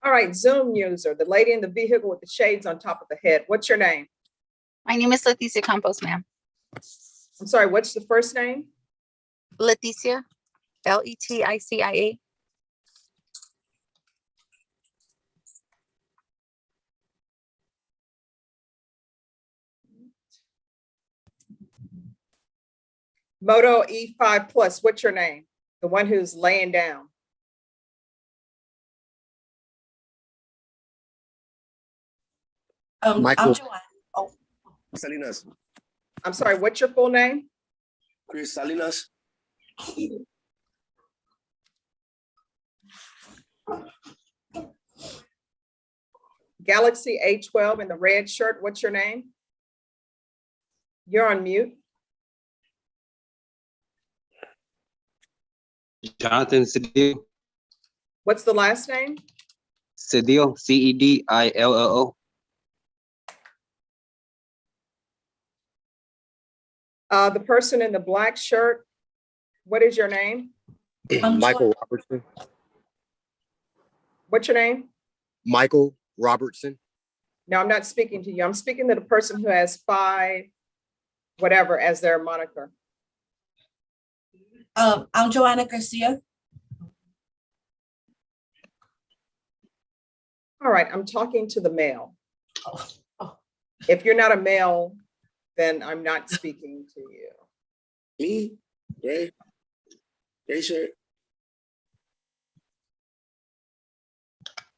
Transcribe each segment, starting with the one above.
All right, Zoom user, the lady in the vehicle with the shades on top of the head. What's your name? My name is Leticia Campos, ma'am. I'm sorry, what's the first name? Leticia, Leticia. Moto E5 Plus, what's your name? The one who's laying down. Michael. I'm Joanne. Oh. Salinas. I'm sorry, what's your full name? Chris Salinas. Galaxy A12 in the red shirt, what's your name? You're on mute. Jonathan Cedillo. What's the last name? Cedillo, Cedillo. The person in the black shirt, what is your name? Michael Robertson. What's your name? Michael Robertson. No, I'm not speaking to you. I'm speaking to the person who has 5 whatever as their moniker. I'm Joanna Garcia. All right, I'm talking to the male. Oh. If you're not a male, then I'm not speaking to you. Me? Gray? Gray shirt?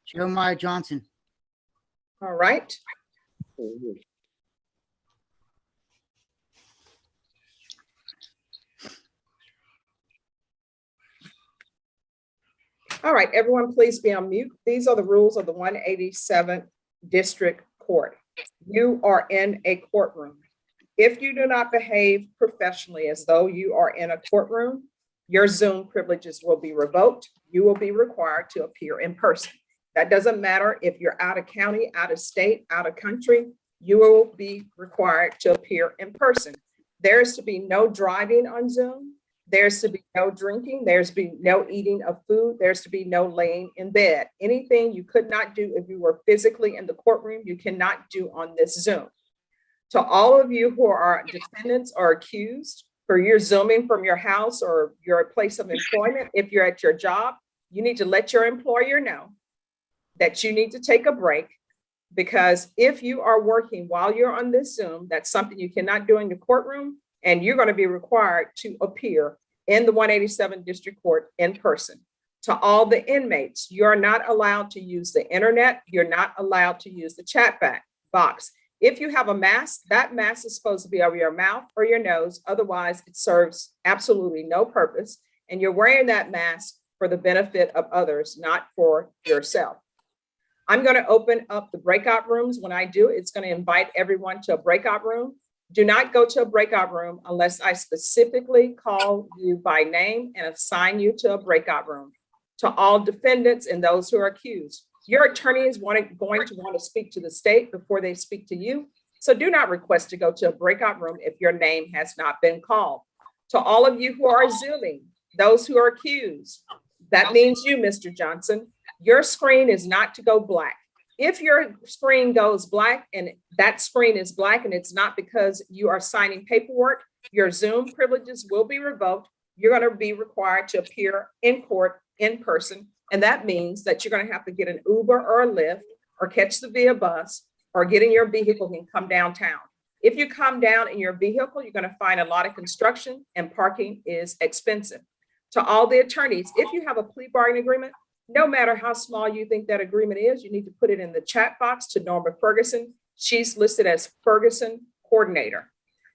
Jeremiah Johnson. All right. All right, everyone, please be on mute. These are the rules of the 187th District Court. You are in a courtroom. If you do not behave professionally as though you are in a courtroom, your Zoom privileges will be revoked. You will be required to appear in person. That doesn't matter if you're out of county, out of state, out of country, you will be required to appear in person. There's to be no driving on Zoom. There's to be no drinking. There's to be no eating of food. There's to be no laying in bed. Anything you could not do if you were physically in the courtroom, you cannot do on this Zoom. To all of you who are defendants or accused, or you're Zooming from your house or your place of employment, if you're at your job, you need to let your employer know that you need to take a break, because if you are working while you're on this Zoom, that's something you cannot do in the courtroom, and you're going to be required to appear in the 187th District Court in person. To all the inmates, you're not allowed to use the internet. You're not allowed to use the chat box. If you have a mask, that mask is supposed to be over your mouth or your nose. Otherwise, it serves absolutely no purpose. And you're wearing that mask for the benefit of others, not for yourself. I'm going to open up the breakout rooms. When I do, it's going to invite everyone to a breakout room. Do not go to a breakout room unless I specifically call you by name and assign you to a breakout room. To all defendants and those who are accused, your attorney is going to want to speak to the state before they speak to you. So do not request to go to a breakout room if your name has not been called. To all of you who are Zooming, those who are accused, that means you, Mr. Johnson, your screen is not to go black. If your screen goes black and that screen is black and it's not because you are signing paperwork, your Zoom privileges will be revoked. You're going to be required to appear in court in person. And that means that you're going to have to get an Uber or a Lyft or catch the VIA bus or get in your vehicle and come downtown. If you come down in your vehicle, you're going to find a lot of construction and parking is expensive. To all the attorneys, if you have a plea bargaining agreement, no matter how small you think that agreement is, you need to put it in the chat box to Norma Ferguson. She's listed as Ferguson Coordinator.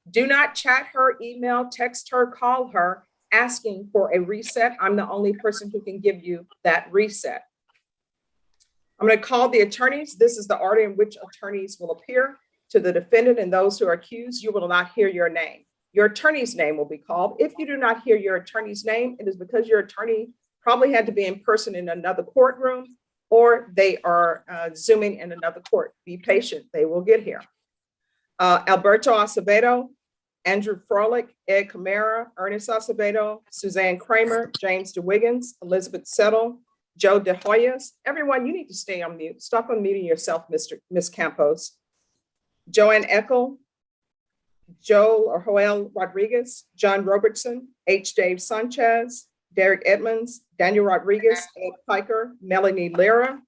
Do not chat her, email, text her, call her, asking for a reset. I'm the only person who can give you that reset. I'm going to call the attorneys. This is the order in which attorneys will appear. To the defendant and those who are accused, you will not hear your name. Your attorney's name will be called. If you do not hear your attorney's name, it is because your attorney probably had to be in person in another courtroom, or they are Zooming in another court. Be patient, they will get here. Alberto Acevedo, Andrew Froelich, Ed Camara, Ernest Acevedo, Suzanne Kramer, James DeWiggins, Elizabeth Settle, Joe De Hoyos. Everyone, you need to stay on mute. Stop unmuting yourself, Ms. Campos. Joanne Eckel, Joel or Joel Rodriguez, John Robertson, H. Dave Sanchez, Derek Edmonds, Daniel Rodriguez, Ed Piker, Melanie Lira,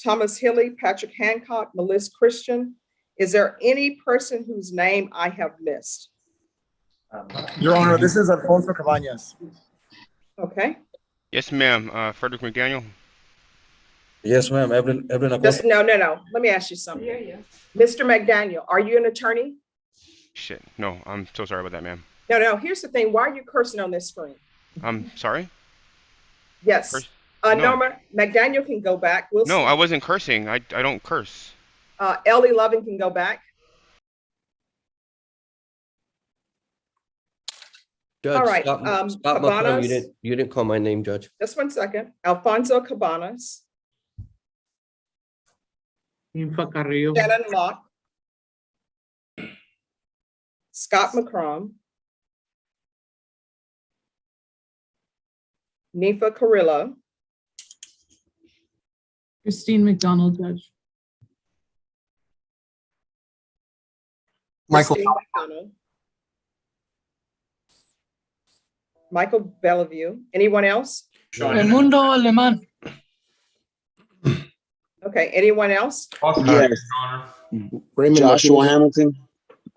Thomas Hilly, Patrick Hancock, Melissa Christian. Is there any person whose name I have missed? Your Honor, this is Alfonso Cabañas. Okay, Yes, ma'am. Frederick McDaniel. Yes, ma'am. Evelyn just no. Let me ask you something. Mr. McDaniel, are you an attorney? Shit. No, I'm so sorry about that, ma'am. No. Here's the thing. Why are you cursing on this screen? I'm sorry. Yes. Curse? No. No. McDaniel can go back. We'll No, see. I wasn't cursing. I don't curse. Ellie Lovin can go back. Judge, All right, stop my time. Cabanas. You didn't call my name, Judge. Just 1 second. Alfonso Cabanas, Shannon Locke, Scott McCrum, Nifa Carrillo, Christine McDonald, Judge. Michael. Christine McDonald, Michael Bellevue. Anyone else? Raimundo Aleman. Okay, anyone else? Yes. Raymond Joshua Martinez. Hamilton.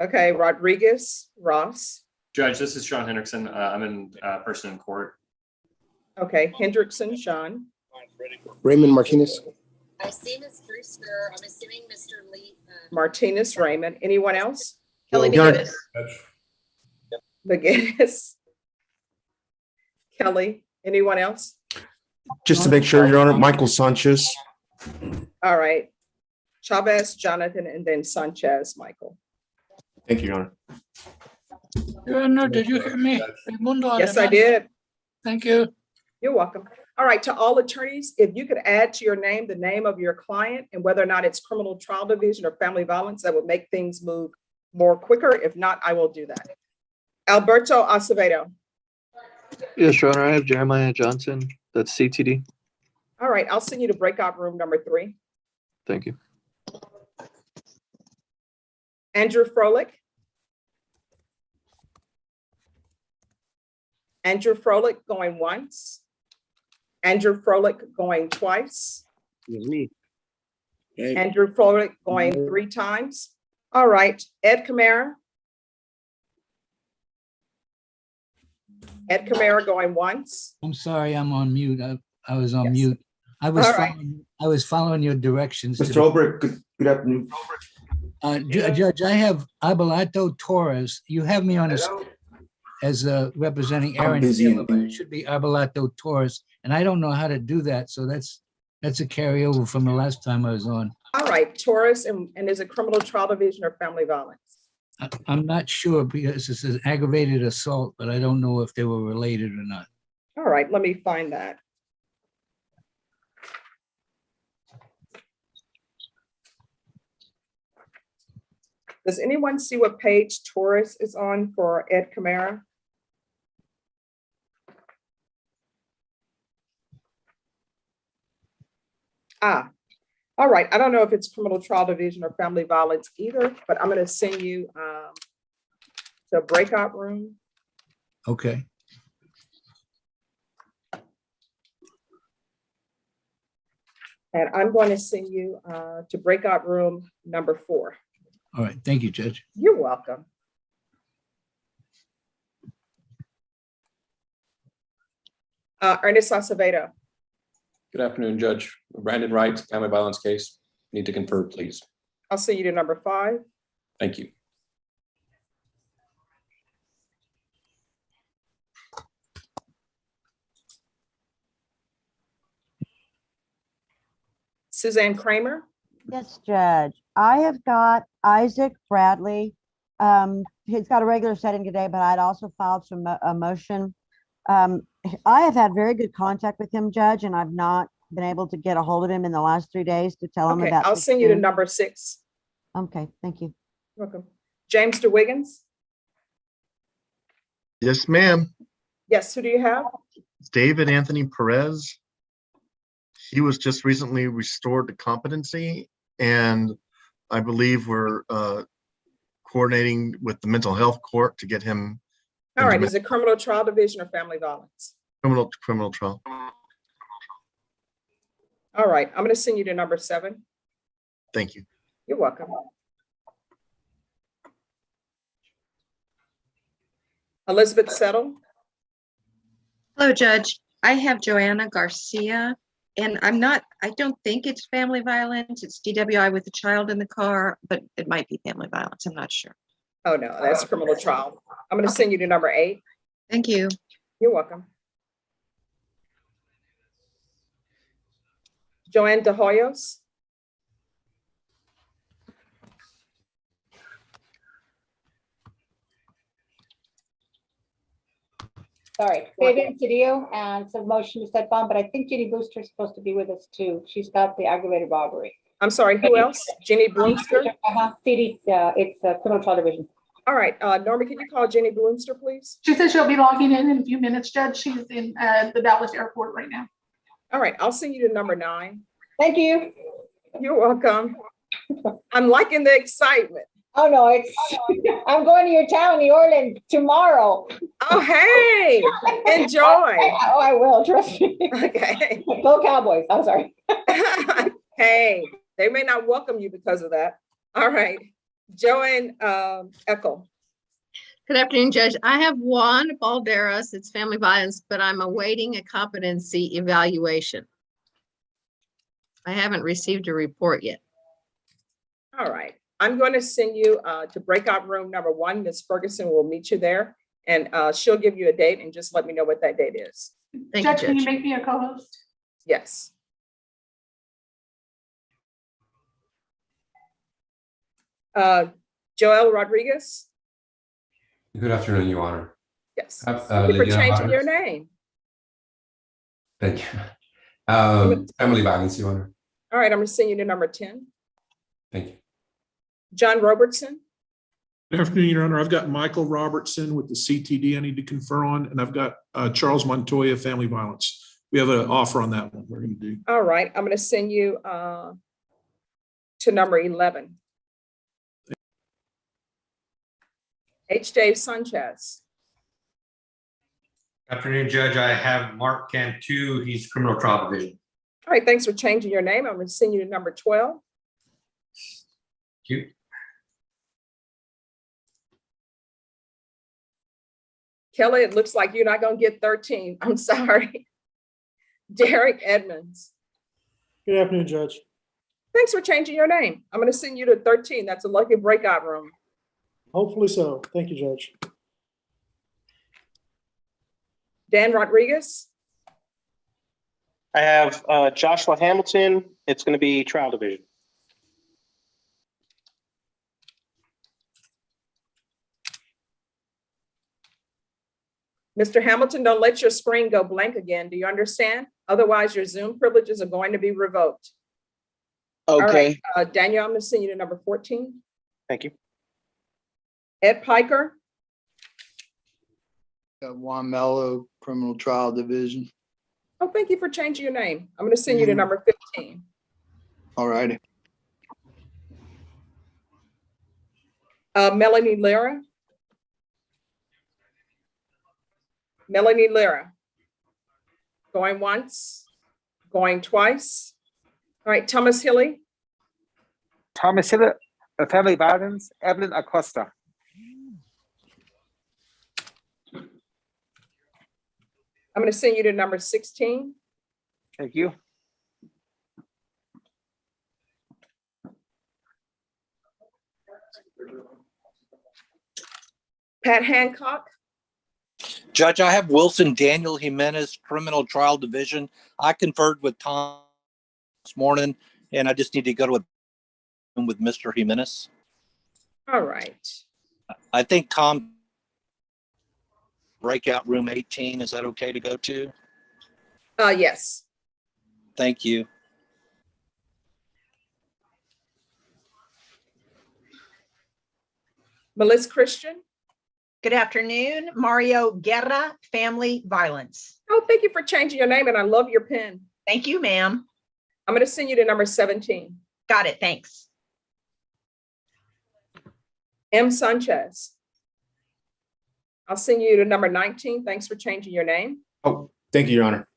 Okay, Rodriguez, Ross. Judge, this is Sean Hendrickson. I'm in person in court. Okay, Hendrickson, Sean. Raymond Martinez. I see Ms. Brewster. I'm assuming Mr. Lee. Martinez, Raymond. Anyone else? Kelly Judge. McGinnis. McGinnis. Kelly. Anyone else? Just to make sure, Your Honor, Michael Sanchez. All right. Chavez, Jonathan, and then Sanchez, Michael. Thank you, Your Honor. Your Honor, did you hear me? Raimundo Yes, I Aleman. did. Thank you. You're welcome. All right, to all attorneys, if you could add to your name the name of your client and whether or not it's criminal trial division or family violence, that would make things move more quicker. If not, I will do that. Alberto Acevedo. Yes, Your Honor, I have Jeremiah Johnson. That's CTD. All right, I'll send you to breakout room number 3. Thank you. Andrew Froelich. Andrew Froelich going once. Andrew Froelich going twice. Me. Hey. Andrew Froelich going 3 times. All right, Ed Camara. Ed Camara going once. I'm sorry, I'm on mute. I was on Yes. mute. All right. I was following your directions. Mr. Olbrich, good afternoon. Judge, I have Abalato Torres. You have me on as representing Aaron busy. Taylor, but it should be Abalato Torres, and I don't know how to do that. So that's a carryover from the last time I was on. All right, Taurus, and is it criminal trial division or family violence? I'm not sure because this is aggravated assault, but I don't know if they were related or not. All right, let me find that. Does anyone see what page Taurus is on for Ed Camara? All right. I don't know if it's criminal trial division or family violence either, but I'm going to send you to a breakout room. Okay. And I'm going to send you to breakout room number 4. All right. Thank you, Judge. You're welcome. Ernest Acevedo. Good afternoon, Judge. Brandon Wright, family violence case. Need to confer, please. I'll send you to number 5. Thank you. Suzanne Kramer. Yes, Judge. I have got Isaac Bradley. He's got a regular setting today, but I'd also filed a motion. I have had very good contact with him, Judge, and I've not been able to get a hold of him in the last 3 days to tell him Okay, about. I'll send you to soon. number 6. Okay, thank you. Welcome. James DeWiggins. Yes, ma'am. Yes, who do you have? David Anthony Perez. He was just recently restored to competency, and I believe we're coordinating with the mental health court to get him. All right, is it criminal trial division or family violence? Criminal trial. All right, I'm gonna send you to number 7. Thank you. You're welcome. Elizabeth Settle. Hello, Judge. I have Joanna Garcia, and I don't think it's family violence. It's DWI with a child in the car, but it might be family violence. I'm not sure. Oh, no, that's criminal trial. I'm gonna send you to number 8. Thank you. You're welcome. Joanne De Hoyos. Sorry, Fabian Cedillo, and it's a motion to set bond, but I think Ginny Booster is supposed to be with us too. She's got the aggravated robbery. I'm sorry, who else? Jenny Bloomster? CD, it's a criminal trial division. All right, Norma, can you call Jenny Bloomster, please? She says she'll be logging in a few minutes, Judge. She's in the Dallas airport right now. All right, I'll send you to number 9. Thank you. You're welcome. I'm liking the excitement. Oh, no, I'm going to your town, New Orleans, tomorrow. Oh, hey, enjoy. Oh, I will, trust me. Okay. Go Cowboys, I'm sorry. Hey, they may not welcome you because of that. All right, Joanne Eckel. Good afternoon, Judge. I have Juan Balderas. It's family violence, but I'm awaiting a competency evaluation. I haven't received a report yet. All right. I'm going to send you to breakout room number 1. Ms. Ferguson will meet you there, and she'll give you a date, and just let me know what that date is. Thank Judge, you, can Judge. you make me a co-host? Yes. Joel Rodriguez. Good afternoon, Your Honor. Yes. Thank Thank you for changing your name. Thank you. Family violence, Your Honor. All right, I'm going to send you to number 10. Thank you. John Robertson. Good afternoon, Your Honor. I've got Michael Robertson with the CTD I need to confer on, and I've got Charles Montoya, family violence. We have an offer on that one we're going to do. All right, I'm going to send you to number 11. H. Dave Sanchez. Afternoon, Judge. I have Mark Cantu. He's criminal trial division. All right, thanks for changing your name. I'm going to send you to number 12. Thank you. Kelly, it looks like you're not going to get 13. I'm sorry. Derek Edmonds. Good afternoon, Judge. Thanks for changing your name. I'm going to send you to 13. That's a lucky breakout room. Hopefully so. Thank you, Judge. Dan Rodriguez. I have Joshua Hamilton. It's going to be trial division. Mr. Hamilton, don't let your screen go blank again. Do you understand? Otherwise, your Zoom privileges are going to be revoked. Okay. All right, Daniel, I'm going to send you to number 14. Thank you. Ed Piker. Juan Mello, criminal trial division. Oh, thank you for changing your name. I'm going to send you to number 15. All righty. Melanie Lira. Melanie Lira. Going once, going twice. All right, Thomas Hilly. Thomas Hilly, family violence, Evelyn Acosta. I'm going to send you to number 16. Thank you. Pat Hancock. Judge, I have Wilson Daniel Jimenez, criminal trial division. I conferred with Tom this morning, and I just need to go to with Mr. Jimenez. All right. I think Tom, breakout room 18, is that okay to go to? Yes. Thank you. Melissa Christian. Good afternoon, Mario Guerra, Family Violence. Oh, thank you for changing your name and I love your pen. Thank you, ma'am. I'm going to send you to number 17. Got it, thanks. M. Sanchez. I'll send you to number 19. Thanks for changing your name. Oh, thank you, Your Honor.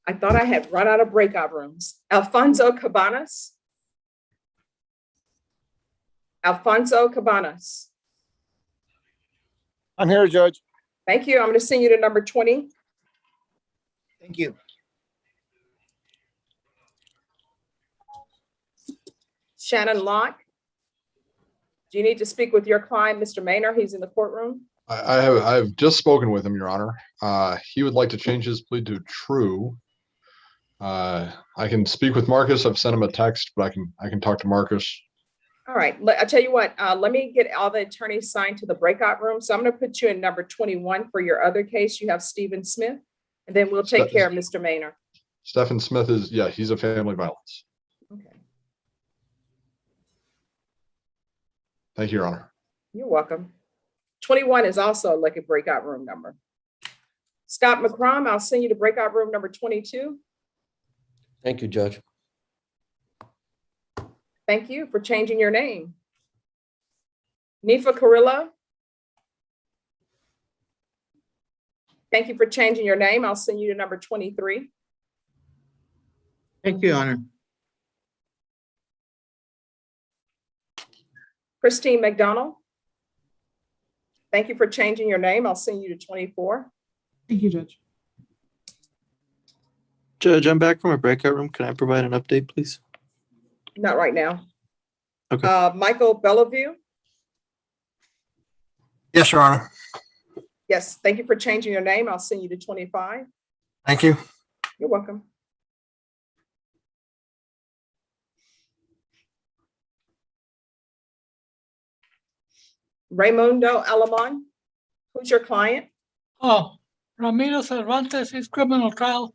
I thought I had run out of breakout rooms. Alfonso Cabanas. Alfonso Cabanas. I'm here, Judge. Thank you. I'm going to send you to number 20. Thank you. Shannon Locke. Do you need to speak with your client, Mr. Maynard? He's in the courtroom. I've just spoken with him, Your Honor. He would like to change his plea to true. I can speak with Marcus. I've sent him a text, but I can talk to Marcus. All right. I'll tell you what, let me get all the attorneys signed to the breakout room. So I'm going to put you in number 21 for your other case. You have Stephen Smith, and then we'll take care of Mr. Maynard. Stephen Smith is, yeah, he's a family violence. Okay. Thank you, Your Honor. You're welcome. 21 is also a lucky breakout room number. Scott McCrum, I'll send you to breakout room number 22. Thank you, Judge. Thank you for changing your name. Nifa Carrillo. Thank you for changing your name. I'll send you to number 23. Thank you, Your Honor. Christine McDonald. Thank you for changing your name. I'll send you to 24. Thank you, Judge. Judge, I'm back from a breakout room. Can I provide an update, please? Not right now. Okay. Michael Bellevue. Yes, Your Honor. Yes, thank you for changing your name. I'll send you to 25. Thank you. You're welcome. Raymundo Alamon, who's your client? Oh, Ramiro Cervantes is criminal trial.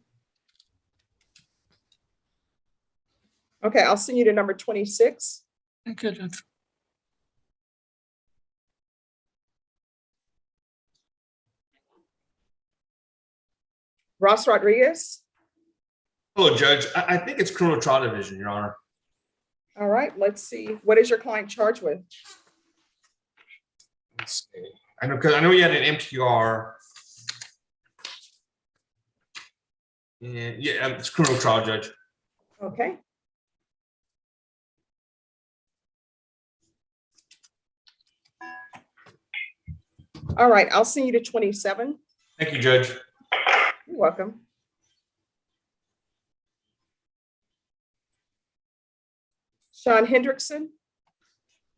Okay, I'll send you to number 26. Thank you, Judge. Ross Rodriguez. Hello, Judge. I think it's criminal trial division, Your Honor. All right, let's see. What is your client charged with? Let's see. I know you had an MTR. And yeah, it's criminal trial, Judge. Okay. All right, I'll send you to 27. Thank you, Judge. You're welcome. Sean Hendrickson.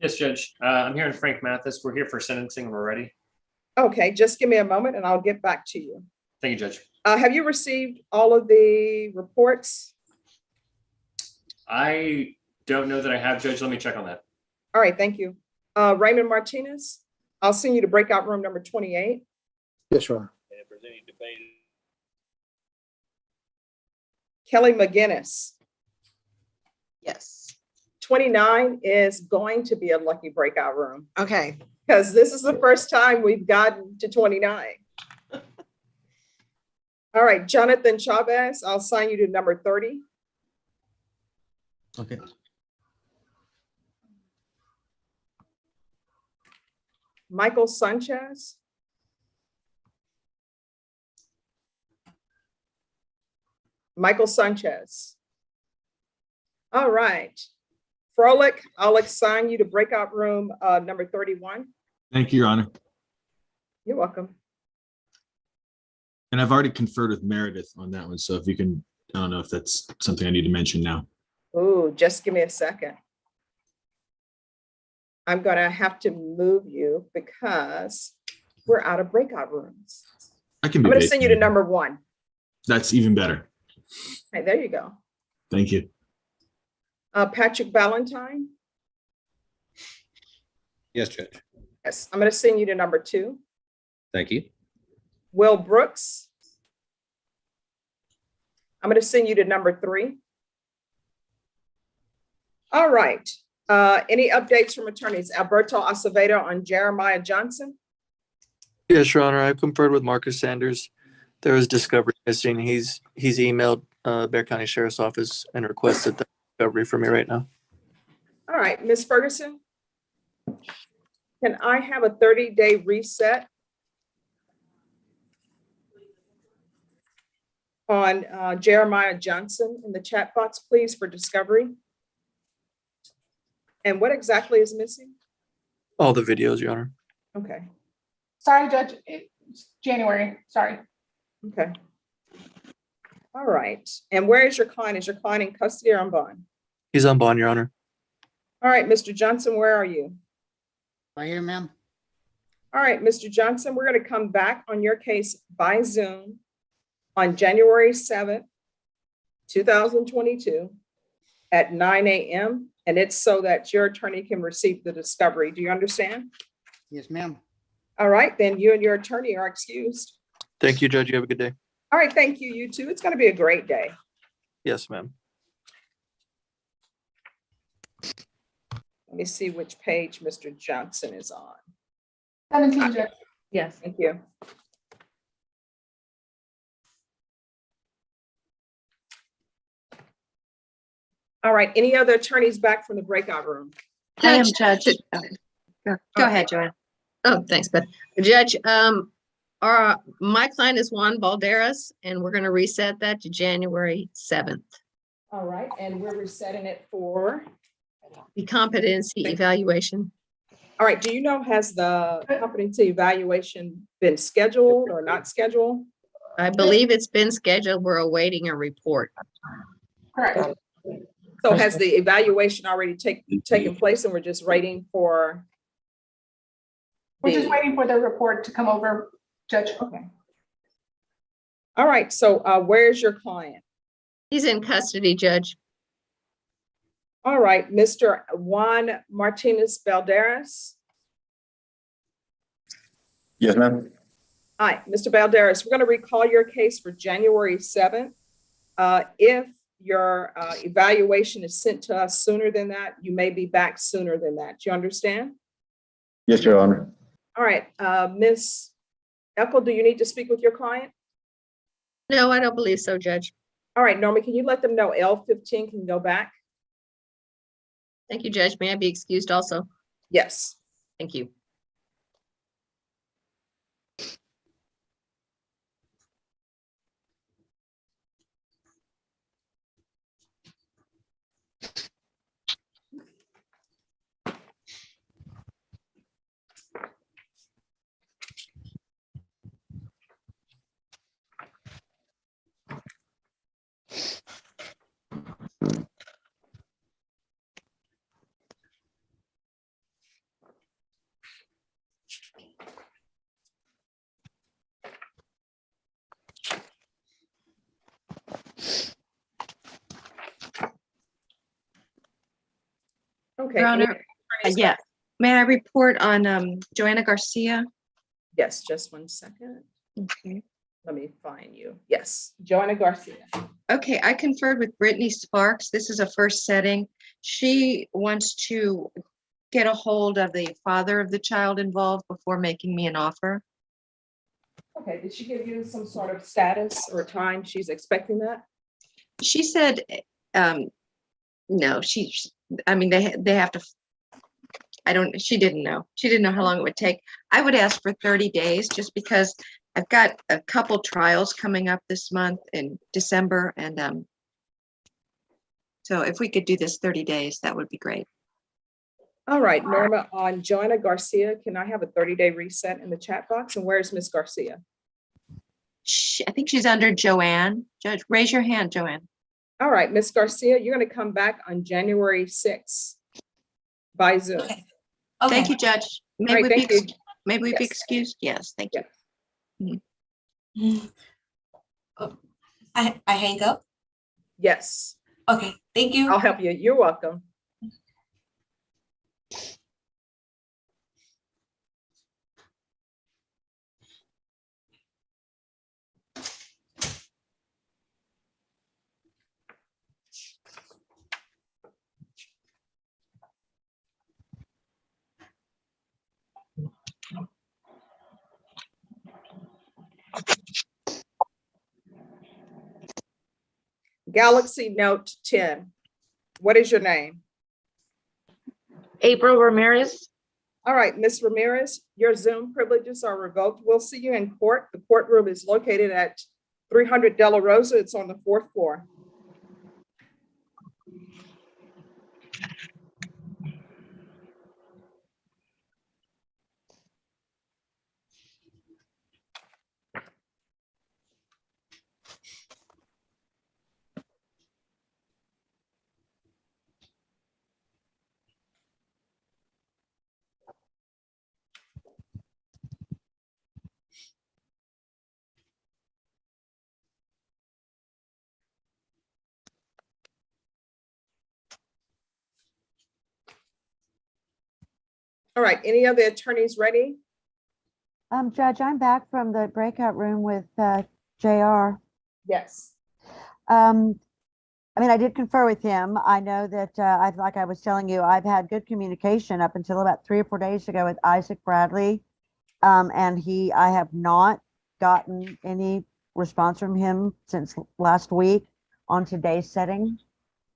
Yes, Judge. I'm here in Frank Mathis. We're here for sentencing and we're ready. Okay, just give me a moment and I'll get back to you. Thank you, Judge. Have you received all of the reports? I don't know that I have, Judge. Let me check on that. All right, thank you. Raymond Martinez, I'll send you to breakout room number 28. Yes, Your Honor. Kelly McGinnis. Yes. 29 is going to be a lucky breakout room Okay. because this is the first time we've gotten to 29. All right, Jonathan Chavez, I'll assign you to number 30. Okay. Michael Sanchez. Michael Sanchez. All right. Frolic, I'll assign you to breakout room number 31. Thank you, Your Honor. You're welcome. And I've already conferred with Meredith on that one. So if you can, I don't know if that's something I need to mention now. Ooh, just give me a second. I'm gonna have to move you because we're out of breakout rooms. I can I'm be gonna patient. send you to number 1. That's even better. Hey, there you go. Thank you. Patrick Valentine. Yes, Judge. Yes, I'm gonna send you to number 2. Thank you. Will Brooks. I'm gonna send you to number 3. All right. Any updates from attorneys? Alberto Acevedo on Jeremiah Johnson? Yes, Your Honor, I've conferred with Marcus Sanders. There is discovery missing. He's emailed Bear County Sheriff's Office and requested the discovery for me right now. All right, Ms. Ferguson. Can I have a 30-day reset on Jeremiah Johnson in the chat box, please, for discovery? And what exactly is missing? All the videos, Your Honor. Okay. Sorry, Judge, it's January, sorry. Okay. All right. And where is your client? Is your client in custody or on bond? He's on bond, Your Honor. All right, Mr. Johnson, where are you? Right here, ma'am. All right, Mr. Johnson, we're going to come back on your case by Zoom on January 7th, 2022 at 9 a.m. And it's so that your attorney can receive the discovery. Do you understand? Yes, ma'am. All right, then you and your attorney are excused. Thank you, Judge. You have a good day. All right, thank you, you too. It's going to be a great day. Yes, ma'am. Let me see which page Mr. Johnson is on. 17, Judge. Yes. Thank you. All right, any other attorneys back from the breakout room? I am Judge. Go ahead, Joanne. Oh, thanks, Beth. Judge, my client is Juan Balderas, and we're going to reset that to January 7th. All right, and we're resetting it for? The competency evaluation. All right, do you know, has the competency evaluation been scheduled or not scheduled? I believe it's been scheduled. We're awaiting a report. Correct. So has the evaluation already taken place and we're just waiting for? We're just waiting for the report to come over, Judge. Okay. All right, so where's your client? He's in custody, Judge. All right, Mr. Juan Martinez Balderas. Yes, ma'am. Hi, Mr. Balderas, we're going to recall your case for January 7th. If your evaluation is sent to us sooner than that, you may be back sooner than that. Do you understand? Yes, Your Honor. All right, Ms. Eckel, do you need to speak with your client? No, I don't believe so, Judge. All right, Norma, can you let them know L15 can go back? Thank you, Judge. May I be excused also? Yes. Thank you. Okay. Your Honor, yeah. May I report on Joanna Garcia? Yes, just 1 second. Okay. Let me find you. Yes, Joanna Garcia. Okay, I conferred with Brittany Sparks. This is a first setting. She wants to get a hold of the father of the child involved before making me an offer. Okay, did she give you some sort of status or time she's expecting that? She said, no, I mean, they have to, she didn't know. She didn't know how long it would take. I would ask for 30 days just because I've got a couple trials coming up this month in December. And so if we could do this 30 days, that would be great. All right, Norma, on Joanna Garcia, can I have a 30-day reset in the chat box? And where's Miss Garcia? I think she's under Joanne. Judge, raise your hand, Joanne. All right, Miss Garcia, you're going to come back on January 6th by Zoom. Okay. Thank you, Judge. May we be excused? Yes, thank you. I hang up? Yes. Okay, thank you. I'll help you. You're welcome. Galaxy Note 10. What is your name? April Ramirez. All right, Ms. Ramirez, your Zoom privileges are revoked. We'll see you in court. The courtroom is located at 300 De La Rosa. It's on the 4th floor. All right, any other attorneys ready? Judge, I'm back from the breakout room with JR. Yes. I mean, I did confer with him. I know that, like I was telling you, I've had good communication up until about 3 or 4 days ago with Isaac Bradley. And I have not gotten any response from him since last week on today's setting.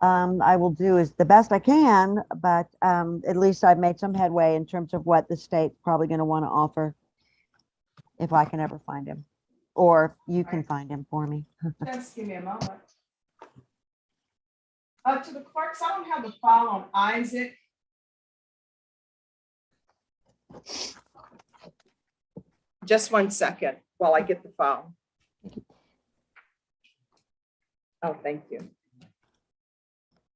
I will do is the best I can, but at least I've made some headway in terms of what the state's probably going to want to offer if I can ever find him, or you can find him for me. Just give me a moment. To the clerks, I don't have the file on Isaac. Just 1 second while I get the file. Oh, thank you.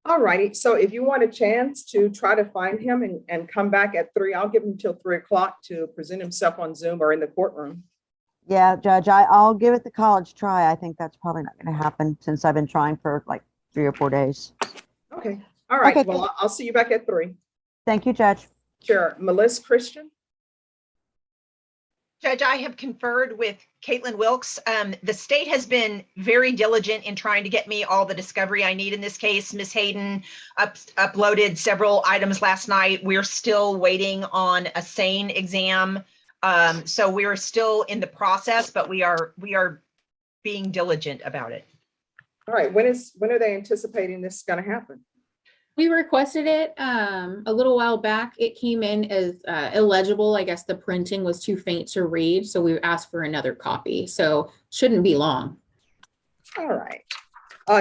All righty, so if you want a chance to try to find him and come back at 3, I'll give him until 3 o'clock to present himself on Zoom or in the courtroom. Yeah, Judge, I'll give it the college try. I think that's probably not going to happen since I've been trying for like 3 or 4 days. Okay, all right, Okay. well, I'll see you back at 3. Thank you, Judge. Sure, Melissa Christian? Judge, I have conferred with Caitlin Wilkes. The state has been very diligent in trying to get me all the discovery I need in this case. Ms. Hayden uploaded several items last night. We're still waiting on a SANE exam. So we're still in the process, but we are being diligent about it. All right, when are they anticipating this is going to happen? We requested it a little while back. It came in as illegible. I guess the printing was too faint to read. So we asked for another copy. So shouldn't be long. All right.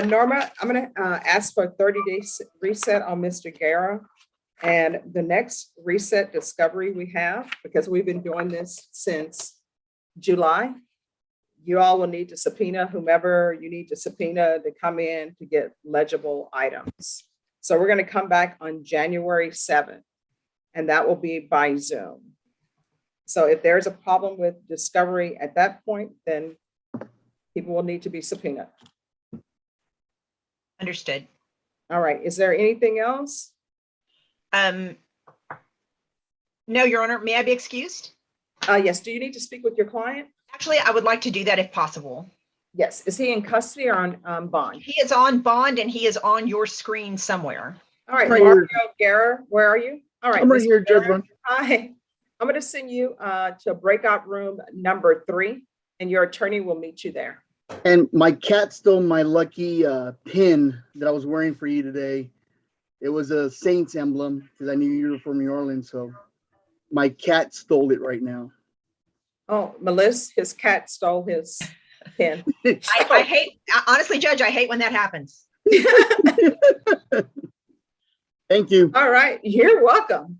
Norma, I'm going to ask for a 30-day reset on Mr. Guerra. And the next reset discovery we have, because we've been doing this since July, you all will need to subpoena whomever you need to subpoena to come in to get legible items. So we're going to come back on January 7th, and that will be by Zoom. So if there's a problem with discovery at that point, then people will need to be subpoenaed. Understood. All right. Is there anything else? No, Your Honor. May I be excused? Yes. Do you need to speak with your client? Actually, I would like to do that if possible. Yes. Is he in custody or on bond? He is on bond and he is on your screen somewhere. All right, Right Mario here. Guerra, where are you? All right, I'm right Mr. here, Judge Guerra. Lund. Hi. I'm going to send you to breakout room number 3, and your attorney will meet you there. And my cat stole my lucky pin that I was wearing for you today. It was a Saints emblem because I knew you were from New Orleans. So my cat stole it right now. Oh, Melissa, his cat stole his pen. I hate, honestly, Judge, I hate when that happens. Thank you. All right, you're welcome.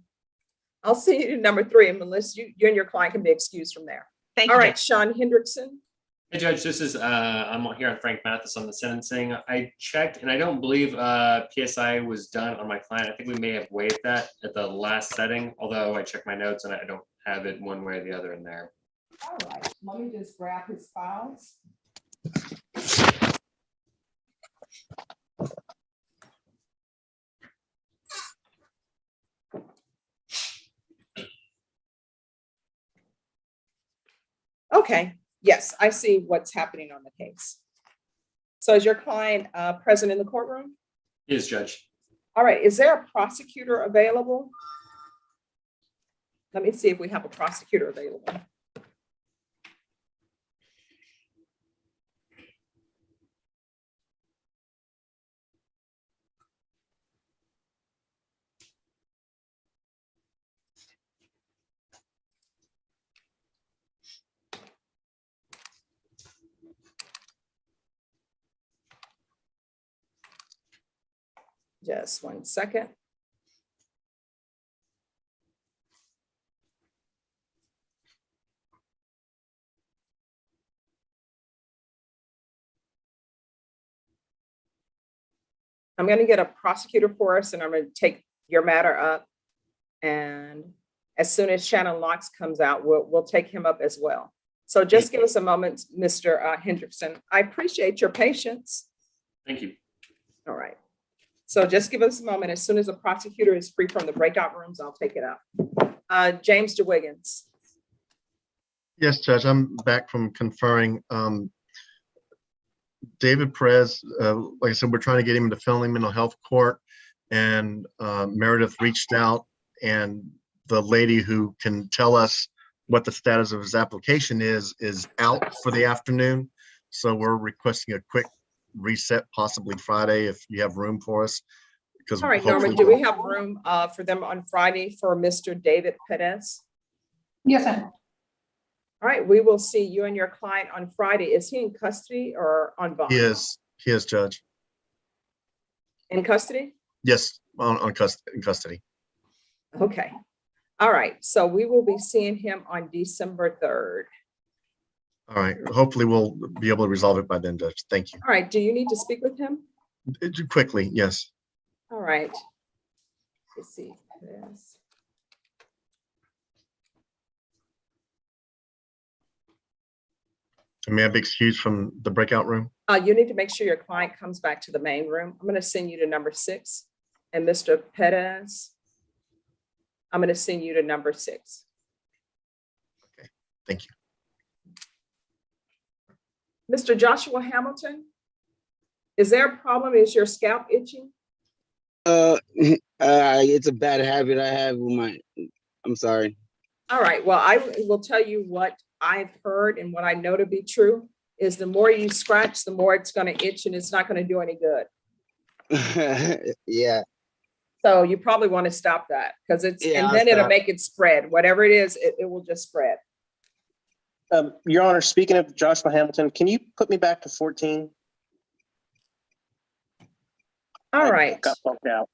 I'll see you to number 3, and Melissa, you and your client can be excused from there. Thank All you. right, Sean Hendrickson. Hey, Judge, this is, I'm here on Frank Mathis on the sentencing. I checked, and I don't believe PSI was done on my client. I think we may have waived that at the last setting, although I checked my notes and I don't have it one way or the other in there. All right, let me just grab his files. Okay, yes, I see what's happening on the case. So is your client present in the courtroom? Yes, Judge. All right, is there a prosecutor available? Let me see if we have a prosecutor available. Just 1 second. I'm going to get a prosecutor for us, and I'm going to take your matter up. And as soon as Shannon Locks comes out, we'll take him up as well. So just give us a moment, Mr. Hendrickson. I appreciate your patience. Thank you. All right. So just give us a moment. As soon as the prosecutor is free from the breakout rooms, I'll take it up. James DeWiggins. Yes, Judge, I'm back from conferring. David Perez, like I said, we're trying to get him into felony mental health court, and Meredith reached out, and the lady who can tell us what the status of his application is out for the afternoon. So we're requesting a quick reset, possibly Friday, if you have room for us. Because All right, Norma, do we have room for them on Friday for Mr. David Perez? Yes, ma'am. All right, we will see you and your client on Friday. Is he in custody or on bond? He is, Judge. In custody? Yes, in custody. Okay. All right, so we will be seeing him on December 3rd. All right, hopefully we'll be able to resolve it by then, Judge. Thank you. All right, do you need to speak with him? Quickly, yes. All right. Let's see this. May I be excused from the breakout room? You need to make sure your client comes back to the main room. I'm going to send you to number 6. And Mr. Perez, I'm going to send you to number 6. Okay, thank you. Mr. Joshua Hamilton, is there a problem? Is your scalp itching? It's a bad habit I have with I'm sorry. All right, well, I will tell you what I've heard and what I know to be true is the more you scratch, the more it's going to itch and it's not going to do any good. Yeah. So you probably want to stop that because it's, Yeah, and then it'll make it spread. Whatever it is, it will just spread. Your Honor, speaking of Joshua Hamilton, can you put me back to 14? All right. Got bumped out.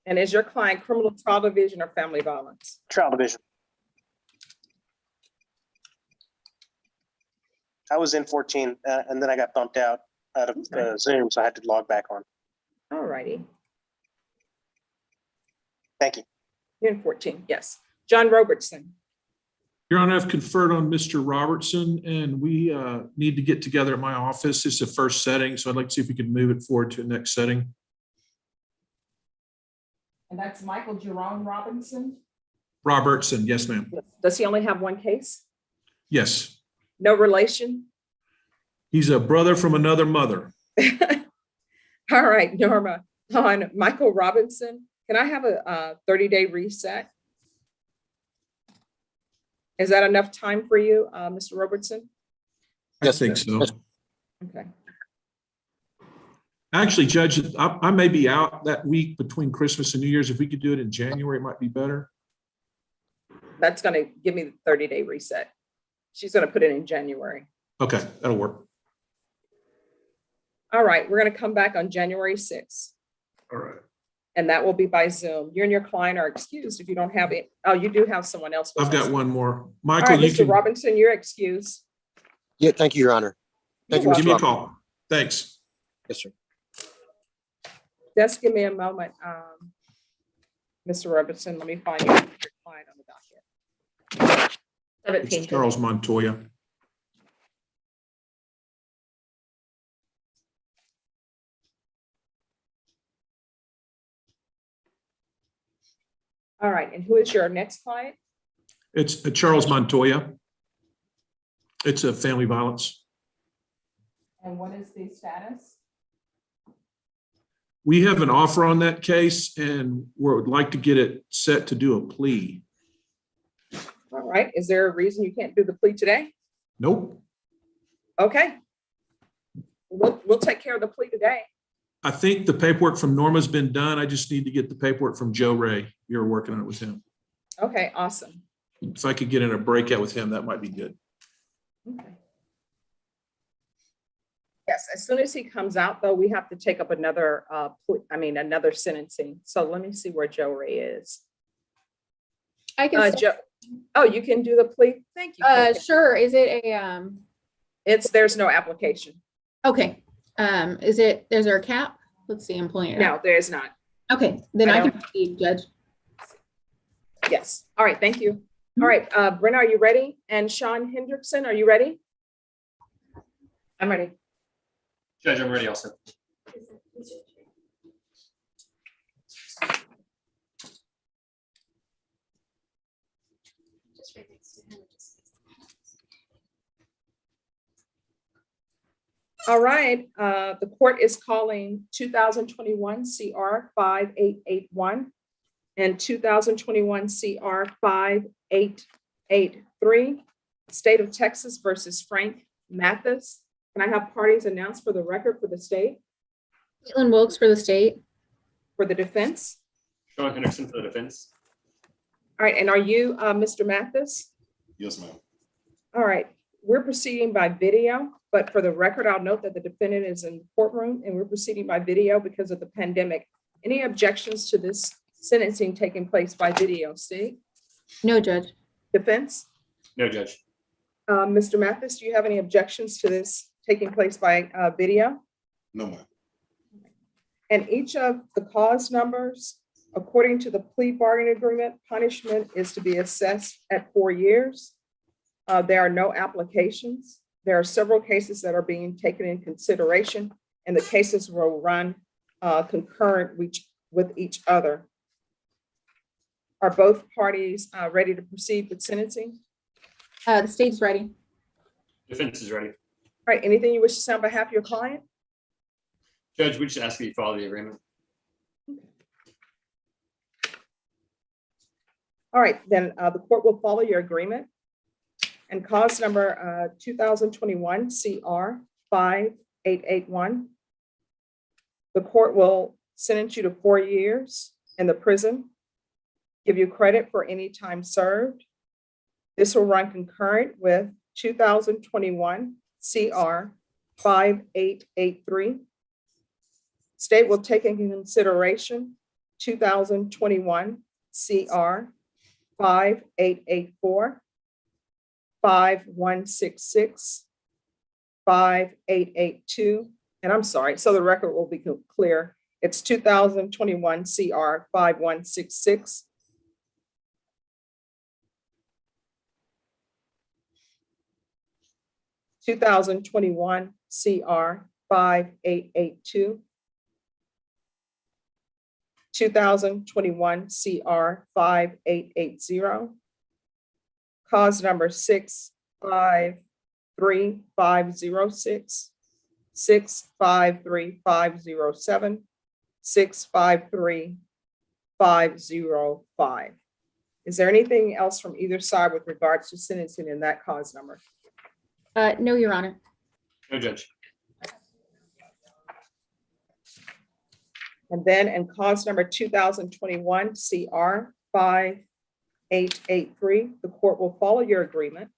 And is your client criminal trial division or family violence? Trial division. I was in 14 and then I got bumped out of Zoom, so I had to log back on. All righty. Thank you. You're in 14, yes. John Robertson. Your Honor, I've conferred on Mr. Robertson, and we need to get together at my office. It's the first setting, so I'd like to see if we can move it forward to the next setting. And that's Michael Jerome Robinson? Robertson, yes, ma'am. Does he only have one case? Yes. No relation? He's a brother from another mother. All right, Norma, on Michael Robinson, can I have a 30-day reset? Is that enough time for you, Mr. Robertson? I think so. Okay. Actually, Judge, I may be out that week between Christmas and New Year's. If we could do it in January, it might be better. That's going to give me the 30-day reset. She's going to put it in January. Okay, that'll work. All right, we're going to come back on January 6th. All right. And that will be by Zoom. You and your client are excused if you don't have it. Oh, you do have someone else. I've got one more. All Michael, right, you Mr. can Robinson, you're excused. Yeah, thank you, Your Honor. Thank you, give me a Mr. call. Thanks. Yes, sir. Just give me a moment, Mr. Robertson. Let me find your client on the docket. 17. It's Charles Montoya. All right, and who is your next client? It's Charles Montoya. It's a family violence. And what is the status? We have an offer on that case and we would like to get it set to do a plea. All right, is there a reason you can't do the plea today? Nope. Okay. We'll take care of the plea today. I think the paperwork from Norma's been done. I just need to get the paperwork from Joe Ray. You're working on it with him. Okay, awesome. If I could get in a breakout with him, that might be good. Okay. Yes, as soon as he comes out, though, we have to take up another, another sentencing. So let me see where Joe Ray is. I can, Joe, oh, you can do the plea? Thank you. sure. Is it There's no application. okay. Is there a cap? Let's see, I'm pulling it No, up. there is not. Okay, then I can don't- proceed, Judge. Yes. All right, thank you. All right, Brenna, are you ready? And Sean Hendrickson, are you ready? I'm ready. Judge, I'm ready also. All right, the court is calling 2021 CR 5881 and 2021 CR 5883, State of Texas versus Frank Mathis. Can I have parties announced for the record for the state? Caitlin Wilkes for the state. For the defense? Sean Henderson for the defense. All right, and are you Mr. Mathis? Yes, ma'am. All right, we're proceeding by video, but for the record, I'll note that the defendant is in the courtroom and we're proceeding by video because of the pandemic. Any objections to this sentencing taking place by video, Steve? No, Judge. Defense? No, Judge. Mr. Mathis, do you have any objections to this taking place by video? No, ma'am. And each of the cause numbers, according to the plea bargaining agreement, punishment is to be assessed at 4 years. There are no applications. There are several cases that are being taken in consideration, and the cases will run concurrent with each other. Are both parties ready to proceed with sentencing? The state's ready. Defense is ready. All right, anything you wish to say on behalf of your client? Judge, we just ask that you follow the agreement. All right, then the court will follow your agreement. And cause number 2021 CR 5881. The court will sentence you to 4 years in the prison, give you credit for any time served. This will run concurrent with 2021 CR 5883. State will take into consideration 2021 CR 5884, 5166, 5882, and I'm sorry, so the record will be clear. It's 2021 CR 5166, 2021 CR 5882, 2021 CR 5880, cause number 653506, 653507, 653505. Is there anything else from either side with regards to sentencing in that cause number? No, Your Honor. No, Judge. And then in cause number 2021 CR 5883, the court will follow your agreement.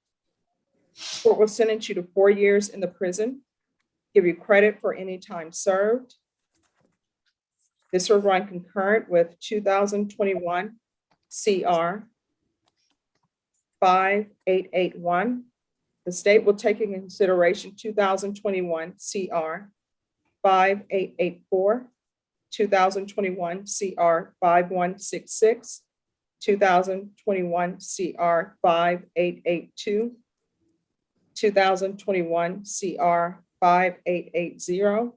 Court will sentence you to 4 years in the prison, give you credit for any time served. This will run concurrent with 2021 CR 5881. The state will take into consideration 2021 CR 5884, 2021 CR 5166, 2021 CR 5882, 2021 CR 5880,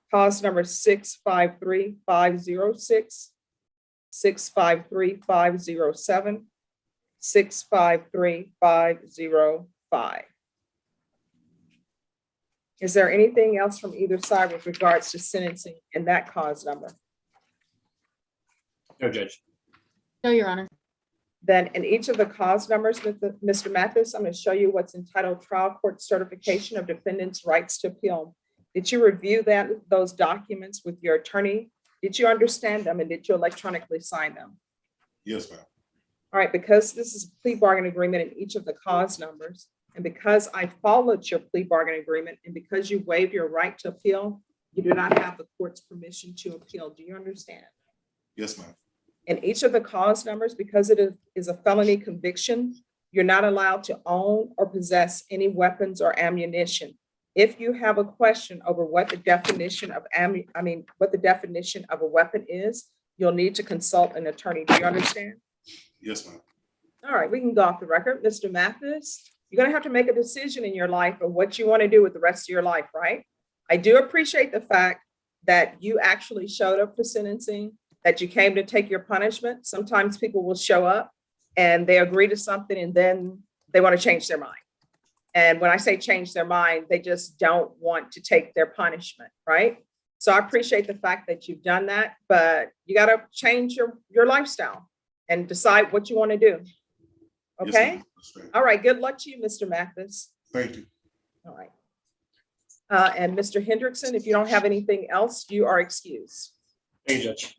cause number 653506, 653507, 653505. Is there anything else from either side with regards to sentencing in that cause number? No, Judge. No, Your Honor. Then in each of the cause numbers, Mr. Mathis, I'm going to show you what's entitled Trial Court Certification of Defendant's Rights to Appeal. Did you review those documents with your attorney? Did you understand them and did you electronically sign them? Yes, ma'am. All right, because this is a plea bargain agreement in each of the cause numbers, And because I followed your plea bargain agreement and because you waived your right to appeal, you do not have the court's permission to appeal. Do you understand? Yes, ma'am. And each of the cause numbers, because it is a felony conviction, you're not allowed to own or possess any weapons or ammunition. If you have a question over what the definition of what the definition of a weapon is, you'll need to consult an attorney. Do you understand? Yes, ma'am. All right, we can go off the record. Mr. Mathis, you're going to have to make a decision in your life of what you want to do with the rest of your life, right? I do appreciate the fact that you actually showed up for sentencing, that you came to take your punishment. Sometimes people will show up and they agree to something and then they want to change their mind. And when I say change their mind, they just don't want to take their punishment, right? So I appreciate the fact that you've done that, but you got to change your lifestyle and decide what you want to do. Okay? Yes, all right, good luck to you, Mr. Mathis. thank you. All right. And Mr. Hendrickson, if you don't have anything else, you are excused. Thank you, Judge.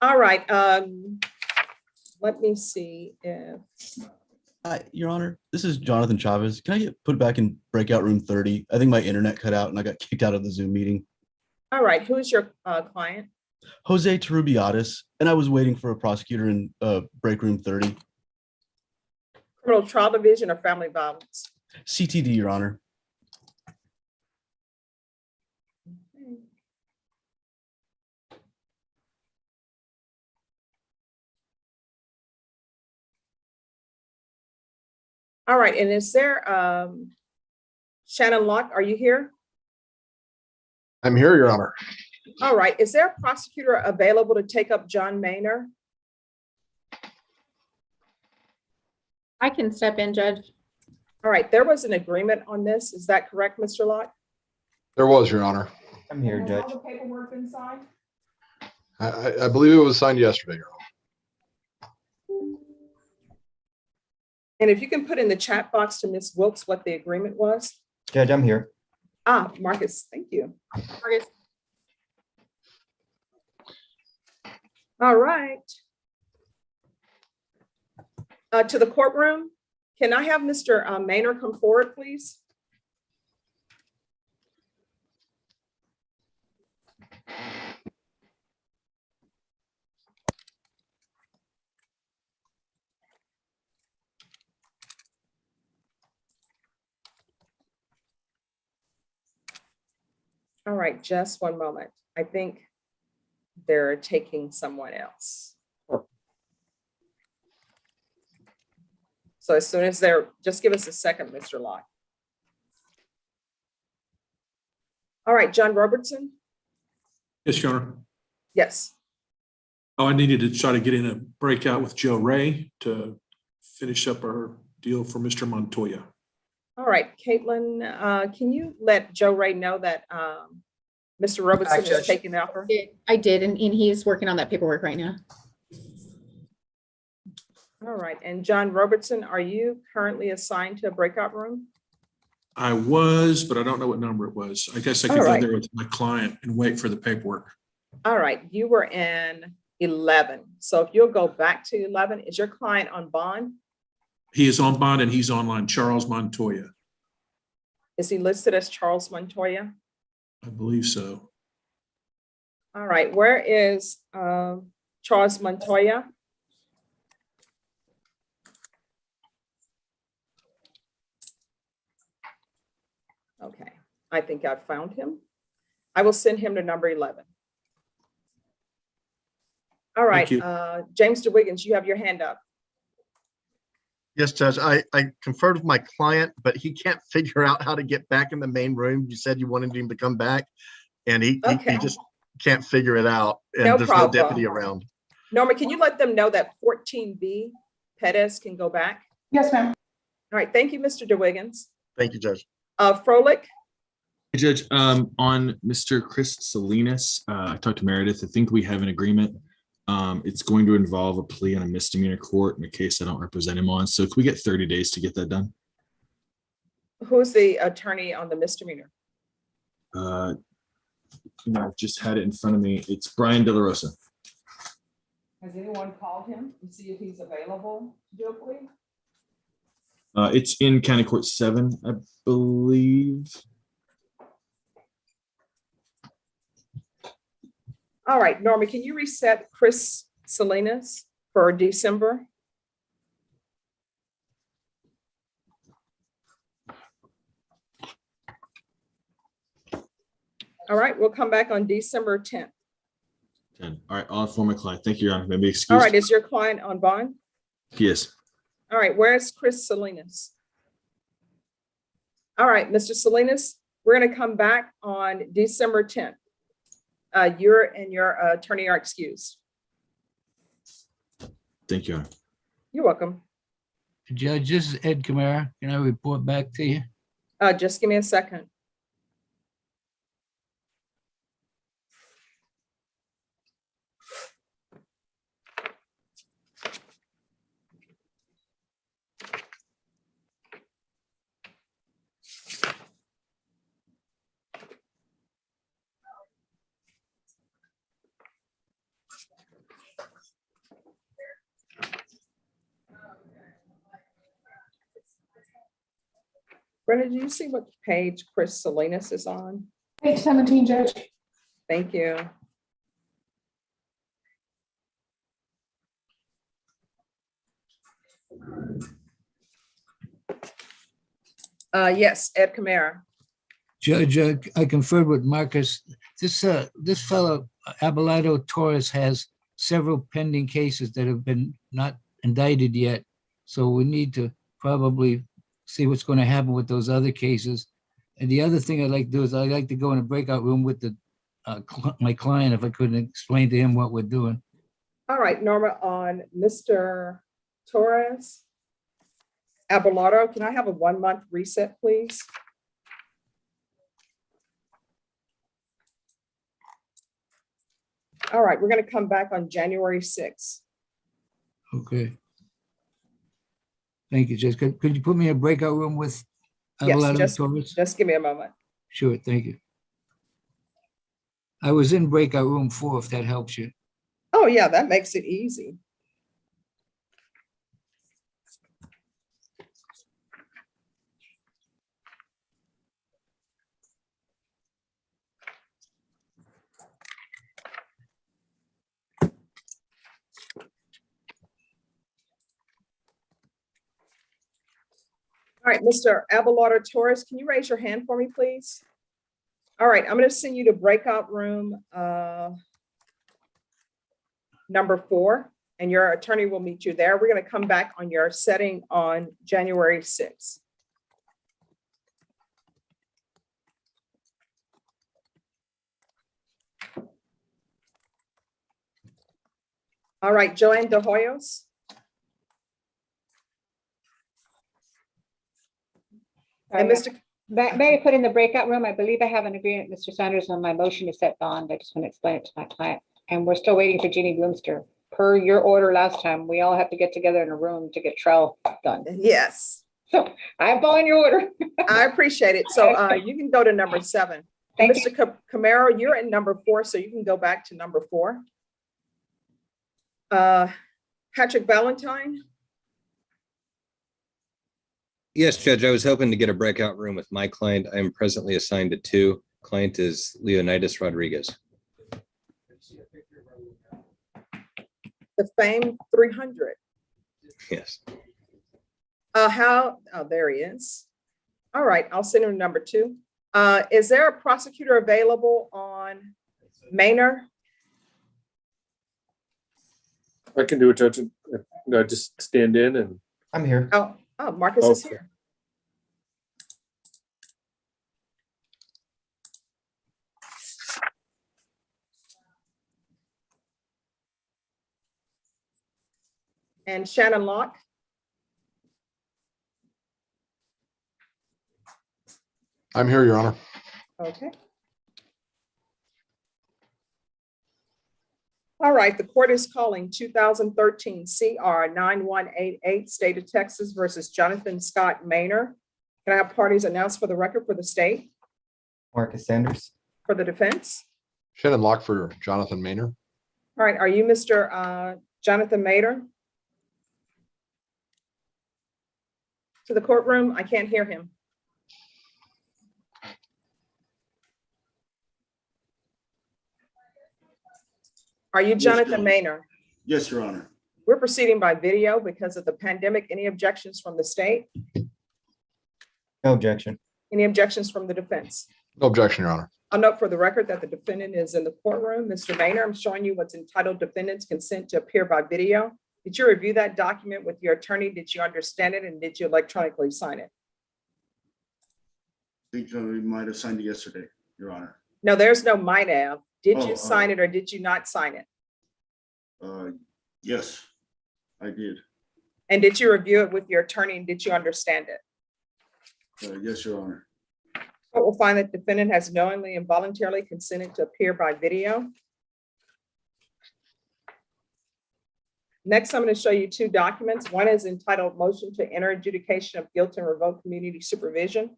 All right, let me see if, Your Honor, this is Jonathan Chavez. Can I get put back in breakout room 30? I think my internet cut out and I got kicked out of the Zoom meeting. all right, who is your client? Jose Terubiatis, and I was waiting for a prosecutor in break room 30. Criminal Trial Division or Family Violence? CTD, Your Honor. All right, and is there, Shannon Locke, are you here? I'm here, Your Honor. All right, is there a prosecutor available to take up John Maynor? I can step in, Judge. All right, there was an agreement on this. Is that correct, Mr. Locke? There was, Your Honor. I'm here, And Judge. all the paperwork been signed? I believe it was signed yesterday, Your Honor. And if you can put in the chat box to Ms. Wilkes what the agreement was. Judge, I'm here. Marcus, thank you. Marcus. All right. To the courtroom, can I have Mr. Maynor come forward, please? All right, just one moment. I think they're taking someone else. So as soon as they're, just give us a second, Mr. Locke. All right, John Robertson? Yes, Your Honor. Yes. Oh, I needed to try to get in a breakout with Joe Ray to finish up our deal for Mr. Montoya. All right, Caitlin, can you let Joe Ray know that Mr. Robertson is taking the offer? I did, and he's working on that paperwork right now. All right, and John Robertson, are you currently assigned to a breakout room? I was, but I don't know what number it was. I guess I could All go right. there with my client and wait for the paperwork. All right, you were in 11. So if you'll go back to 11, is your client on bond? He is on bond and he's online, Charles Montoya. Is he listed as Charles Montoya? I believe so. All right, where is Charles Montoya? Okay, I think I've found him. I will send him to number 11. All right, Thank you. James DeWiggins, you have your hand up. Yes, Judge, I conferred with my client, but he can't figure out how to get back in the main room. You said you wanted him to come back, and he just can't figure it out, and No there's problem. no deputy around. Norma, can you let them know that 14B, Pettis can go back? Yes, ma'am. All right, thank you, Mr. DeWiggins. Thank you, Judge. Froelich? Hey, Judge, on Mr. Chris Salinas, I talked to Meredith. I think we have an agreement. It's going to involve a plea on a misdemeanor court in a case I don't represent him on. So can we get 30 days to get that done? Who's the attorney on the misdemeanor? I've just had it in front of me. It's Brian De La Rosa. Has anyone called him to see if he's available to do a plea? It's in County Court 7, I believe. All right, Norma, can you reset Chris Salinas for December? All right, we'll come back on December 10th. 10. All right, I'll inform my client. Thank you, Your Honor. Maybe All excuse. right, is your client on bond? Yes. All right, where's Chris Salinas? All right, Mr. Salinas, we're going to come back on December 10th. You and your attorney are excused. Thank you, Your Honor. You're welcome. Judge, this is Ed Camara. Can I report back to you? Just give me a second. Brenda, do you see what page Chris Salinas is on? Page 17, Judge. Thank you. Yes, Ed Camara. Judge, I conferred with Marcus. This fellow Abelardo Torres has several pending cases that have been not indicted yet. So we need to probably see what's going to happen with those other cases. And the other thing I'd like to do is I'd like to go in a breakout room with my client if I couldn't explain to him what we're doing. All right, Norma, on Mr. Torres Abelardo, can I have a 1 month reset, please? All right, we're going to come back on January 6th. Okay. Thank you, Judge. Could you put me in a breakout room with Yes, Abelardo Torres? just give me a moment. Sure, thank you. I was in breakout room 4, if that helps you. Oh, yeah, that makes it easy. All right, Mr. Abelardo Torres, can you raise your hand for me, please? All right, I'm going to send you to breakout room number 4, and your attorney will meet you there. We're going to come back on your setting on January 6th. All right, Joanne De Hoyos. And Mr. May I put in the breakout room? I believe I have an agreement, Mr. Sanders, on my motion to set bond. I just want to explain it to my client. And we're still waiting for Jeannie Bloomster. Per your order last time, we all have to get together in a room to get trial done. Yes. So I'm following your order. I appreciate it. So you can go to number 7. Thank Mr. Camaro, you're in number 4, so you can go back to number 4. Patrick Valentine. Yes, Judge, I was hoping to get a breakout room with my client. I am presently assigned to 2. Client is Leonidas Rodriguez. The Fame 300. Yes. Oh, there he is. All right, I'll send him number 2. Is there a prosecutor available on Maynard? I can do it, Judge. No, just stand in and. I'm here. Oh, Marcus is here. And Shannon Locke. I'm here, Your Honor. Okay. All right, the court is calling 2013 CR 9188, State of Texas versus Jonathan Scott Maynard. Can I have parties announced for the record for the state? Marcus Sanders. For the defense? Shannon Locke for Jonathan Maynard. All right, are you Mr. Jonathan Mater? To the courtroom, I can't hear him. Are you Jonathan Maynard? Yes, Your Honor. We're proceeding by video because of the pandemic. Any objections from the state? No objection. Any objections from the defense? No objection, Your Honor. I'll note for the record that the defendant is in the courtroom. Mr. Maynard, I'm showing you what's entitled Defendant's Consent to Appear by Video. Did you review that document with your attorney? Did you understand it and did you electronically sign it? I think we might have signed it yesterday, Your Honor. No, there's no might have. Did you Oh, sign it or did you not sign it? Yes, I did. And did you review it with your attorney and did you understand it? Yes, Your Honor. Court will find that defendant has knowingly and voluntarily consented to appear by video. Next, I'm going to show you two documents. One is entitled Motion to Enter Adjudication of Guilt and Revoke Community Supervision.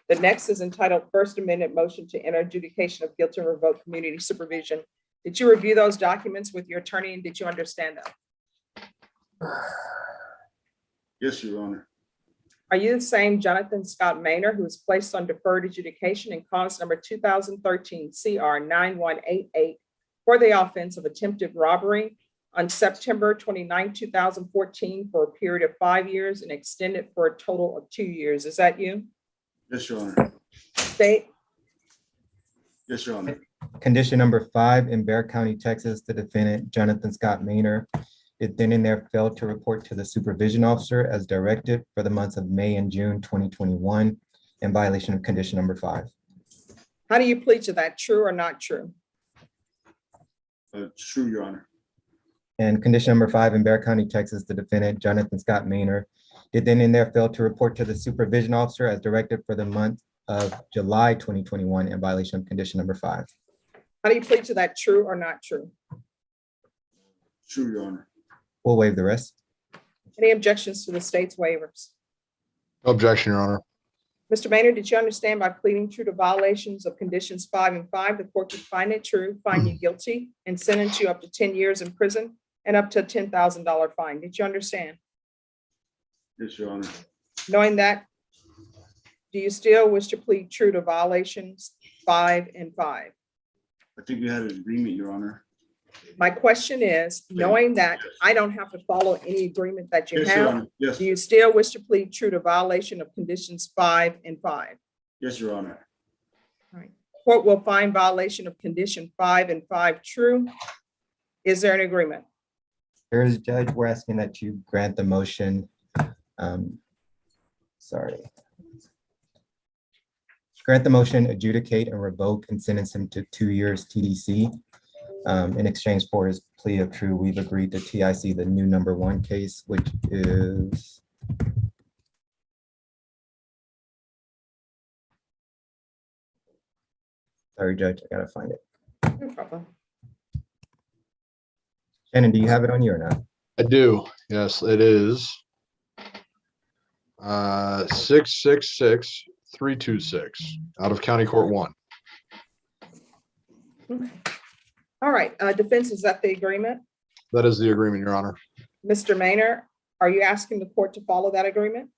The next is entitled First Amendment Motion to Enter Adjudication of Guilt and Revoke Community Supervision. Did you review those documents with your attorney and did you understand them? Yes, Your Honor. Are you the same Jonathan Scott Maynard who was placed on deferred adjudication in cause number 2013 CR 9188 for the offense of attempted robbery on September 29, 2014 for a period of 5 years and extended for a total of 2 years? Is that you? Yes, Your Honor. State? Yes, Your Honor. Condition number 5 in Bexar County, Texas, the defendant, Jonathan Scott Maynard, did then and there fail to report to the supervision officer as directed for the months of May and June 2021 in violation of condition number 5. How do you plead to that? True or not true? True, Your Honor. And condition number 5 in Bexar County, Texas, the defendant, Jonathan Scott Maynard, did then and there fail to report to the supervision officer as directed for the month of July 2021 in violation of condition number 5. How do you plead to that? True or not true? True, Your Honor. We'll waive the rest. Any objections to the state's waivers? No objection, Your Honor. Mr. Maynard, did you understand by pleading true to violations of conditions 5 and 5, the court could find it true, find you guilty, and sentence you up to 10 years in prison and up to a $10,000 fine? Did you understand? Yes, Your Honor. Knowing that, do you still wish to plead true to violations 5 and 5? I think we had an agreement, Your Honor. My question is, knowing that I don't have to follow any agreement that you Yes, Your have, Honor. Yes. do you still wish to plead true to violation of conditions 5 and 5? Yes, Your Honor. All right. Court will find violation of condition 5 and 5 true. Is there an agreement? There is, Judge, we're asking that you grant the motion. Grant the motion, adjudicate and revoke and sentence him to 2 years TDC. In exchange for his plea of true, we've agreed to TIC the new number 1 case, which is sorry, Judge, I gotta find it. No problem. Shannon, do you have it on you or not? I do. Yes, it is 666-326 out of County Court 1. Okay. All right, defense, is that the agreement? That is the agreement, Your Honor. Mr. Maynard, are you asking the court to follow that agreement?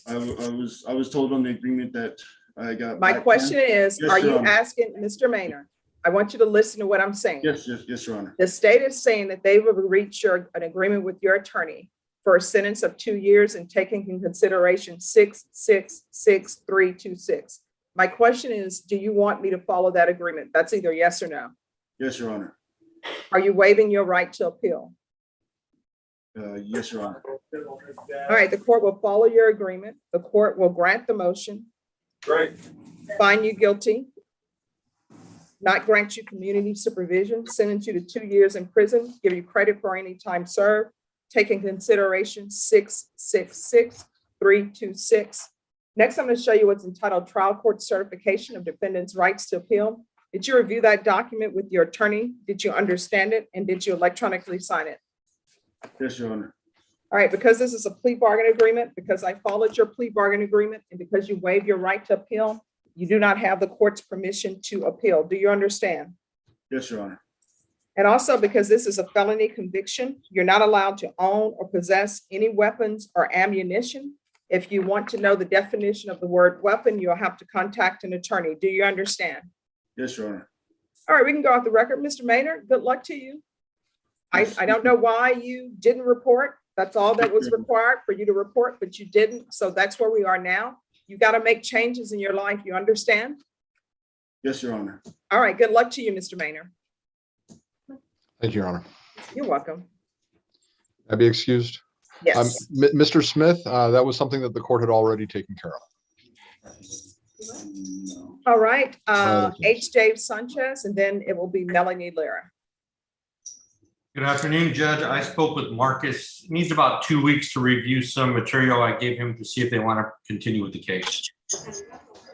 I was told on the agreement that I got. My question is, Yes, are Your you Honor. asking, Mr. Maynard, I want you to listen to what I'm saying. Yes, Your Honor. The state is saying that they will reach an agreement with your attorney for a sentence of 2 years and taking in consideration 666-326. My question is, do you want me to follow that agreement? That's either yes or no. Yes, Your Honor. Are you waiving your right to appeal? Yes, Your Honor. All right, the court will follow your agreement. The court will grant the motion. Great. Find you guilty. Not grant you community supervision, sentence you to 2 years in prison, give you credit for any time served, take in consideration 666-326. Next, I'm going to show you what's entitled Trial Court Certification of Defendant's Rights to Appeal. Did you review that document with your attorney? Did you understand it? And did you electronically sign it? Yes, Your Honor. All right, because this is a plea bargain agreement, because I followed your plea bargain agreement, and because you waive your right to appeal, you do not have the court's permission to appeal. Do you understand? Yes, Your Honor. And also because this is a felony conviction, you're not allowed to own or possess any weapons or ammunition. If you want to know the definition of the word weapon, you'll have to contact an attorney. Do you understand? Yes, Your Honor. All right, we can go off the record. Mr. Maynard, good luck to you. I don't know why you didn't report. That's all that was required for you to report, but you didn't. So that's where we are now. You got to make changes in your life. You understand? Yes, Your Honor. All right, good luck to you, Mr. Maynard. Thank you, Your Honor. You're welcome. I be excused? Yes. Mr. Smith, that was something that the court had already taken care of. All right, H.J. Sanchez, and then it will be Melanie Lira. Good afternoon, Judge. I spoke with Marcus. He needs about 2 weeks to review some material I gave him to see if they want to continue with the case.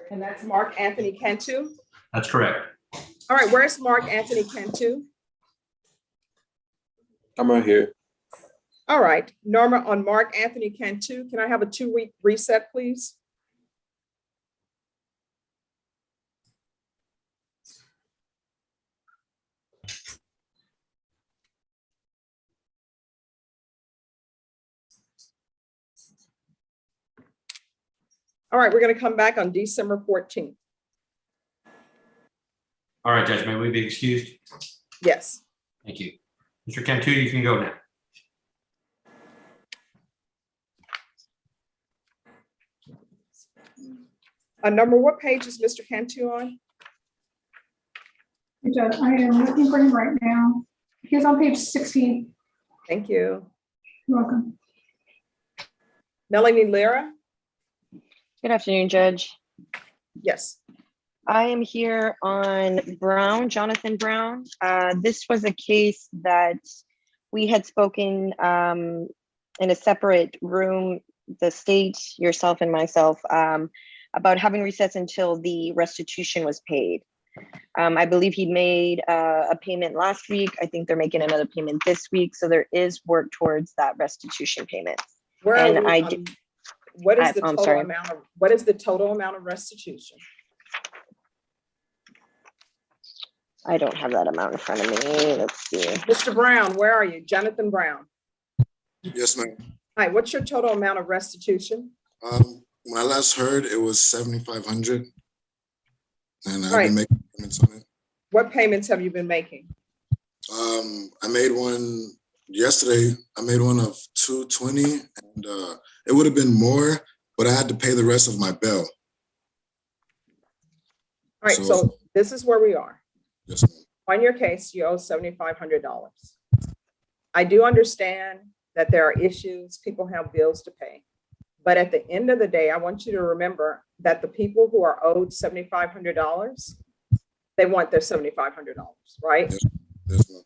And that's Mark Anthony Cantu. That's correct. All right, where's Mark Anthony Cantu? I'm right here. All right, Norma, on Mark Anthony Cantu, can I have a 2-week reset, please? All right, we're going to come back on December 14th. All right, Judge, may we be excused? Yes. Thank you. Mr. Cantu, you can go now. Number, what page is Mr. Cantu on? Judge, I am looking for him right now. He's on page 16. Thank you. You're welcome. Melanie Lira? Good afternoon, Judge. Yes. I am here on Brown, Jonathan Brown. This was a case that we had spoken in a separate room, the state, yourself and myself, about having recess until the restitution was paid. I believe he made a payment last week. I think they're making another payment this week. So there is work towards that restitution payment. Where and are we, I did. What is the I'm total sorry. amount of, what is the total amount of restitution? I don't have that amount in front of me. Let's see. Mr. Brown, where are you? Jonathan Brown. Yes, ma'am. Hi, what's your total amount of restitution? When I last heard, it was 7,500, and I've Right. been making payments on it. What payments have you been making? I made one yesterday. I made one of 220, and it would have been more, but I had to pay the rest of my bill. All right, so this is where we are. Yes, ma'am. On your case, you owe $7,500. I do understand that there are issues, people have bills to pay. But at the end of the day, I want you to remember that the people who are owed $7,500, they want their $7,500, right? Yes, ma'am.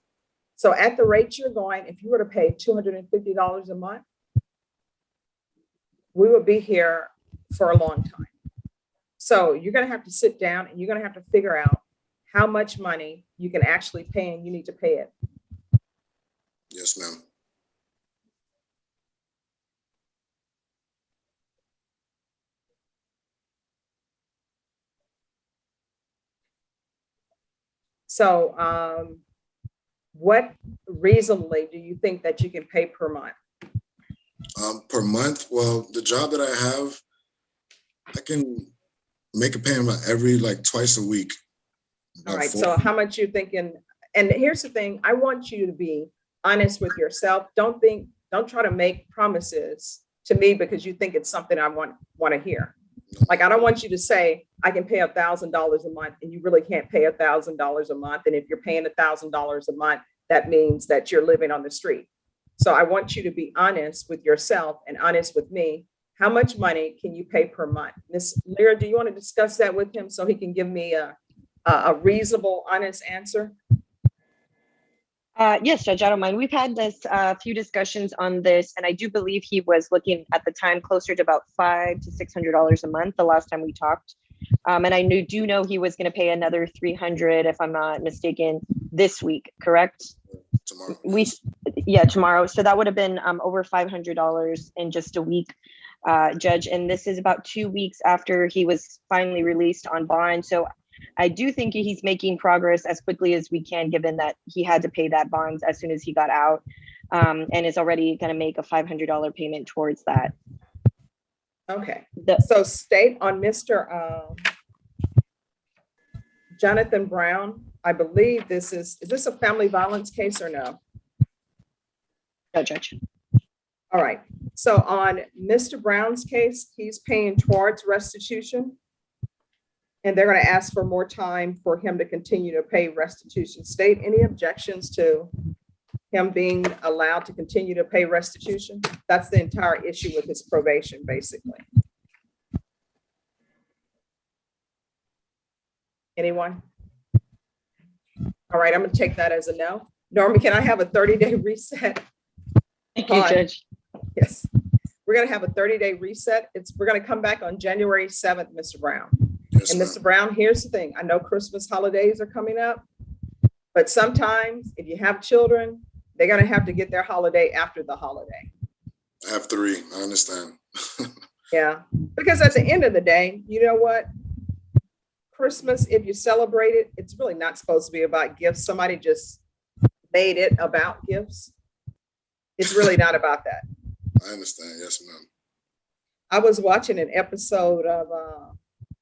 So at the rate you're going, if you were to pay $250 a month, we would be here for a long time. So you're going to have to sit down and you're going to have to figure out how much money you can actually pay, and you need to pay it. Yes, ma'am. So what reasonably do you think that you can pay per month? Per month, well, the job that I have, I can make a payment every twice a week. All right, so how much you thinking? And here's the thing, I want you to be honest with yourself. Don't try to make promises to me because you think it's something I want to hear. Like, I don't want you to say, I can pay $1,000 a month and you really can't pay $1,000 a month. And if you're paying $1,000 a month, that means that you're living on the street. So I want you to be honest with yourself and honest with me. How much money can you pay per month? Ms. Lyra, do you want to discuss that with him so he can give me a reasonable, honest answer? Yes, Judge, I don't mind. We've had this few discussions on this, and I do believe he was looking at the time closer to about $500 to $600 a month the last time we talked. And I do know he was going to pay another $300, if I'm not mistaken, this week, correct? Tomorrow. Tomorrow. So that would have been over $500 in just a week, Judge. And this is about 2 weeks after he was finally released on bond. So I do think he's making progress as quickly as we can, given that he had to pay that bond as soon as he got out, and is already going to make a $500 payment towards that. Okay, so state on Mr. Jonathan Brown, I believe is this a family violence case or no? No, Judge. All right, so on Mr. Brown's case, he's paying towards restitution. And they're going to ask for more time for him to continue to pay restitution. State, any objections to him being allowed to continue to pay restitution? That's the entire issue with his probation, basically. Anyone? All right, I'm going to take that as a no. Norma, can I have a 30-day reset? Thank you, Judge. Yes, we're going to have a 30-day reset. We're going to come back on January 7th, Mr. Brown. Yes, And ma'am. Mr. Brown, here's the thing. I know Christmas holidays are coming up, but sometimes if you have children, they're going to have to get their holiday after the holiday. I have 3. I understand. Yeah, because at the end of the day, you know what? Christmas, if you celebrate it, it's really not supposed to be about gifts. Somebody just made it about gifts. It's really not about that. I understand. Yes, ma'am. I was watching an episode of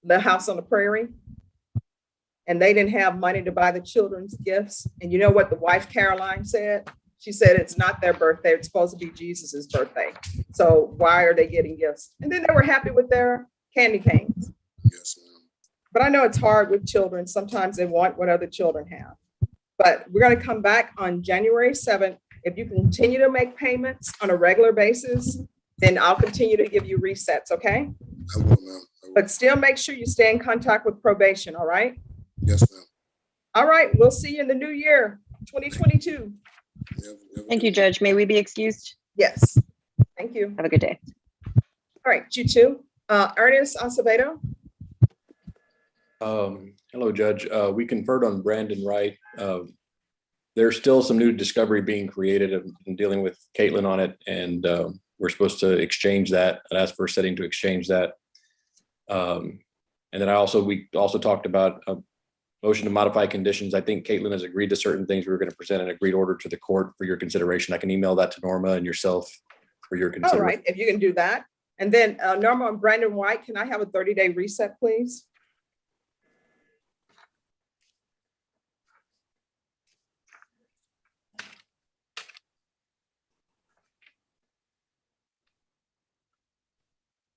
The House on the Prairie, and they didn't have money to buy the children's gifts. And you know what the wife, Caroline, said? She said, it's not their birthday. It's supposed to be Jesus's birthday. So why are they getting gifts? And then they were happy with their candy canes. Yes, ma'am. But I know it's hard with children. Sometimes they want what other children have. But we're going to come back on January 7th. If you continue to make payments on a regular basis, then I'll continue to give you resets, okay? I will, ma'am. But still make sure you stay in contact with probation, all right? Yes, ma'am. All right, we'll see you in the new year, 2022. Thank you, Judge. May we be excused? Yes, thank you. Have a good day. All right, you too. Ernest Acevedo. Hello, Judge. We conferred on Brandon Wright. There's still some new discovery being created. I'm dealing with Caitlin on it, and we're supposed to exchange that. And ask for a setting to exchange that. And then we also talked about a motion to modify conditions. I think Caitlin has agreed to certain things. We were going to present an agreed order to the court for your consideration. I can email that to Norma and yourself for your All consideration. right, if you can do that. And then Norma and Brandon White, can I have a 30-day reset, please?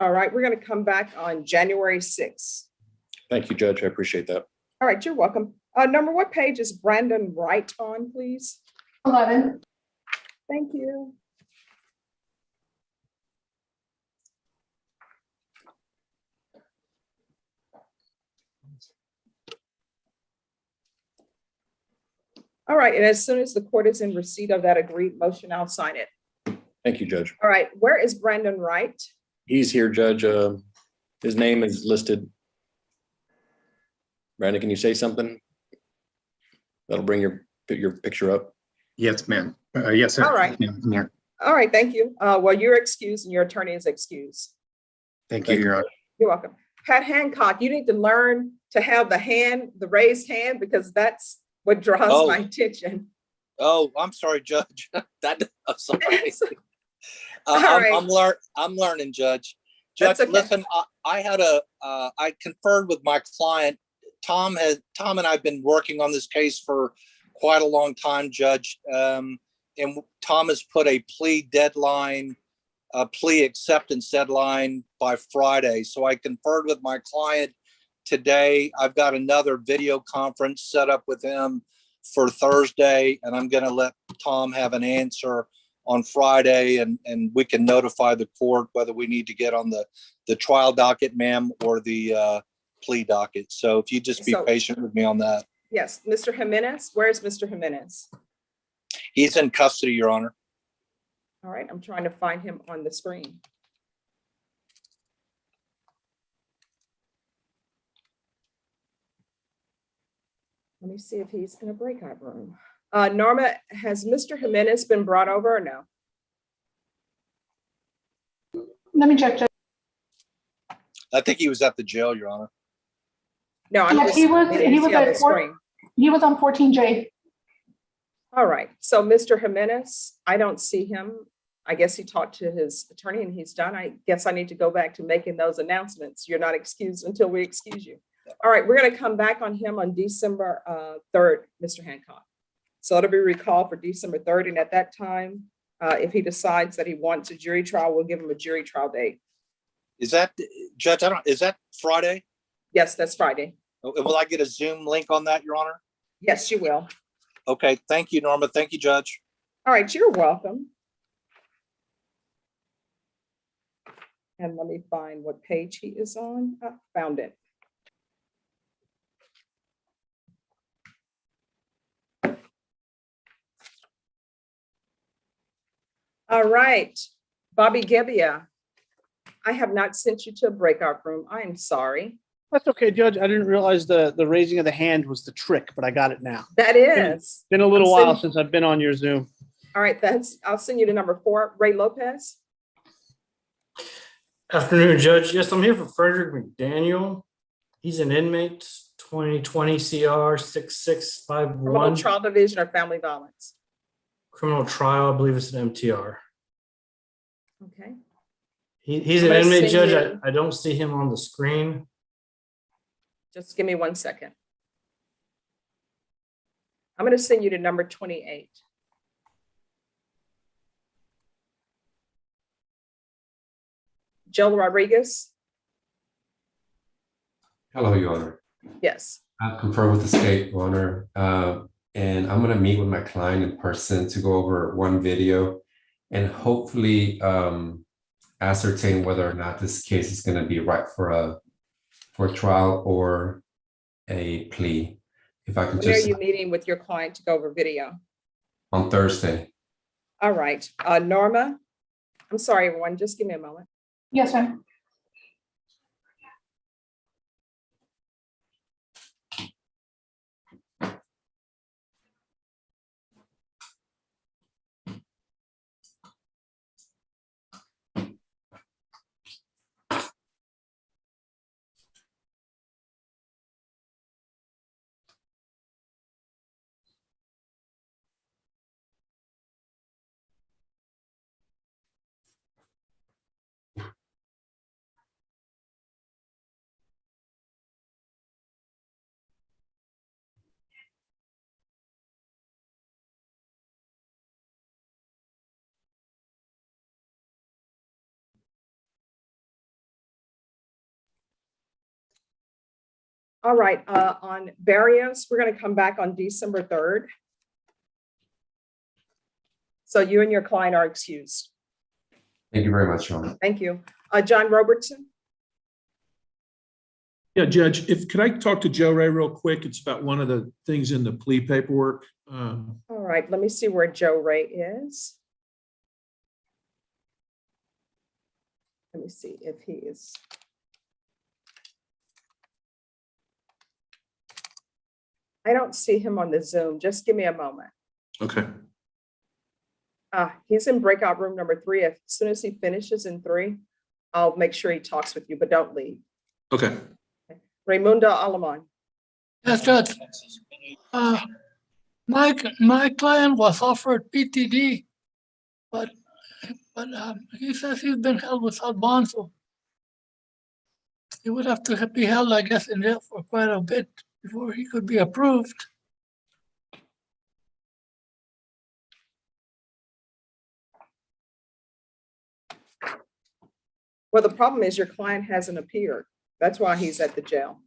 All right, we're going to come back on January 6th. Thank you, Judge. I appreciate that. All right, you're welcome. Norma, what page is Brandon Wright on, please? 11. Thank you. All right, and as soon as the court is in receipt of that agreed motion, I'll sign it. Thank you, Judge. All right, where is Brandon Wright? He's here, Judge. His name is listed. Brandon, can you say something? That'll bring your picture up. Yes, ma'am. Yes, sir. All right. Yeah. All right, thank you. Well, you're excused and your attorney is excused. Thank you, Your Honor. You're welcome. Pat Hancock, you need to learn to have the raised hand, because that's what draws my attention. Oh, I'm sorry, Judge. I'm sorry. All right. I'm learning, Judge. That's Judge, okay. listen, I conferred with my client. Tom and I've been working on this case for quite a long time, Judge. And Tom has put a plea deadline, a plea acceptance deadline by Friday. So I conferred with my client today. I've got another video conference set up with him for Thursday, and I'm going to let Tom have an answer on Friday, and we can notify the court whether we need to get on the trial docket, ma'am, or the plea docket. So if you just be patient with me on that. Yes, Mr. Jimenez, where's Mr. Jimenez? He's in custody, Your Honor. All right, I'm trying to find him on the screen. Let me see if he's in a breakout room. Norma, has Mr. Jimenez been brought over or no? Let me check. I think he was at the jail, Your Honor. No, I'm Yeah, just. he was I didn't see on the at screen. he was on 14J. All right, so Mr. Jimenez, I don't see him. I guess he talked to his attorney and he's done. I guess I need to go back to making those announcements. You're not excused until we excuse you. All right, we're gonna come back on him on December 3rd, Mr. Hancock. So it'll be recalled for December 3rd, and at that time, if he decides that he wants a jury trial, we'll give him a jury trial date. Is that, Judge, is that Friday? Yes, that's Friday. Will I get a Zoom link on that, Your Honor? Yes, you will. Okay, thank you, Norma. Thank you, Judge. All right, you're welcome. And let me find what page he is on. I found it. All right, Bobby Gebbia, I have not sent you to a breakout room. I am sorry. That's okay, Judge. I didn't realize the raising of the hand was the trick, but I got it now. That is. Been a little while since I've been on your Zoom. All right, I'll send you to number 4, Ray Lopez. Afternoon, Judge. Yes, I'm here for Frederick McDaniel. He's an inmate, 2020 CR Criminal 6651. trial division or family violence. Criminal trial, I believe it's an MTR. Okay. He's I'm an gonna inmate, send Judge. you- I don't see him on the screen. Just give me 1 second. I'm going to send you to number 28. Joe Rodriguez. Hello, Your Honor. Yes. I've confirmed with the state, Your Honor, and I'm going to meet with my client in person to go over one video and hopefully ascertain whether or not this case is going to be right for a trial or a plea. If I could When are just you meeting with your client to go over video? on Thursday. All right. Norma, I'm sorry, everyone. Just give me a moment. Yes, ma'am. All right. On Barrios, we're going to come back on December 3rd. So you and your client are excused. Thank you very much, Your Honor. Thank you. John Robertson. Yeah, Judge, could I talk to Joe Ray real quick? It's about one of the things in the plea paperwork. All right, let me see where Joe Ray is. Let me see if he is. I don't see him on the Zoom. Just give me a moment. Okay. He's in breakout room number 3. As soon as he finishes in 3, I'll make sure he talks with you, but don't leave. Okay. Raymunda Alamon. Yes, Judge. My client was offered PTD, but he says he's been held without bond, so he would have to be held, I guess, in jail for quite a bit before he could be approved. Well, the problem is your client hasn't appeared. That's why he's at the jail.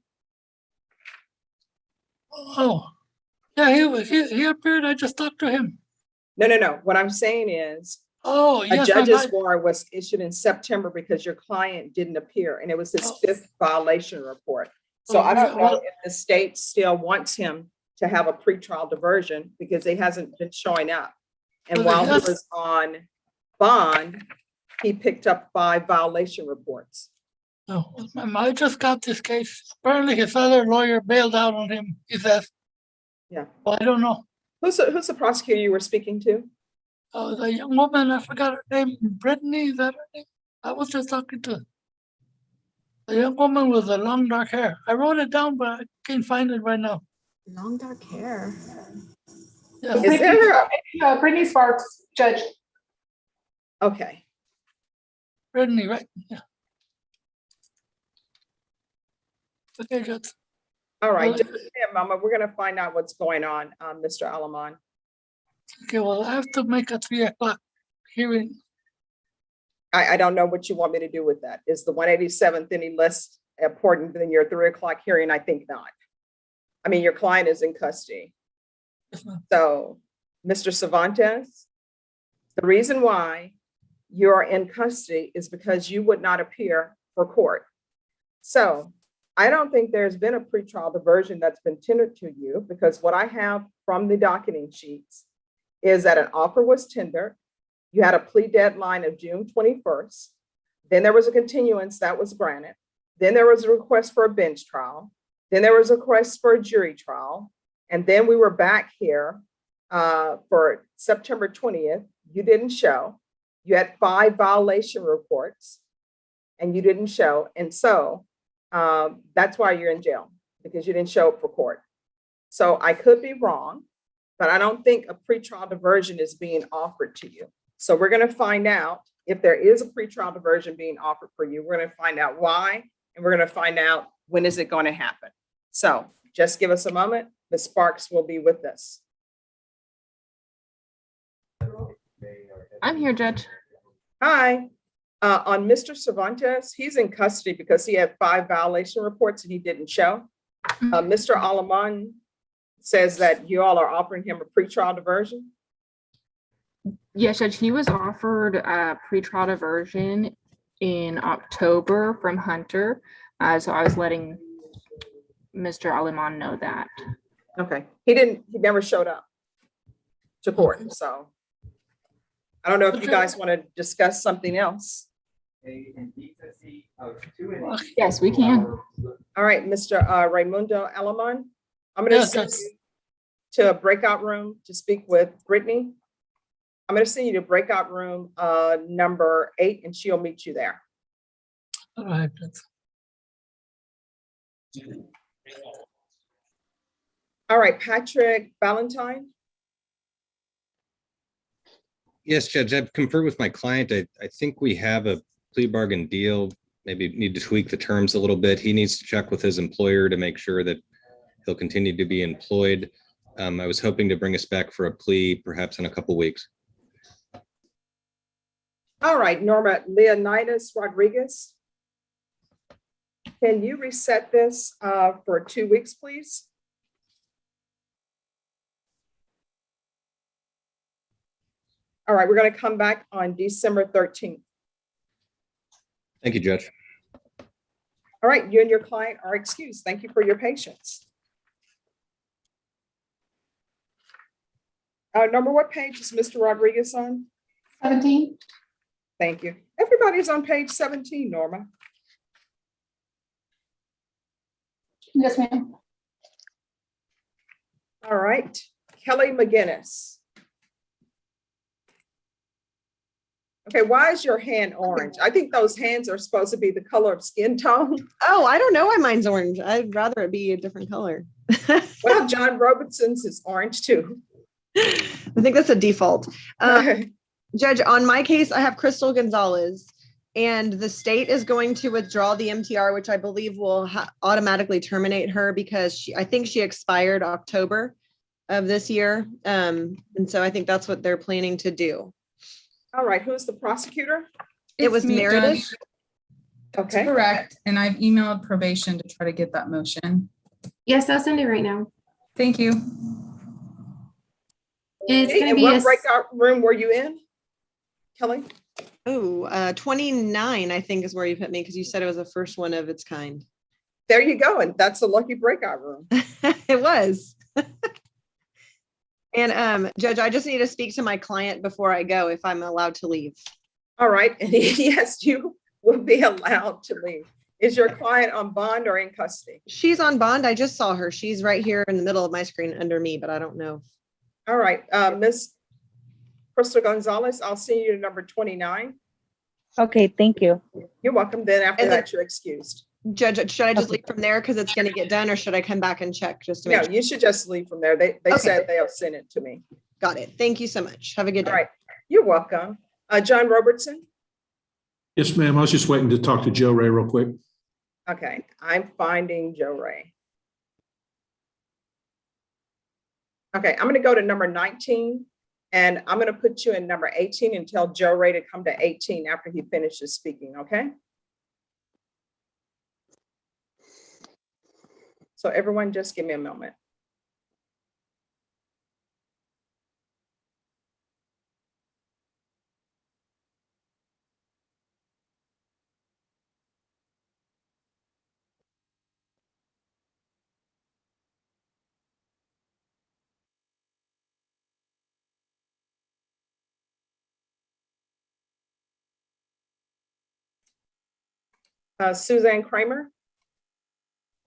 Oh, yeah, he appeared. I just talked to him. No. What I'm saying is, yes, a judge's warrant was issued in September because your client didn't appear, and it was his 5th violation report. So I don't know if the state still wants him to have a pretrial diversion because he hasn't been showing up. And while he was on bond, he picked up 5 violation reports. Oh, I just got this case. Apparently his other lawyer bailed out on him, he says. Yeah. Well, I don't know. Who's the prosecutor you were speaking to? Oh, the young woman, I forgot her name, Brittany, is that her name? I was just talking to. A young woman with a long dark hair. I wrote it down, but I can't find it right now. Long dark hair. Yeah. Is there, Brittany Sparks, Judge. okay, Brittany, right? Yeah. Okay, Judge. all right, Well, just a moment, we're gonna find out what's going on, Mr. Alamon. Okay, well, I have to make a 3 o'clock hearing. I don't know what you want me to do with that. Is the 187th any less important than your 3 o'clock hearing? I think not. I mean, your client is in custody. So, Mr. Cervantes, the reason why you are in custody is because you would not appear for court. So I don't think there's been a pretrial diversion that's been tendered to you, because what I have from the docketing sheets is that an offer was tendered. You had a plea deadline of June 21st. Then there was a continuance that was granted. Then there was a request for a bench trial. Then there was a request for a jury trial. And then we were back here for September 20th. You didn't show. You had 5 violation reports and you didn't show. And so that's why you're in jail, because you didn't show up for court. So I could be wrong, but I don't think a pretrial diversion is being offered to you. So we're going to find out if there is a pretrial diversion being offered for you. We're going to find out why, and we're going to find out when is it going to happen. So just give us a moment. Ms. Sparks will be with us. I'm here, Judge. Hi. On Mr. Cervantes, he's in custody because he had 5 violation reports and he didn't show. Mr. Alamon says that you all are offering him a pretrial diversion. Yes, Judge, he was offered a pretrial diversion in October from Hunter. So I was letting Mr. Alimon know that. Okay, he never showed up to court. So I don't know if you guys want to discuss something else. Yes, we can. All right, Mr. Raimundo Alamon, I'm going to send you to a breakout room to speak with Brittany. I'm going to send you to breakout room number 8, and she'll meet you there. All right. All right, Patrick Valentine. Yes, Judge, I've conferred with my client. I think we have a plea bargain deal. Maybe need to tweak the terms a little bit. He needs to check with his employer to make sure that he'll continue to be employed. I was hoping to bring us back for a plea perhaps in a couple weeks. All right, Norma Leonidas Rodriguez. Can you reset this for 2 weeks, please? All right, we're going to come back on December 13th. Thank you, Judge. All right, you and your client are excused. Thank you for your patience. Norma, what page is Mr. Rodriguez on? 17. Thank you. Everybody's on page 17, Norma. Yes, ma'am. All right, Kelly McGinnis. Okay, why is your hand orange? I think those hands are supposed to be the color of skin tone. Oh, I don't know why mine's orange. I'd rather it be a different color. Well, John Robinson's is orange too. I think that's a default. Judge, on my case, I have Crystal Gonzalez, and the state is going to withdraw the MTR, which I believe will automatically terminate her because I think she expired October of this year. And so I think that's what they're planning to do. All right, who's the prosecutor? It was me, Meredith. Judge. Okay. Correct. And I've emailed probation to try to get that motion. Yes, I'll send it right now. Thank you. It's Hey, going to and be what breakout room were you in, Kelly? Oh, 29, I think is where you put me because you said it was the first one of its kind. There you go. And that's a lucky breakout room. It was. And Judge, I just need to speak to my client before I go, if I'm allowed to leave. All right. And yes, you will be allowed to leave. Is your client on bond or in custody? She's on bond. I just saw her. She's right here in the middle of my screen under me, but I don't know. All right. Ms. Crystal Gonzalez, I'll send you to number 29. Okay, thank you. You're welcome. Then after that, you're excused. Judge, should I just Okay. leave from there because it's going to get done, or should I come back and check just to No, make sure? you should just leave from there. They Okay. said they'll send it to me. Got it. Thank you so much. Have a good day. All right. You're welcome. John Robertson. Yes, ma'am. I was just waiting to talk to Joe Ray real quick. Okay, I'm finding Joe Ray. Okay, I'm gonna go to number 19 and I'm gonna put you in number 18 and tell Joe Ray to come to 18 after he finishes speaking, okay? So everyone just give me a moment. Suzanne Kramer.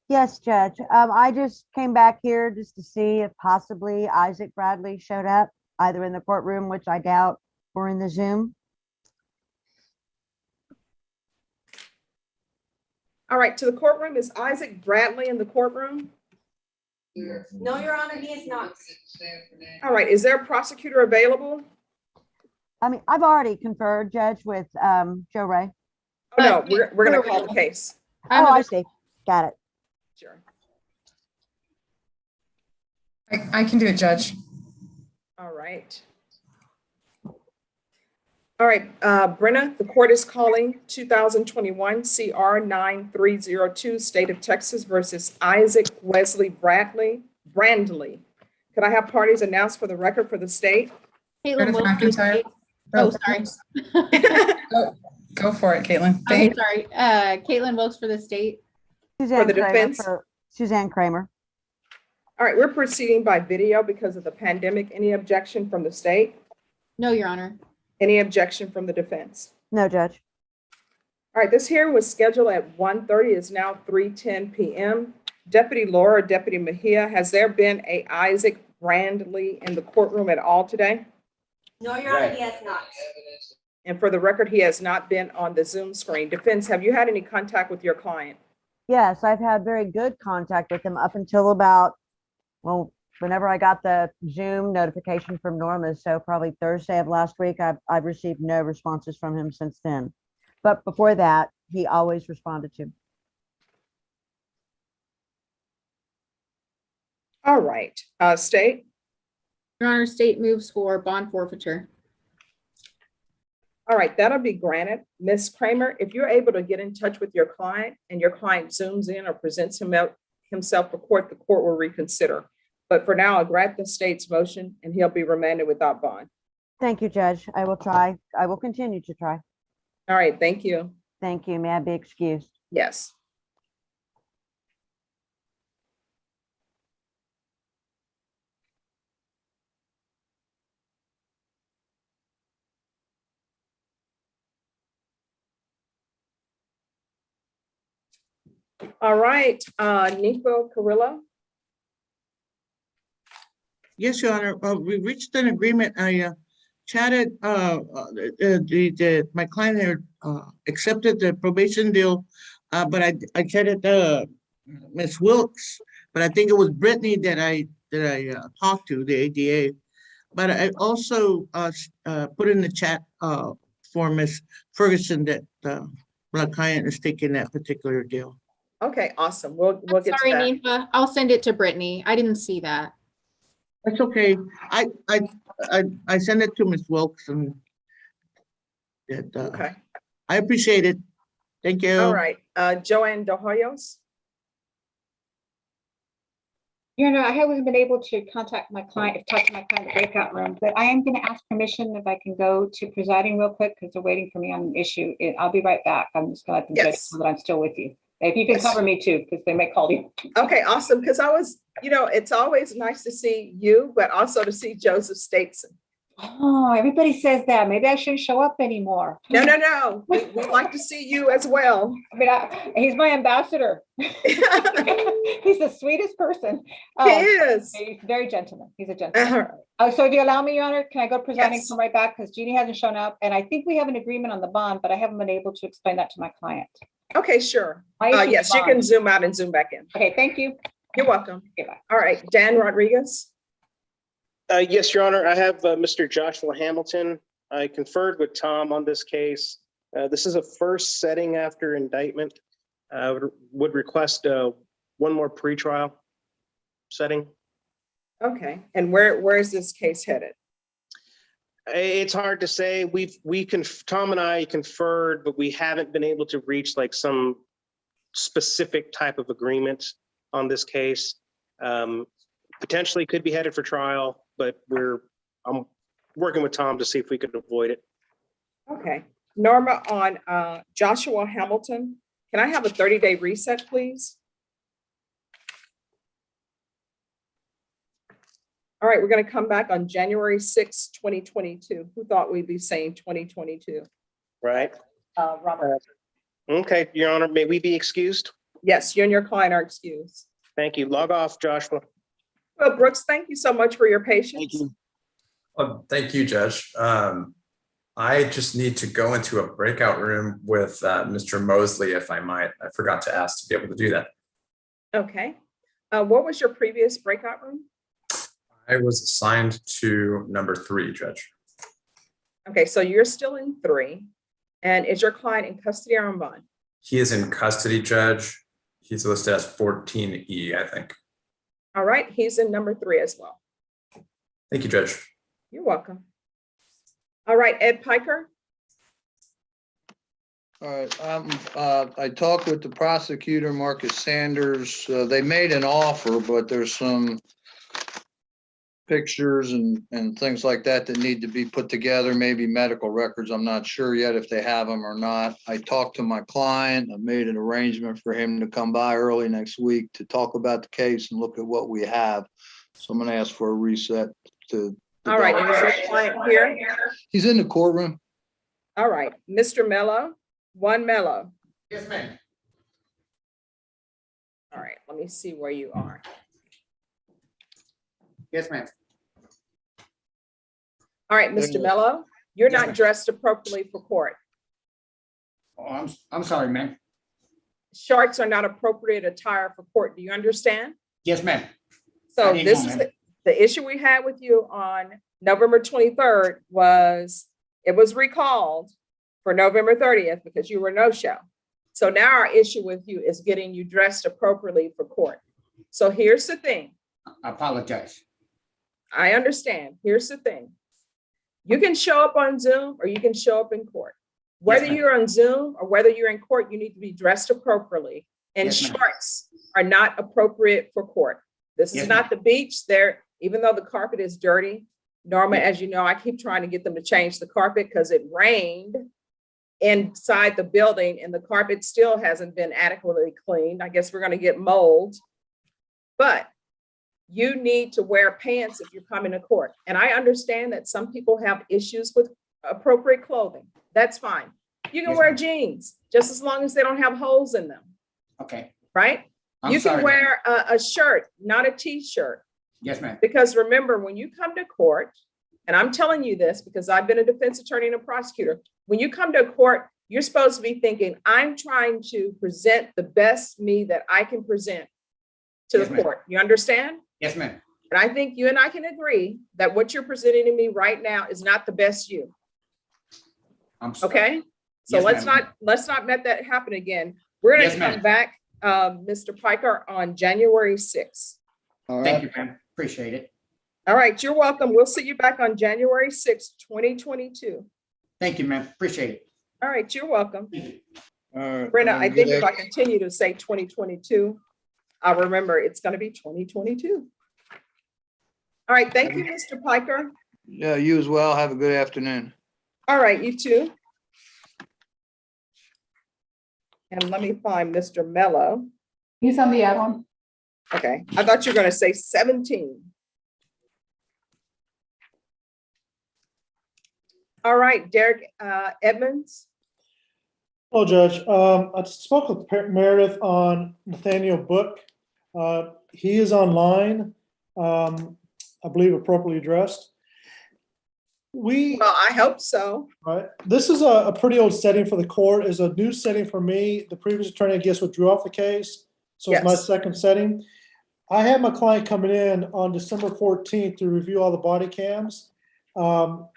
Yes, Judge. I just came back here just to see if possibly Isaac Bradley showed up, either in the courtroom, which I doubt, or in the Zoom. All right, to the courtroom. Is Isaac Bradley in the courtroom? No, Your Honor, he is not. All right, is there a prosecutor available? I mean, I've already conferred, Judge, with Joe Ray. Oh, no, we're gonna call the case. Oh, I see. Got it. Sure. I can do it, Judge. All right. All right, Brenna, the court is calling 2021 CR 9302, State of Texas versus Isaac Wesley Brandley. Could I have parties announced for the record for the state? Meredith McIntyre. Oh, sorry. Go for it, Caitlin. Okay, sorry. Caitlin Wilkes for the state. Suzanne the Kramer defense? for Suzanne Kramer. All right, we're proceeding by video because of the pandemic. Any objection from the state? No, Your Honor. Any objection from the defense? No, Judge. All right, this hearing was scheduled at 1:30. It's now 3:10 p.m. Deputy Laura, Deputy Mejia, has there been a Isaac Brandley in the courtroom at all today? No, Your Honor, he has not. And for the record, he has not been on the Zoom screen. Defense, have you had any contact with your client? Yes, I've had very good contact with him up until about, well, whenever I got the Zoom notification from Norma, so probably Thursday of last week, I've received no responses from him since then. But before that, he always responded to me. All right, state. Your Honor, state moves for bond forfeiture. All right, that'll be granted. Ms. Kramer, if you're able to get in touch with your client and your client Zooms in or presents himself for court, the court will reconsider. But for now, I'll grant the state's motion and he'll be remanded without bond. Thank you, Judge. I will try. I will continue to try. All right, thank you. Thank you. May I be excused? Yes. All right, Nico Carrillo. Yes, Your Honor. We reached an agreement. I chatted, my client had accepted the probation deal, but I chatted Ms. Wilkes, but I think it was Brittany that I talked to, the ADA. But I also put in the chat for Ms. Ferguson that my client is taking that particular deal. Okay, awesome. We'll get Sorry, to that. Ninfa. I'll send it to Brittany. I didn't see that. That's okay. I sent it to Ms. Wilkes and that, Okay. I appreciate it. Thank you. All right, Joanne De Hoyos. You know, I haven't been able to contact my client, talk to my client in the breakout room, but I am going to ask permission if I can go to presiding real quick because they're waiting for me on an issue. I'll be right back. I'm just going to let them judge so that I'm still with you. If you can Yes. cover me too, because they may call you. Okay, awesome. Because I was, it's always nice to see you, but also to see Joseph Stateson. Oh, everybody says that. Maybe I shouldn't show up anymore. No. We like to see you as well. I mean, he's my ambassador. He's the sweetest person. He is. He's very gentleman. He's a gentleman. So if you allow me, Your Honor, can I go presiding, Yes. come right back? Because Jeannie hasn't shown up. And I think we have an agreement on the bond, but I haven't been able to explain that to my client. Okay, sure. My issue Yes, is you can bond. zoom out and zoom back in. Okay, thank you. You're welcome. Okay, bye. All right, Dan Rodriguez. Yes, Your Honor, I have Mr. Joshua Hamilton. I conferred with Tom on this case. This is a first setting after indictment. Would request one more pretrial setting. Okay, and where is this case headed? It's hard to say. Tom and I conferred, but we haven't been able to reach like some specific type of agreement on this case. Potentially could be headed for trial, but I'm working with Tom to see if we could avoid it. Okay, Norma, on Joshua Hamilton, can I have a 30-day reset, please? All right, we're going to come back on January 6, 2022. Who thought we'd be saying 2022? Right. Robert. Okay, Your Honor, may we be excused? Yes, you and your client are excused. Thank you. Log off, Joshua. Well, Brooks, thank you so much for your patience. Thank you. Well, thank you, Judge. I just need to go into a breakout room with Mr. Mosley, if I might. I forgot to ask to be able to do that. Okay. What was your previous breakout room? I was assigned to number 3, Judge. Okay, so you're still in 3. And is your client in custody or on bond? He is in custody, Judge. He's listed as 14E, I think. All right, he's in number 3 as well. Thank you, Judge. You're welcome. All right, Ed Piker. All right, I talked with the prosecutor, Marcus Sanders. They made an offer, but there's some pictures and things like that that need to be put together, maybe medical records. I'm not sure yet if they have them or not. I talked to my client. I made an arrangement for him to come by early next week to talk about the case and look at what we have. So I'm going to ask for a reset to. All right, and is your client here? He's in the courtroom. All right, Mr. Mello, one Mello. Yes, ma'am. All right, let me see where you are. Yes, ma'am. All right, Mr. Mello, you're Yes, not ma'am. dressed appropriately for court. Oh, I'm sorry, ma'am. Shorts are not appropriate attire for court. Do you understand? Yes, ma'am. So I didn't this know, is ma'am. the issue we had with you on November 23rd was it was recalled for November 30th because you were no-show. So now our issue with you is getting you dressed appropriately for court. So here's the thing. I apologize. I understand. Here's the thing. You can show up on Zoom or you can show up in court. Whether ma'am. you're on Zoom or whether you're in court, you need to be dressed appropriately. And Yes, ma'am. shorts are not appropriate for court. This is Yes, not the beach there, even though the carpet is dirty. Norma, as you know, I keep trying to get them to change the carpet because it rained inside the building and the carpet still hasn't been adequately cleaned. I guess we're going to get mold. But you need to wear pants if you're coming to court. And I understand that some people have issues with appropriate clothing. That's fine. You can Yes, wear ma'am. jeans just as long as they don't have holes in them, Okay. right? I'm You can sorry, wear a shirt, not a t-shirt. Yes, ma'am. Because remember, when you come to court, and I'm telling you this because I've been a defense attorney and a prosecutor, when you come to court, you're supposed to be thinking, I'm trying to present the best me that I can present to Yes, the ma'am. court. You understand? Yes, ma'am. And I think you and I can agree that what you're presenting to me right now is not the best you. I'm sorry. Okay? So Yes, ma'am. let's not let that happen again. We're going Yes, to ma'am. come back, Mr. Piker, on January 6th. All Thank right. you, ma'am. Appreciate it. All right, you're welcome. We'll see you back on January 6th, 2022. Thank you, ma'am. Appreciate it. All right, you're welcome. All right. Brenda, I think if I Good. continue to say 2022, I'll remember it's going to be 2022. All right, thank you, Mr. Piker. Yeah, you as well. Have a good afternoon. All right, you too. And let me find Mr. Mello. He's on the add-on. Okay, I thought you were going to say 17. All right, Derek Edmonds. Hello, Judge. I spoke with Meredith on Nathaniel Book. He is online, I believe appropriately dressed. Well, I hope so. Right. This is a pretty old setting for the court. It's a new setting for me. The previous attorney, I guess, withdrew off the case. So it's my Yes. second setting. I have my client coming in on December 14th to review all the body cams. So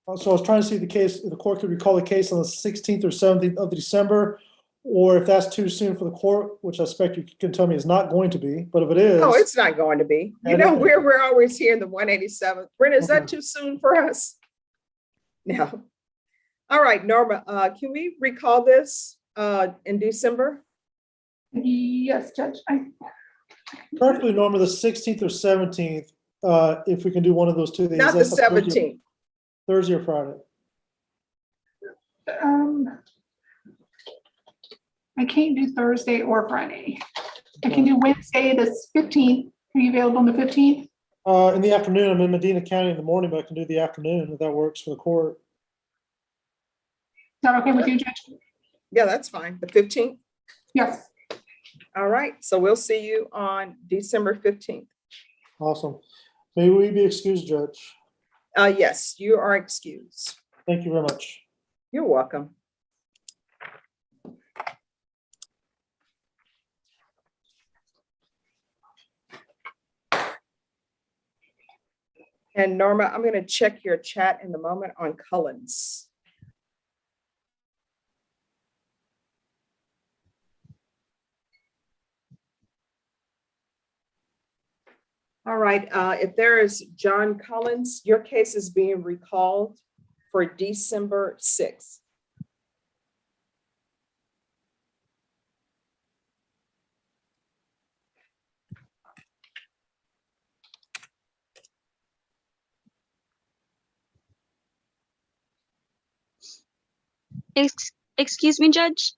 I was trying to see if the court could recall the case on the 16th or 17th of December, or if that's too soon for the court, which I expect you can tell me is not going to be, but if it is. Oh, it's not going to be. You know, we're always here in the 187th. Brenda, is that too soon for us? No. All right, Norma, can we recall this in December? Yes, Judge. Preferably, Norma, the 16th or 17th, if we can do one of those 2 days. Not the 17th. Thursday or Friday. I can't do Thursday or Friday. I can do Wednesday, the 15th. Are you available on the 15th? In the afternoon, I'm in Medina County in the morning, but I can do the afternoon if that works for the court. Is that okay with you, Judge? Yeah, that's fine. The 15th? Yes. All right, so we'll see you on December 15th. Awesome. May we be excused, Judge? Yes, you are excused. Thank you very much. You're welcome. And Norma, I'm going to check your chat in a moment on Cullens. All right, if there is John Cullens, your case is being recalled for December 6th. Excuse me, Judge?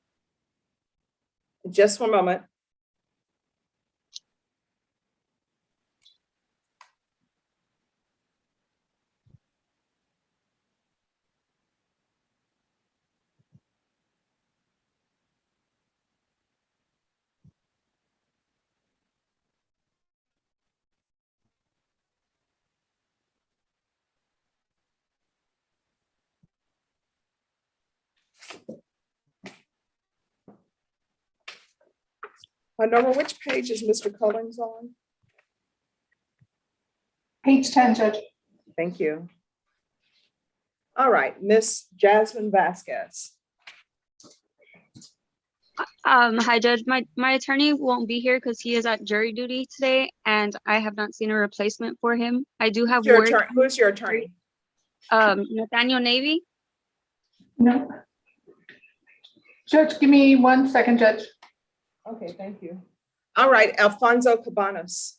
Just one moment. Norma, which page is Mr. Cullens on? Page 10, Judge. Thank you. All right, Miss Jasmine Vasquez. Hi, Judge. My attorney won't be here because he is at jury duty today, and I have not seen a replacement for him. I do have work. Who's your attorney? Nathaniel Navy. No. Judge, give me 1 second, Judge. Okay, thank you. All right, Alfonso Cabanas.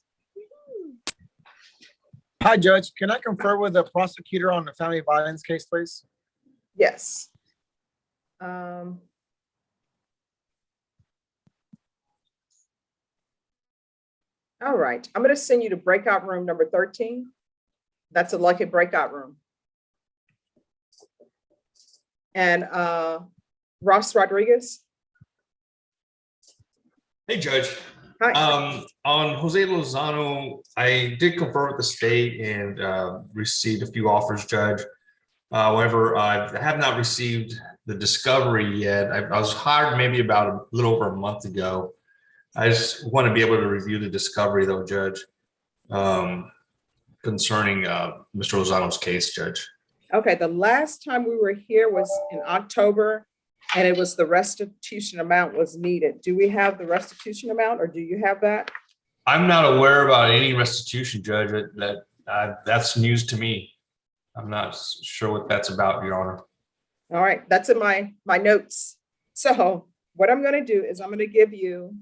Hi, Judge. Can I confer with the prosecutor on the family violence case, please? Yes. All right, I'm going to send you to breakout room number 13. That's a lucky breakout room. And Ross Rodriguez. Hey, Judge. Hi. On Jose Lozano, I did confer with the state and received a few offers, Judge. However, I have not received the discovery yet. I was hired maybe about a little over a month ago. I just want to be able to review the discovery, though, Judge, concerning Mr. Lozano's case, Judge. Okay, the last time we were here was in October, and it was the restitution amount was needed. Do we have the restitution amount, or do you have that? I'm not aware about any restitution, Judge. That's news to me. I'm not sure what that's about, Your Honor. All right, that's in my notes. So what I'm going to do is I'm going to give you,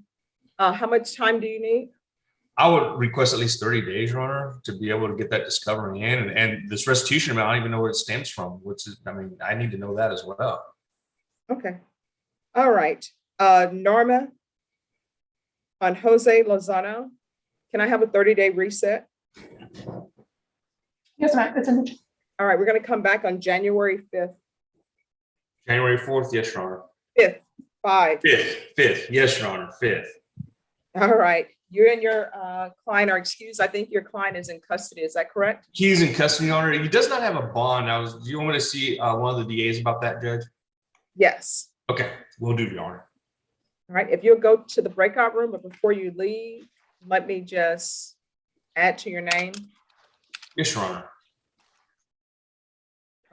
how much time do you need? I would request at least 30 days, Your Honor, to be able to get that discovery in. And this restitution amount, I don't even know where it stems from, which is, I mean, I need to know that as well. Okay. All right. Norma, on Jose Lozano, can I have a 30-day reset? Yes, ma'am. It's in. All right, we're going to come back on January 5th. January 4th, yes, Your Honor. 5th, 5. 5th, yes, Your Honor, 5th. All right. You and your client are excused. I think your client is in custody. Is that correct? He's in custody, Your Honor. He does not have a bond. Do you want me to see one of the DAs about that, Judge? Yes. Okay, we'll do, Your Honor. All right. If you'll go to the breakout room, but before you leave, let me just add to your name. Yes, Your Honor.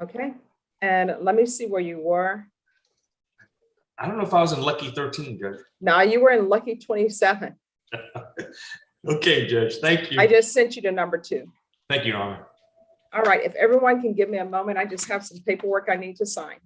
Okay. And let me see where you were. I don't know if I was in lucky 13, Judge. No, you were in lucky 27. Okay, Judge. Thank you. I just sent you to number 2. Thank you, Your Honor. All right. If everyone can give me a moment, I just have some paperwork I need to sign.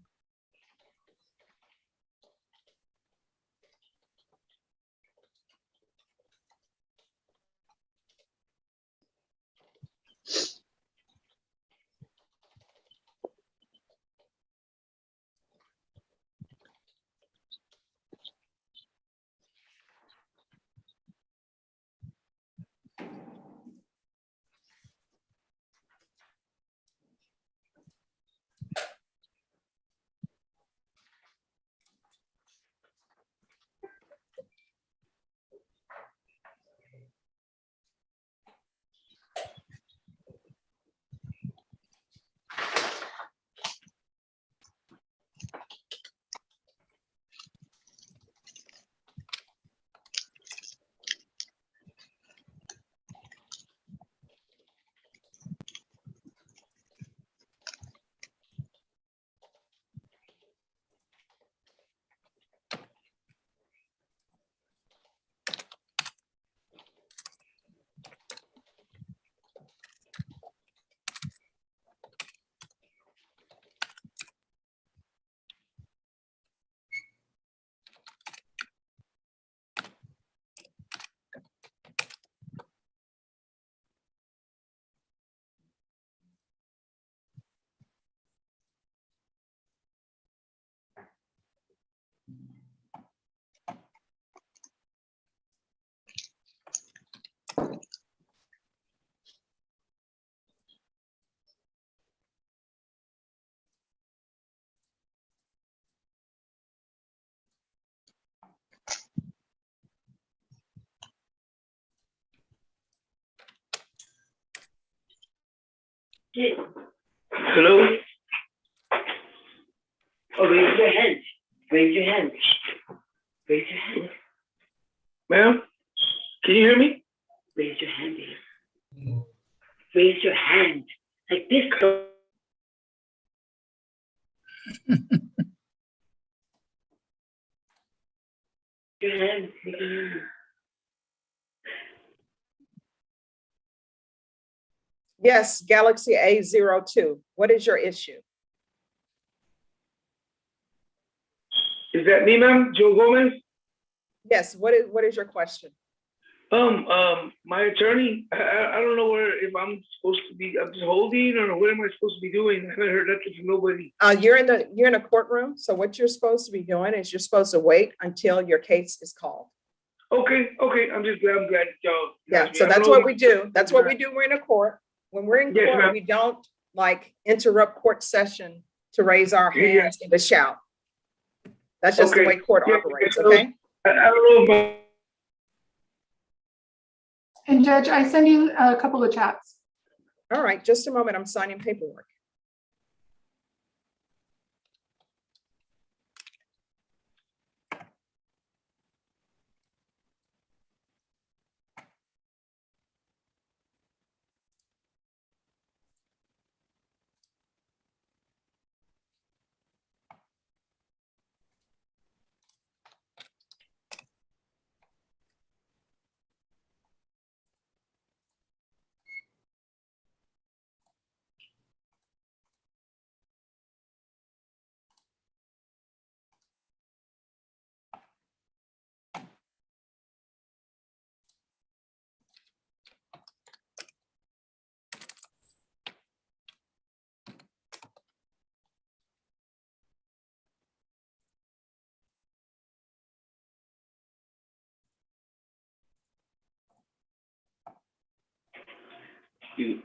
Hello? Oh, raise your hand. Raise your hand. Raise your hand. Ma'am, can you hear me? Raise your hand. Raise your hand. Like this. Your hand. Yes, Galaxy A02. What is your issue? Is that me, ma'am? Joe Gomez? Yes, what is your question? My attorney, I don't know if I'm supposed to be, I'm just holding, or what am I supposed to be doing? I haven't heard nothing from nobody. You're in a courtroom. So what you're supposed to be doing is you're supposed to wait until your case is called. Okay. I'm glad y'all. Yeah, so that's what we do. That's what we do. We're in a court. When we're in Yes, court, ma'am. we don't like interrupt court session to raise our hands and to shout. That's just the way court operates, okay? I don't know if And Judge, I send you a couple of chats. All right, just a moment. I'm signing paperwork. you.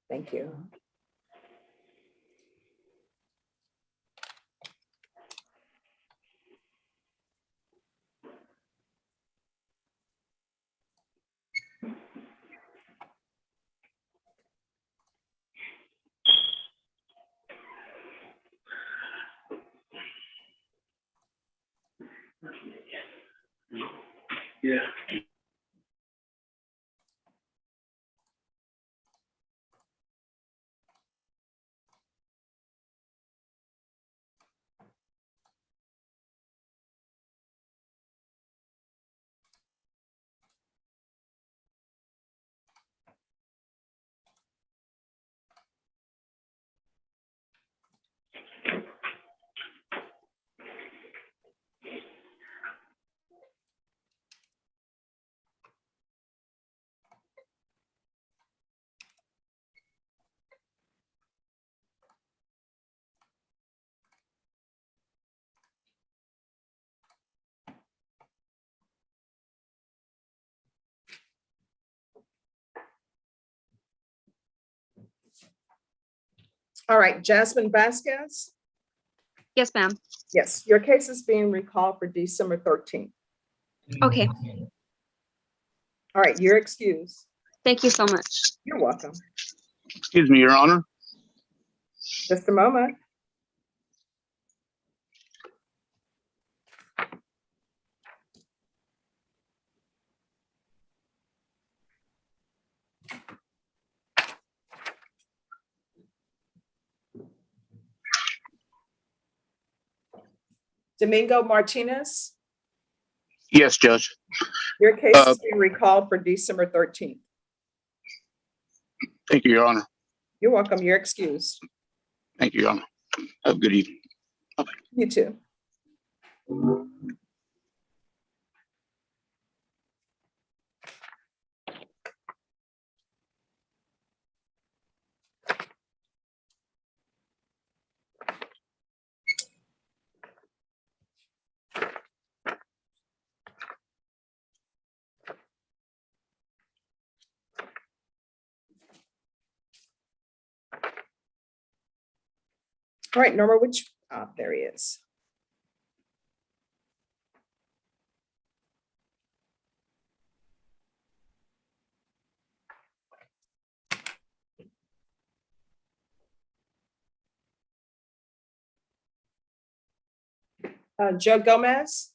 Thank you. Yeah. All right, Jasmine Vasquez. Yes, ma'am. Yes, your case is being recalled for December 13th. Okay. All right, you're excused. Thank you so much. You're welcome. Excuse me, Your Honor. Just a moment. Domingo Martinez, Yes, Judge. your case is being recalled for December 13th. Thank you, Your Honor. You're welcome. You're excused. Thank you, Your Honor. Have a good evening. Bye-bye. You too. All right, Norma, there he is. Joe Gomez.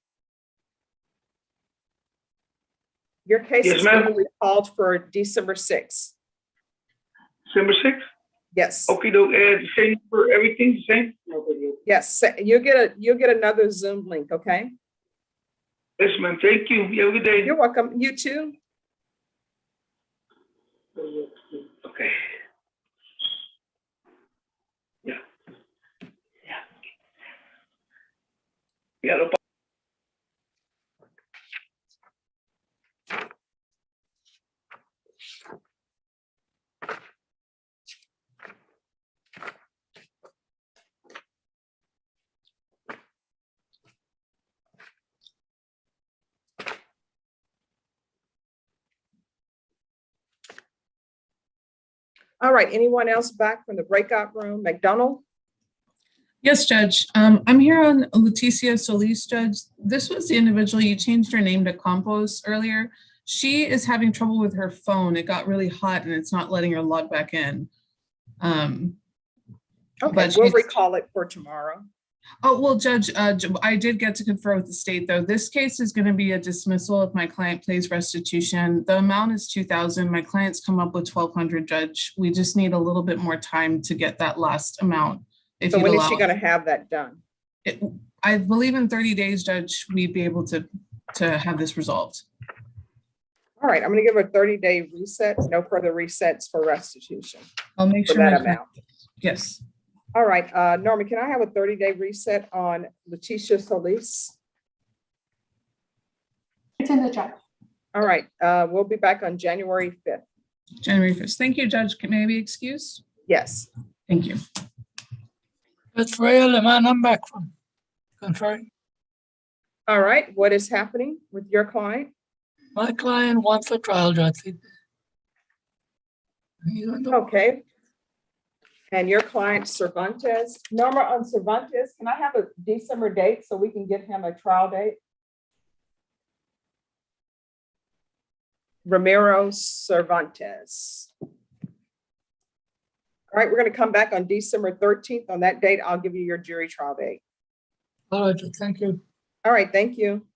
Your case Yes, is ma'am. being recalled for December 6th. December 6th? Yes. Okay, the same for everything, the same? Yes, you'll get another Zoom link, okay? Yes, ma'am. Thank you. You have a good day. You're welcome. You too. Okay. Yeah. Yeah. Yeah. No All right, anyone else back from the breakout room? McDonald? Yes, Judge. I'm here on Leticia Solis, Judge. This was the individual, you changed her name to Campos earlier. She is having trouble with her phone. It got really hot and it's not letting her log back in. Okay, but we'll recall it for tomorrow. Oh, well, Judge, I did get to confer with the state, though. This case is going to be a dismissal if my client pays restitution. The amount is $2,000. My client's come up with $1,200, Judge. We just need a little bit more time to get that last amount. So when is she going to have that done? I believe in 30 days, Judge, we'd be able to have this resolved. All right, I'm going to give her a 30-day reset. No further resets for restitution. I'll make sure that amount. Yes. All right, Norma, can I have a 30-day reset on Leticia Solis? It's in the chat. All right, we'll be back on January 5th. January 1st. Thank you, Judge. May I be excused? Yes. Thank you. That's Ray Aleman. I'm back from country. All right, what is happening with your client? My client wants a trial, Judge. Okay, And your client Cervantes. Norma, on Cervantes, can I have a December date so we can get him a trial date? Ramiro Cervantes. All right, we're going to come back on December 13th. On that date, I'll give you your jury trial date. All right, thank you. All right, thank you.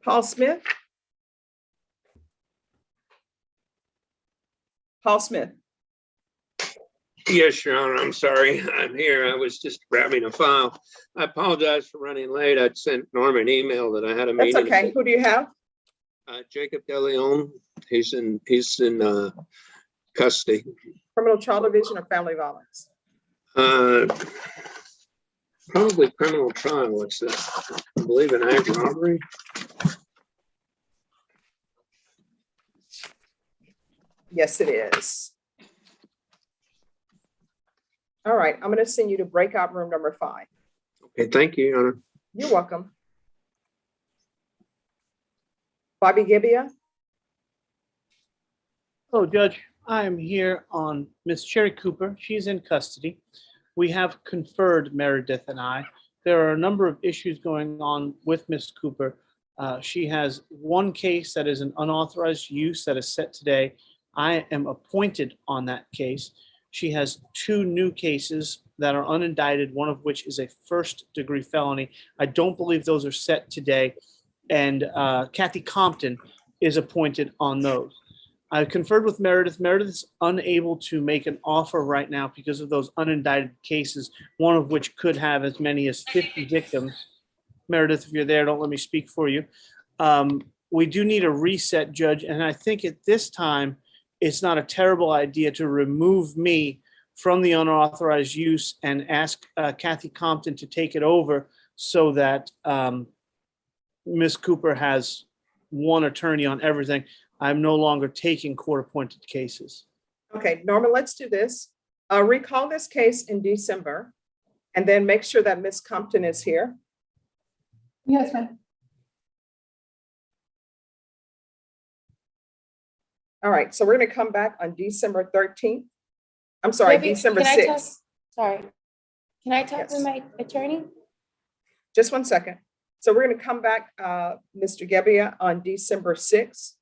Paul Smith. Paul Smith. Yes, Your Honor, I'm sorry. I'm here. I was just grabbing a file. I apologize for running late. I'd sent Norma an email that I had a That's meeting. okay. Who do you have? Jacob DeLeon. He's in custody. Criminal trial division or family violence? Probably criminal trial. It's, I believe, an aggravated robbery. Yes, it is. All right, I'm going to send you to breakout room number 5. Okay, thank you, Your Honor. You're welcome. Bobby Gibbia. Hello, Judge. I'm here on Miss Sherry Cooper. She's in custody. We have conferred, Meredith and I. There are a number of issues going on with Miss Cooper. She has one case that is an unauthorized use that is set today. I am appointed on that case. She has 2 new cases that are unindicted, one of which is a first-degree felony. I don't believe those are set today. And Kathy Compton is appointed on those. I conferred with Meredith. Meredith is unable to make an offer right now because of those unindicted cases, one of which could have as many as 50 victims. Meredith, if you're there, don't let me speak for you. We do need a reset, Judge, and I think at this time, it's not a terrible idea to remove me from the unauthorized use and ask Kathy Compton to take it over so that Ms. Cooper has one attorney on everything. I'm no longer taking court-appointed cases. Okay, Norma, let's do this. Recall this case in December and then make sure that Ms. Compton is here. Yes, ma'am. All right, so we're going to come back on December 13th. I'm sorry, Maybe, December can I talk- 6th. Sorry. Can I talk Yes. to my attorney? Just one second. So we're going to come back, Mr. Gebbia, on December 6th.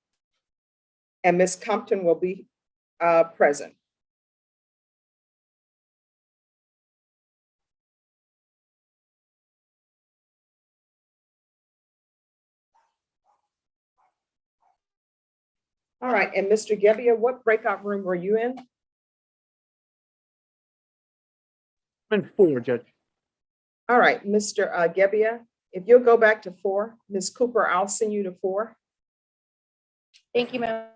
And Ms. Compton will be present. All right, and Mr. Gebbia, what breakout room were you in? I'm in 4, Judge. All right, Mr. Gebbia, if you'll go back to 4, Ms. Cooper, I'll send you to 4. Thank you, ma'am.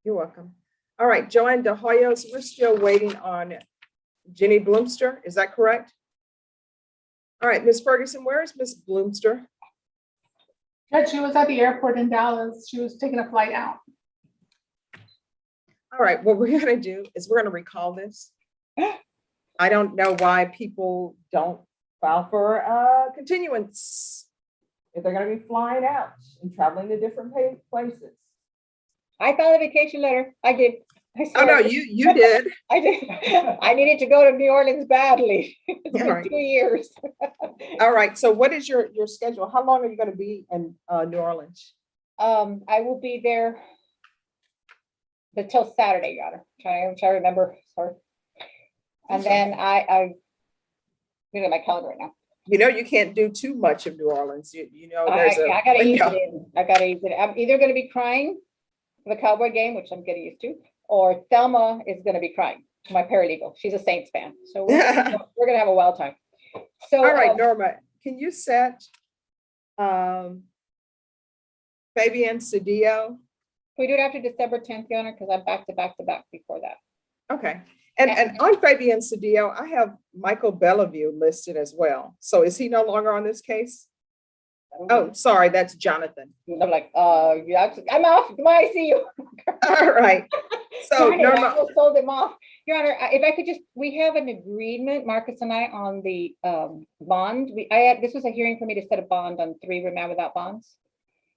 You're welcome. All right, Joanne De Hoyos, we're still waiting on Jenny Bloomster. Is that correct? All right, Ms. Ferguson, where is Ms. Bloomster? Judge, she was at the airport in Dallas. She was taking a flight out. All right, what we're going to do is we're going to recall this. I don't know why people don't file for continuance if they're going to be flying out and traveling to different places. I filed a vacation letter. I did. Oh, no, you did. I did. I needed to go to New Orleans badly. It's been right. 2 years. All right, so what is your schedule? How long are you going to be in New Orleans? I will be there until Saturday, Your Honor. I'm trying to remember. Sorry. And then I'm looking at my calendar right now. You know, you can't do too much of New Orleans. You know, there's I gotta ease it in. I gotta ease it. I'm either gonna be crying for the Cowboy game, which I'm getting used to, or Thelma is gonna be crying. My paralegal. She's a Saints fan. So we're gonna have a wild time. So all right, Norma, can you set Fabian Cedillo? Can we do it after December 10th, Your Honor? Because I'm back to back to back before that. Okay. And on Fabian Cedillo, I have Michael Bellevue listed as well. So is he no longer on this case? Oh, sorry, that's Jonathan. I'm like, yeah, I'm off. Bye, I see you. All right. So Darn it, I Norma, almost sold them off. Your Honor, if I could just, we have an agreement, Marcus and I, on the bond. This was a hearing for me to set a bond on 3 remand without bonds.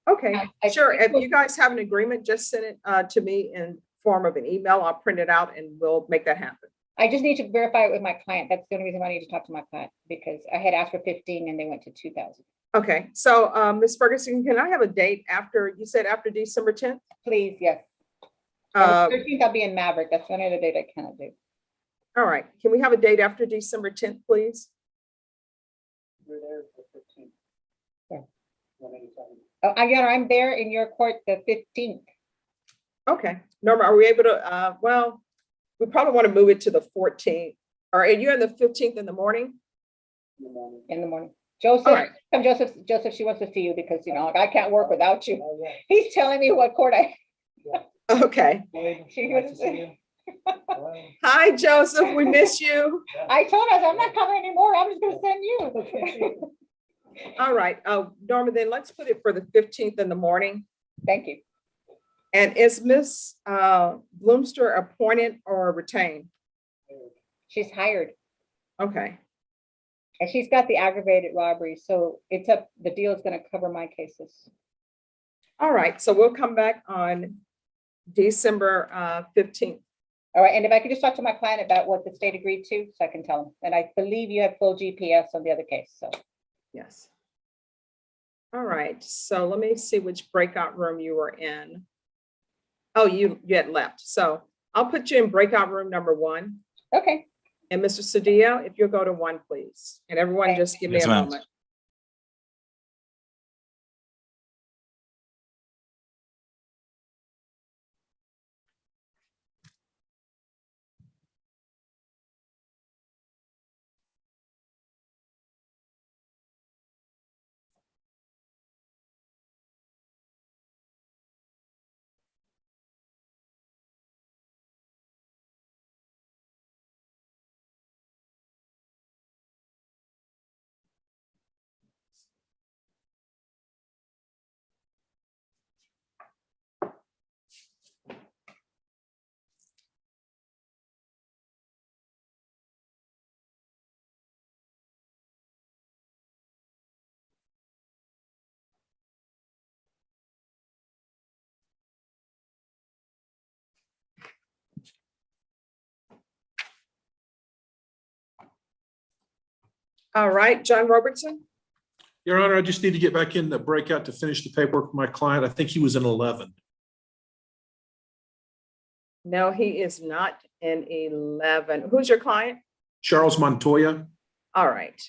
okay, I sure. think If you guys have an agreement, just send it to me in form of an email. I'll print it out and we'll make that happen. I just need to verify it with my client. That's the only reason why I need to talk to my client, because I had asked for 15 and they went to 2,000. Okay, so Ms. Ferguson, can I have a date after, you said after December 10th? Please, yes. 13th, I'll be in Maverick. That's the only other date I cannot do. All right, can we have a date after December 10th, please? You're there for 15th. Yeah. 187. Oh, Your Honor, I'm there in your court the 15th. Okay, Norma, are we able to, well, we probably want to move it to the 14th. Are you in the 15th in the morning? In the morning. Joseph, All right. Joseph, she wants to see you because, you know, I can't work without you. He's telling me what court Okay. She wants to see you. Hi, Joseph, we miss you. I told us I'm not coming anymore. I'm just gonna send you. All right, Norma, then let's put it for the 15th in the morning. Thank you. And is Ms. Bloomster appointed or retained? She's hired. Okay. And she's got the aggravated robbery, so it's up, the deal is gonna cover my cases. All right, so we'll come back on December 15th. All right, and if I could just talk to my client about what the state agreed to, so I can tell him. And I believe you have full GPS on the other case, so. Yes. All right, so let me see which breakout room you were in. Oh, you had left. So I'll put you in breakout room number 1. Okay. And Mr. Cedillo, if you'll go to 1, please. And everyone just give me Yes, a ma'am. moment. All right, John Robertson. Your Honor, I just need to get back in the breakout to finish the paperwork with my client. I think he was in 11. No, he is not in 11. Who's your client? Charles Montoya. All right.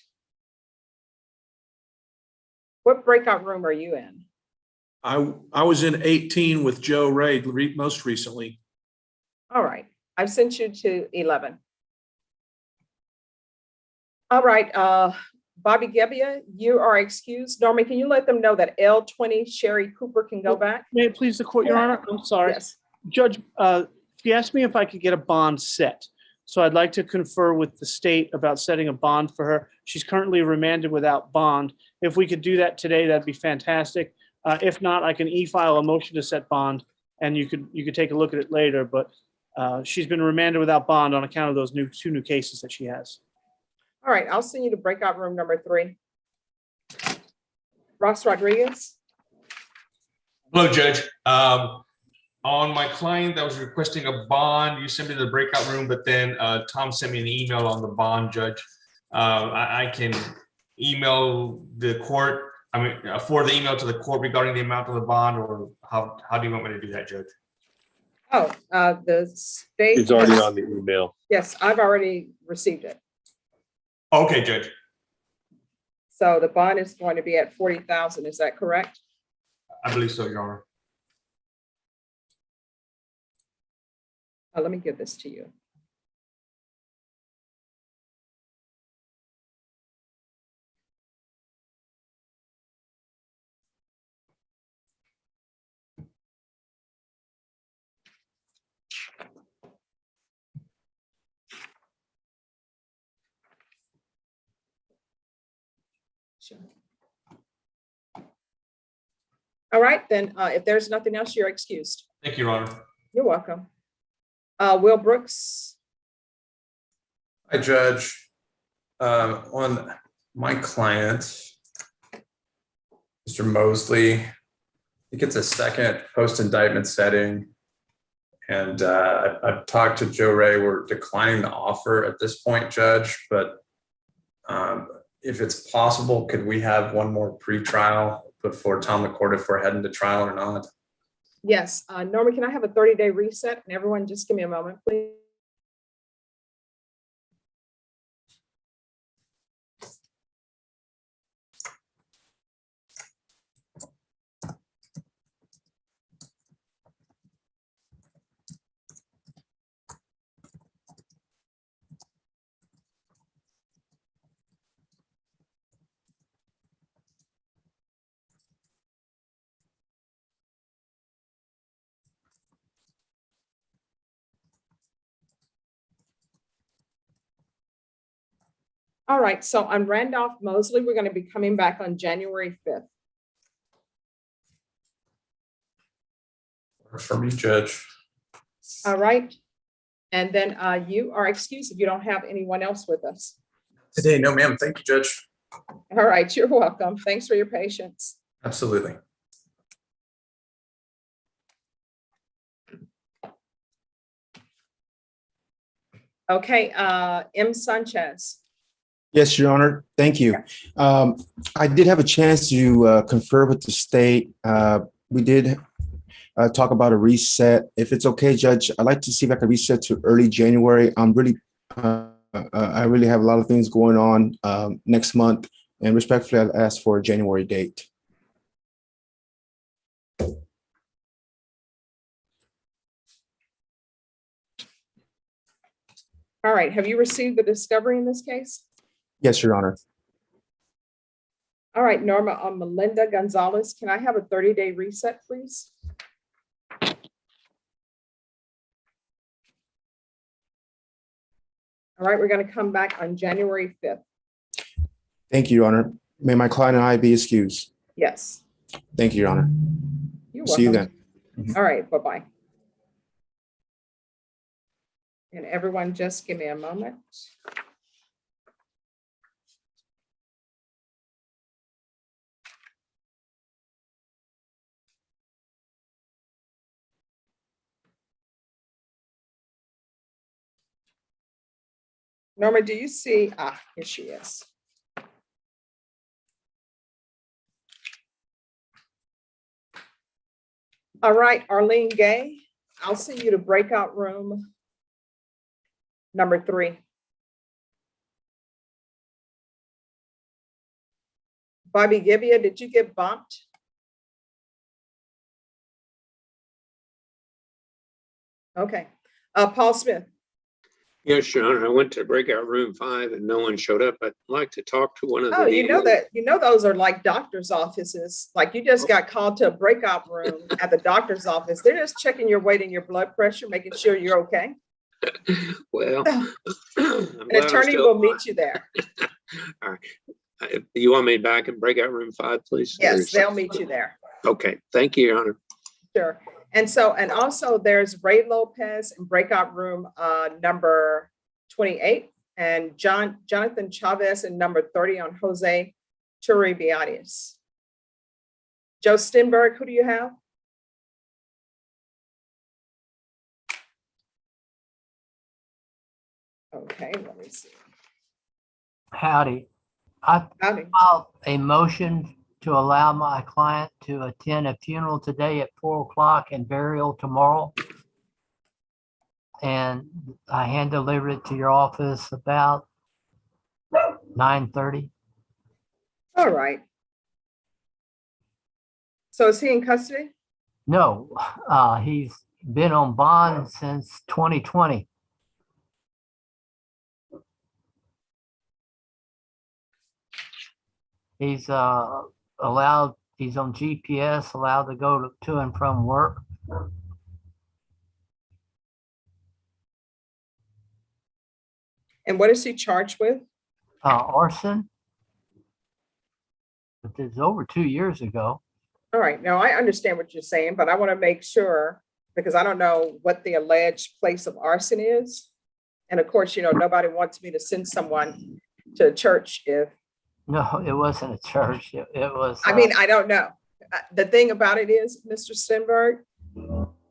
What breakout room are you in? I was in 18 with Joe Ray most recently. All right, I've sent you to 11. All right, Bobby Gebbia, you are excused. Norman, can you let them know that L20 Sherry Cooper can go back? May it please the court, Your Honor? I'm sorry. Yes. Judge, he asked me if I could get a bond set. So I'd like to confer with the state about setting a bond for her. She's currently remanded without bond. If we could do that today, that'd be fantastic. If not, I can e-file a motion to set bond and you could take a look at it later, but she's been remanded without bond on account of those 2 new cases that she has. All right, I'll send you to breakout room number 3. Ross Rodriguez. Hello, Judge. On my client that was requesting a bond, you sent me to the breakout room, but then Tom sent me an email on the bond, Judge. I can email the court, forward the email to the court regarding the amount of the bond, or how do you want me to do that, Judge? Oh, the state. It's already on the email. Yes, I've already received it. Okay, Judge. So the bond is going to be at 40,000. Is that correct? I believe so, Your Honor. Let me give this to you. Sure. All right, then, if there's nothing else, you're excused. Thank you, Your Honor. You're welcome. Will Brooks. Hi, Judge. On my client, Mr. Mosley, he gets a second post-indictment setting. And I've talked to Joe Ray. We're declining the offer at this point, Judge, but if it's possible, could we have one more pretrial before telling the court if we're heading to trial or not? Yes, Norma, can I have a 30-day reset? And everyone just give me a moment, please. All right, so on Randolph Mosley, we're going to be coming back on January 5th. Works for me, Judge. All right. And then you are excused if you don't have anyone else with us. Today, no, ma'am. Thank you, Judge. All right, you're welcome. Thanks for your patience. Absolutely. Okay, M. Sanchez. Yes, Your Honor. Thank you. I did have a chance to confer with the state. We did talk about a reset. If it's okay, Judge, I'd like to see if I can reset to early January. I really have a lot of things going on next month, and respectfully, I'd ask for a January date. All right, have you received the discovery in this case? Yes, Your Honor. All right, Norma, on Melinda Gonzalez, can I have a 30-day reset, please? All right, we're going to come back on January 5th. Thank you, Your Honor. May my client and I be excused. Yes. Thank you, Your Honor. You're See you welcome. then. All right, bye-bye. And everyone, just give me a moment. Norma, do you see? Ah, here she is. All right, Arlene Gay, I'll send you to breakout room number 3. Bobby Gibbia, did you get bumped? Okay. Paul Smith. Yes, Your Honor. I went to breakout room 5 and no one showed up. I'd like to talk to one of the. Oh, you know those are like doctor's offices. Like you just got called to a breakout room at the doctor's office. They're just checking your weight and your blood pressure, making sure you're okay. Well, an attorney will meet you there. All right. You want me back in breakout room 5, please? Yes, they'll meet you there. Okay. Thank you, Your Honor. Sure. And also there's Ray Lopez in breakout room number 28 and Jonathan Chavez in number 30 on Jose Turribiadis. Joe Stenberg, who do you have? Okay, let me see. Howdy. I filed a motion to allow my client to attend a funeral today at 4 o'clock and burial tomorrow. And I hand delivered it to your office about 9:30. All right. So is he in custody? No, he's been on bond since 2020. He's allowed, he's on GPS, allowed to go to and from work. And what is he charged with? Arson. But it's over 2 years ago. All right, now I understand what you're saying, but I want to make sure, because I don't know what the alleged place of arson is. And of course, nobody wants me to send someone to a church if, No, it wasn't a church. It was. I mean, I don't know. The thing about it is, Mr. Stenberg,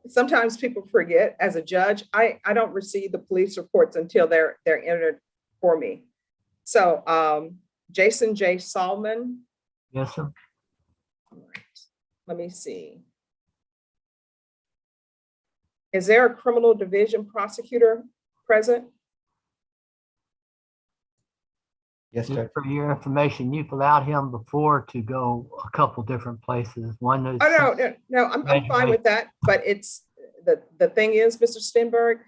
sometimes people forget as a judge, I don't receive the police reports until they're entered for me. So Jason J. Salman. Yes, sir. All right. Let me see. Is there a criminal division prosecutor present? Yes, Just Judge. for your information, you've allowed him before to go a couple different places. One is. Oh, no, I'm fine with that. But it's the thing is, Mr. Stenberg,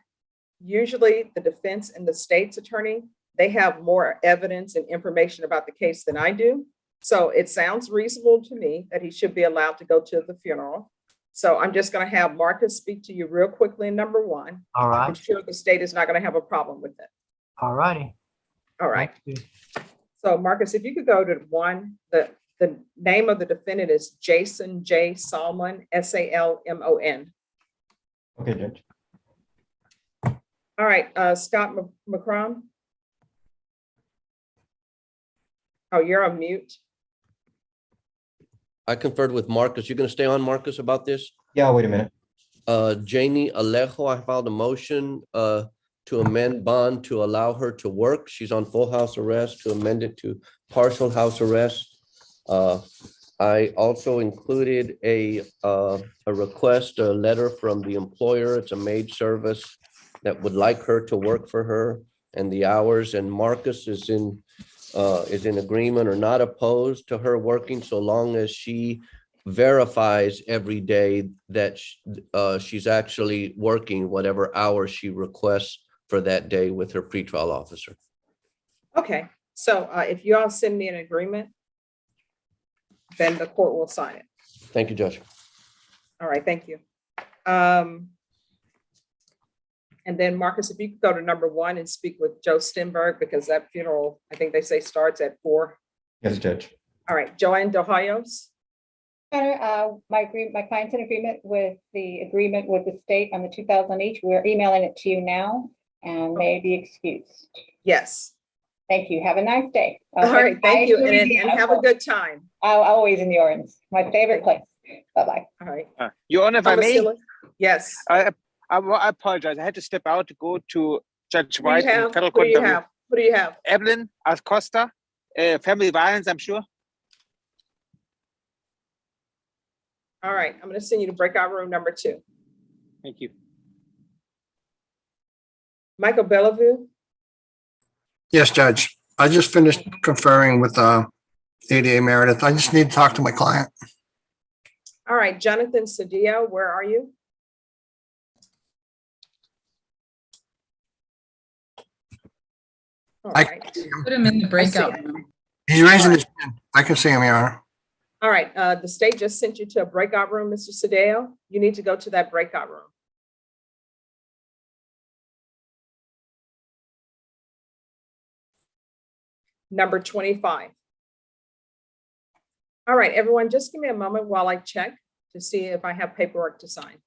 usually the defense and the state's attorney, they have more evidence and information about the case than I do. So it sounds reasonable to me that he should be allowed to go to the funeral. So I'm just going to have Marcus speak to you real quickly in number one. All right. I'm sure the state is not going to have a problem with it. All righty. All right. Thank you. So Marcus, if you could go to one, the name of the defendant is Jason J. Salmon, Salmon. Okay, Judge. All right, Scott McCrum. Oh, you're on mute. I conferred with Marcus. You're going to stay on, Marcus, about this? Yeah, wait a minute. Janie Alejo, I filed a motion to amend bond to allow her to work. She's on full house arrest, to amend it to partial house arrest. I also included a request, a letter from the employer. It's a maid service that would like her to work for her and the hours. And Marcus is in agreement or not opposed to her working so long as she verifies every day that she's actually working whatever hours she requests for that day with her pretrial officer. Okay, so if you all send me an agreement, then the court will sign it. Thank you, Judge. All right, thank you. And then Marcus, if you could go to number one and speak with Joe Stenberg, because that funeral, I think they say starts at 4. Yes, Judge. All right, Joanne Dojayos. My client's in agreement with the agreement with the state on the 2,000 each. We're emailing it to you now and may be excused. Yes. Thank you. Have a nice day. All right, thank you, and have a good time. Always in the Orange, my favorite place. Bye-bye. All right. Your Honor, if I may, yes. I apologize. I had to step out to go to Judge Who do White you in have? federal Who do court. you have? Who do you have? Evelyn Acosta, family violence, I'm sure. All right, I'm going to send you to breakout room number 2. Thank you. Michael Bellevue. Yes, Judge. I just finished conferring with ADA Meredith. I just need to talk to my client. All right, Jonathan Cedillo, where are you? All right. Put him in the breakout room. He's raising his hand. I can see him, Your Honor. All right, the state just sent you to a breakout room, Mr. Cedillo. You need to go to that breakout room. Number 25. All right, everyone, just give me a moment while I check to see if I have paperwork to sign.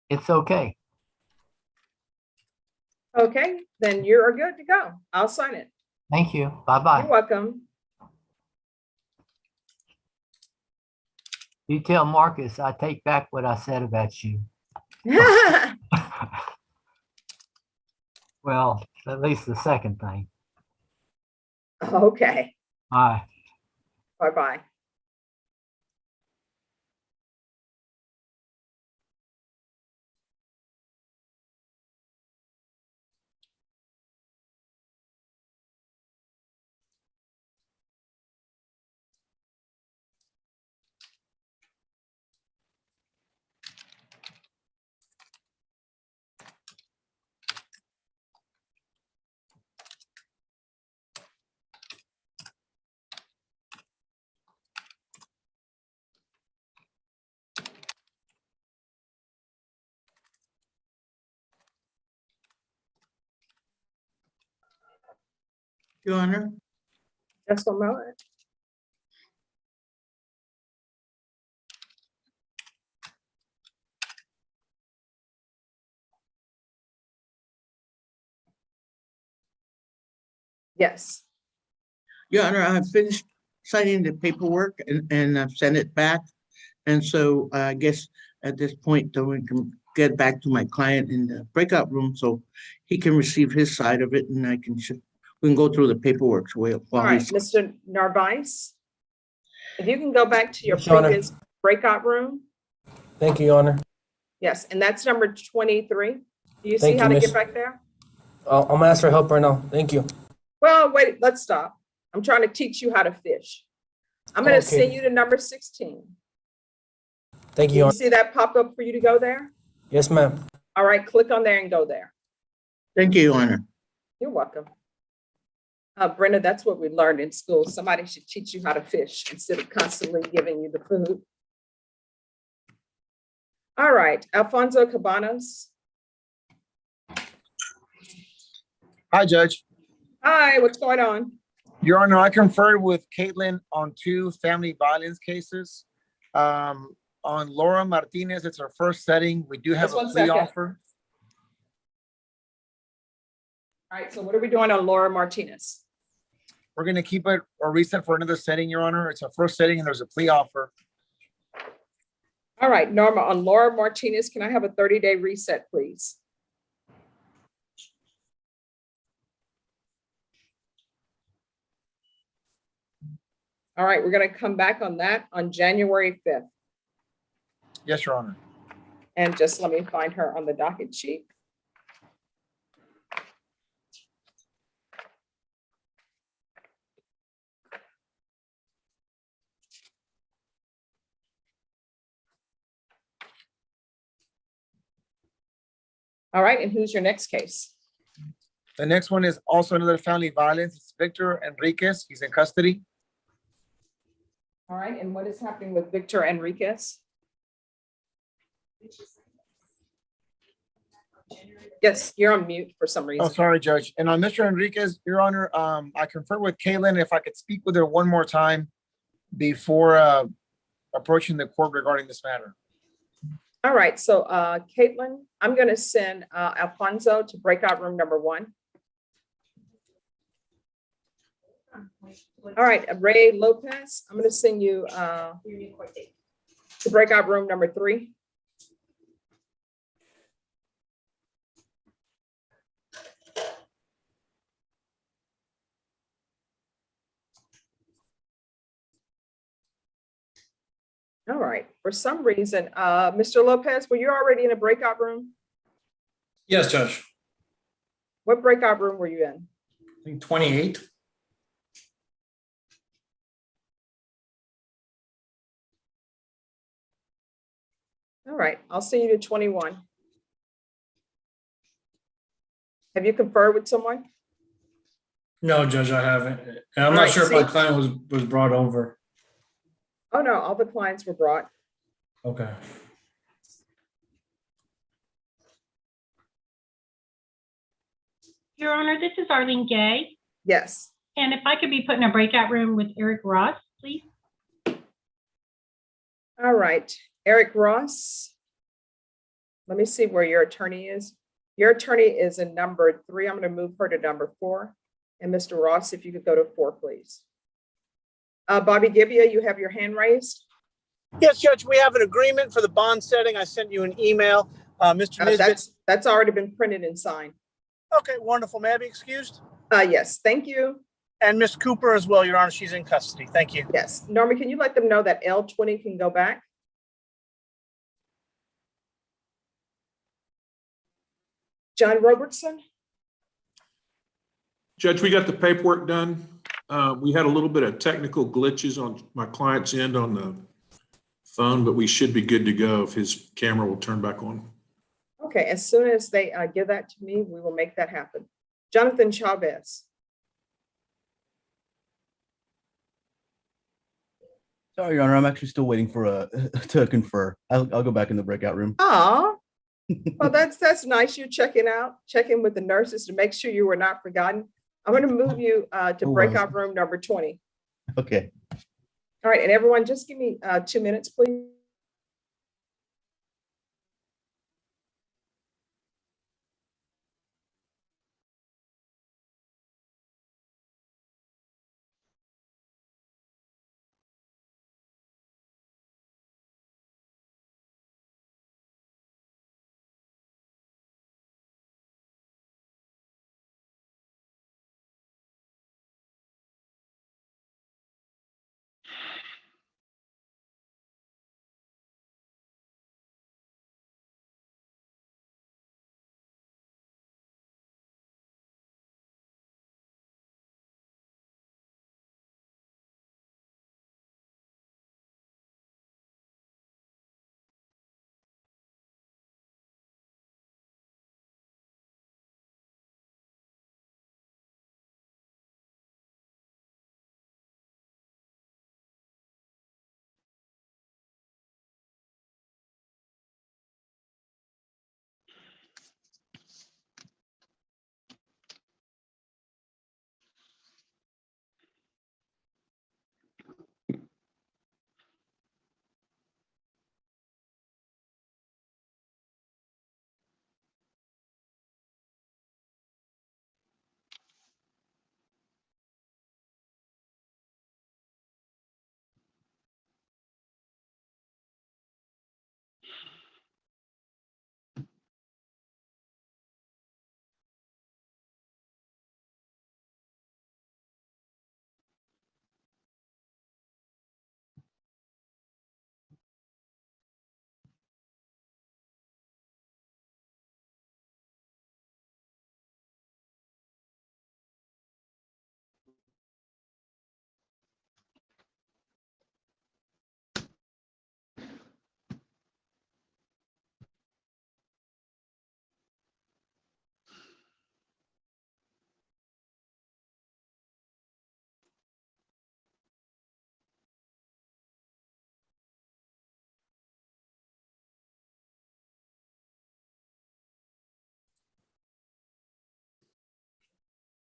It's okay. Okay, then you're good to go. I'll sign it. Thank you. Bye-bye. You're welcome. You tell Marcus I take back what I said about you. Well, at least the second thing. Okay, Bye. bye-bye. Your Honor. Just a moment. Yes. Your Honor, I've finished signing the paperwork and I've sent it back. And so I guess at this point, then we can get back to my client in the breakout room so he can receive his side of it and we can go through the paperwork. All right, Mr. Narvaez, if you can go back to your Yes, Your Honor. previous breakout room. Thank you, Your Honor. Yes, and that's number 23. Do you see Thank how you, to Miss. get back there? I'm gonna ask for help right now. Thank you. Well, wait, let's stop. I'm trying to teach you how to fish. I'm going to Okay. send you to number 16. Thank Do you, Your you Honor. see that pop up for you to go there? Yes, ma'am. All right, click on there and go there. Thank you, Your Honor. You're welcome. Brenda, that's what we learned in school. Somebody should teach you how to fish instead of constantly giving you the food. All right, Alfonso Cabanos. Hi, Judge. Hi, what's going on? Your Honor, I conferred with Caitlin on 2 family violence cases. On Laura Martinez, it's our first setting. We do have Just a one plea second. offer. All right, so what are we doing on Laura Martinez? We're going to keep it or reset for another setting, Your Honor. It's our first setting and there's a plea offer. All right, Norma, on Laura Martinez, can I have a 30-day reset, please? All right, we're going to come back on that on January 5th. Yes, Your Honor. And just let me find her on the docket sheet. All right, and who's your next case? The next one is also another family violence. It's Victor Enriquez. He's in custody. All right, and what is happening with Victor Enriquez? Yes, you're on mute for some reason. Oh, sorry, Judge. And on Mr. Enriquez, Your Honor, I conferred with Caitlin if I could speak with her one more time before approaching the court regarding this matter. All right, so Caitlin, I'm going to send Alfonso to breakout room number 1. All right, Ray Lopez, I'm going to send you to breakout room number 3. All right, for some reason, Mr. Lopez, were you already in a breakout room? Yes, Judge. What breakout room were you in? I think 28. All right, I'll send you to 21. Have you conferred with someone? No, Judge, I haven't. And I'm All not right, sure if my see- client was brought over. Oh, no, all the clients were brought. Okay. Your Honor, this is Arlene Gay. Yes. And if I could be put in a breakout room with Eric Ross, please. All right, Eric Ross. Let me see where your attorney is. Your attorney is in number 3. I'm going to move her to number 4. And Mr. Ross, if you could go to 4, please. Bobby Gibbia, you have your hand raised. Yes, Judge, we have an agreement for the bond setting. I sent you an email. Mr. Nisbet. That's already been printed and signed. Okay, wonderful. May I be excused? Yes, thank you. And Miss Cooper as well, Your Honor. She's in custody. Thank you. Yes. Norma, can you let them know that L20 can go back? John Robertson? Judge, we got the paperwork done. We had a little bit of technical glitches on my client's end on the phone, but we should be good to go if his camera will turn back on. Okay, as soon as they give that to me, we will make that happen. Jonathan Chavez. Sorry, Your Honor, I'm actually still waiting for to confer. I'll go back in the breakout room. Oh, well, that's nice. You're checking with the nurses to make sure you were not forgotten. I'm going to move you to Who was breakout room number 20. Okay. All right, and everyone, just give me 2 minutes, please.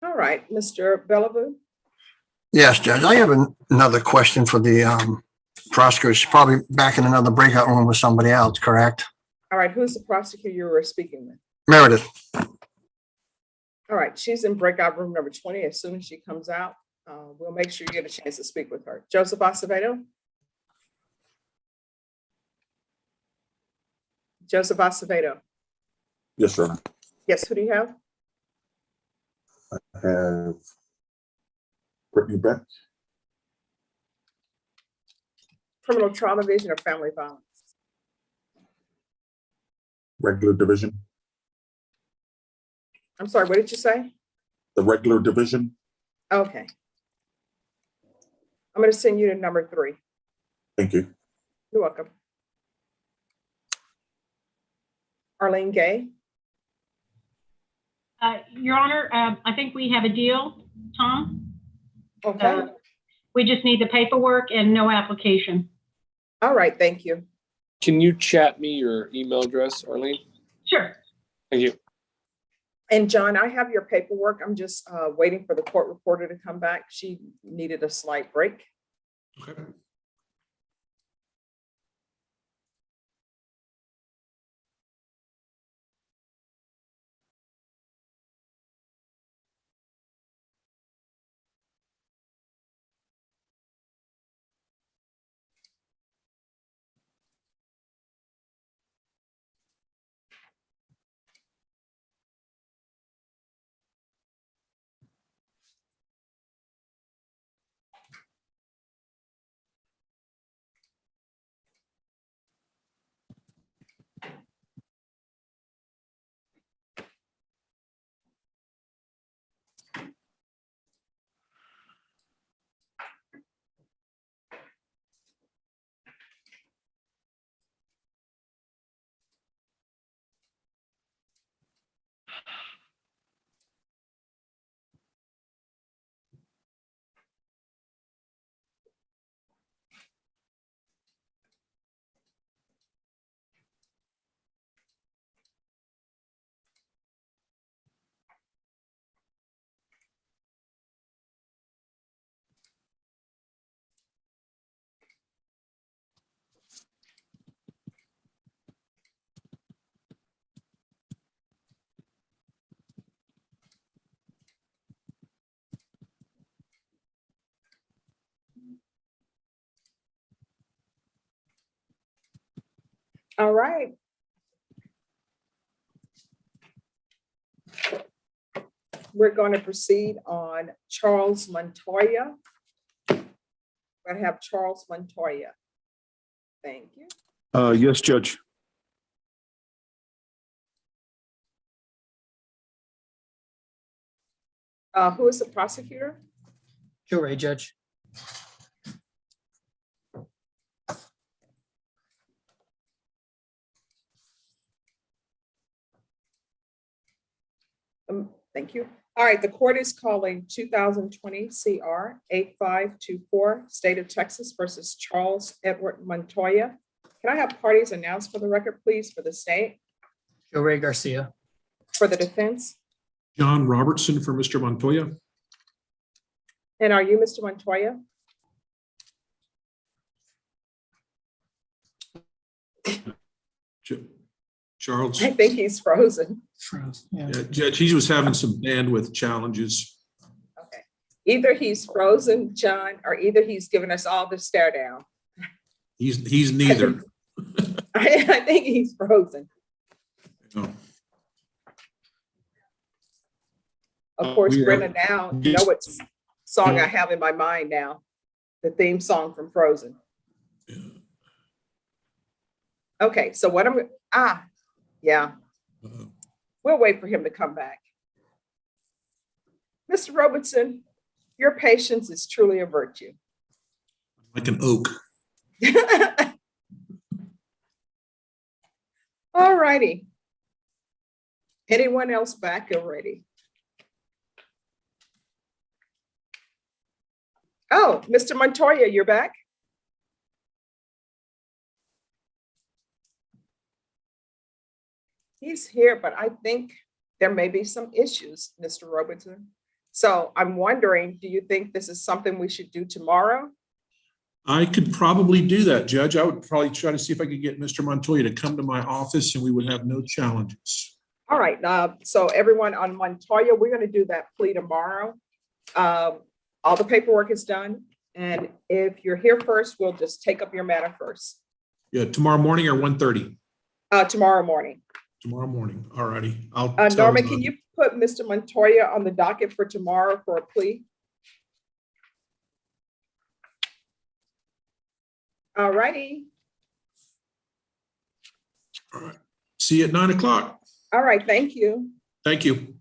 All right, Mr. Bellevue. Yes, Judge. I have another question for the prosecutor. She's probably back in another breakout room with somebody else, correct? All right, who's the prosecutor you were speaking with? Meredith. All right, she's in breakout room number 20. As soon as she comes out, we'll make sure you get a chance to speak with her. Joseph Acevedo? Joseph Acevedo? Yes, sir. Yes, who do you have? I have Brittany Beck, Criminal trauma division or family violence? regular division. I'm sorry, what did you say? The regular division. Okay. I'm going to send you to number 3. Thank you. You're welcome. Arlene Gay? Your Honor, I think we have a deal, Tom. Okay. We just need the paperwork and no application. All right, thank you. Can you chat me your email address, Arlene? Sure. Thank you. And John, I have your paperwork. I'm just waiting for the court reporter to come back. She needed a slight break. Okay. All right. We're going to proceed on Charles Montoya. I have Charles Montoya. Thank you. Yes, Judge. Who is the prosecutor? Joe Ray, Judge. Thank you. All right, the court is calling 2020 CR 8524, State of Texas versus Charles Edward Montoya. Can I have parties announced for the record, please, for the state? Joe Ray Garcia. For the defense? John Robertson for Mr. Montoya. And are you Mr. Montoya? Charles. I think he's frozen. Yeah, Judge, he was having some bandwidth challenges. Okay. Either he's frozen, John, or either he's given us all the stare down. He's neither. I think he's frozen. No. Of course, We Brenda, have- now you know what song I have in my mind now, the theme song from Frozen. Okay, so what yeah, we'll wait for him to come back. Mr. Robertson, your patience is truly a virtue. Like an oak. All righty. Anyone else back already? Oh, Mr. Montoya, you're back? He's here, but I think there may be some issues, Mr. Robertson. So I'm wondering, do you think this is something we should do tomorrow? I could probably do that, Judge. I would probably try to see if I could get Mr. Montoya to come to my office and we would have no challenges. All right, so everyone on Montoya, we're going to do that plea tomorrow. All the paperwork is done. And if you're here first, we'll just take up your matter first. Yeah, tomorrow morning or 1:30? Tomorrow morning. Tomorrow morning. All righty. I'll Norma, tell, can you put Mr. Montoya on the docket for tomorrow for a plea? All righty. All right. See you at 9 o'clock. All right, thank you. Thank you.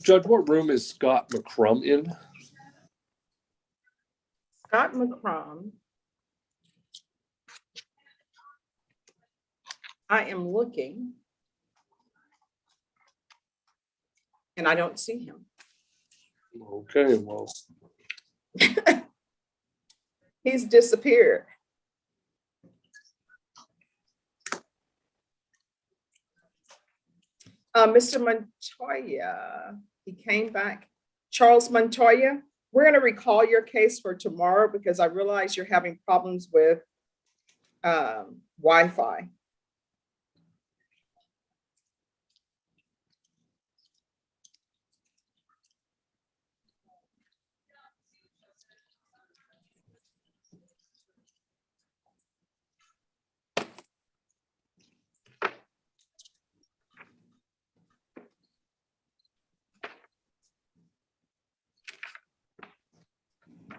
Judge, what room is Scott McCrum in? Scott McCrum. I am looking. And I don't see him. Okay, well. He's disappeared. Mr. Montoya, he came back. Charles Montoya, we're going to recall your case for tomorrow because I realize you're having problems with Wi-Fi.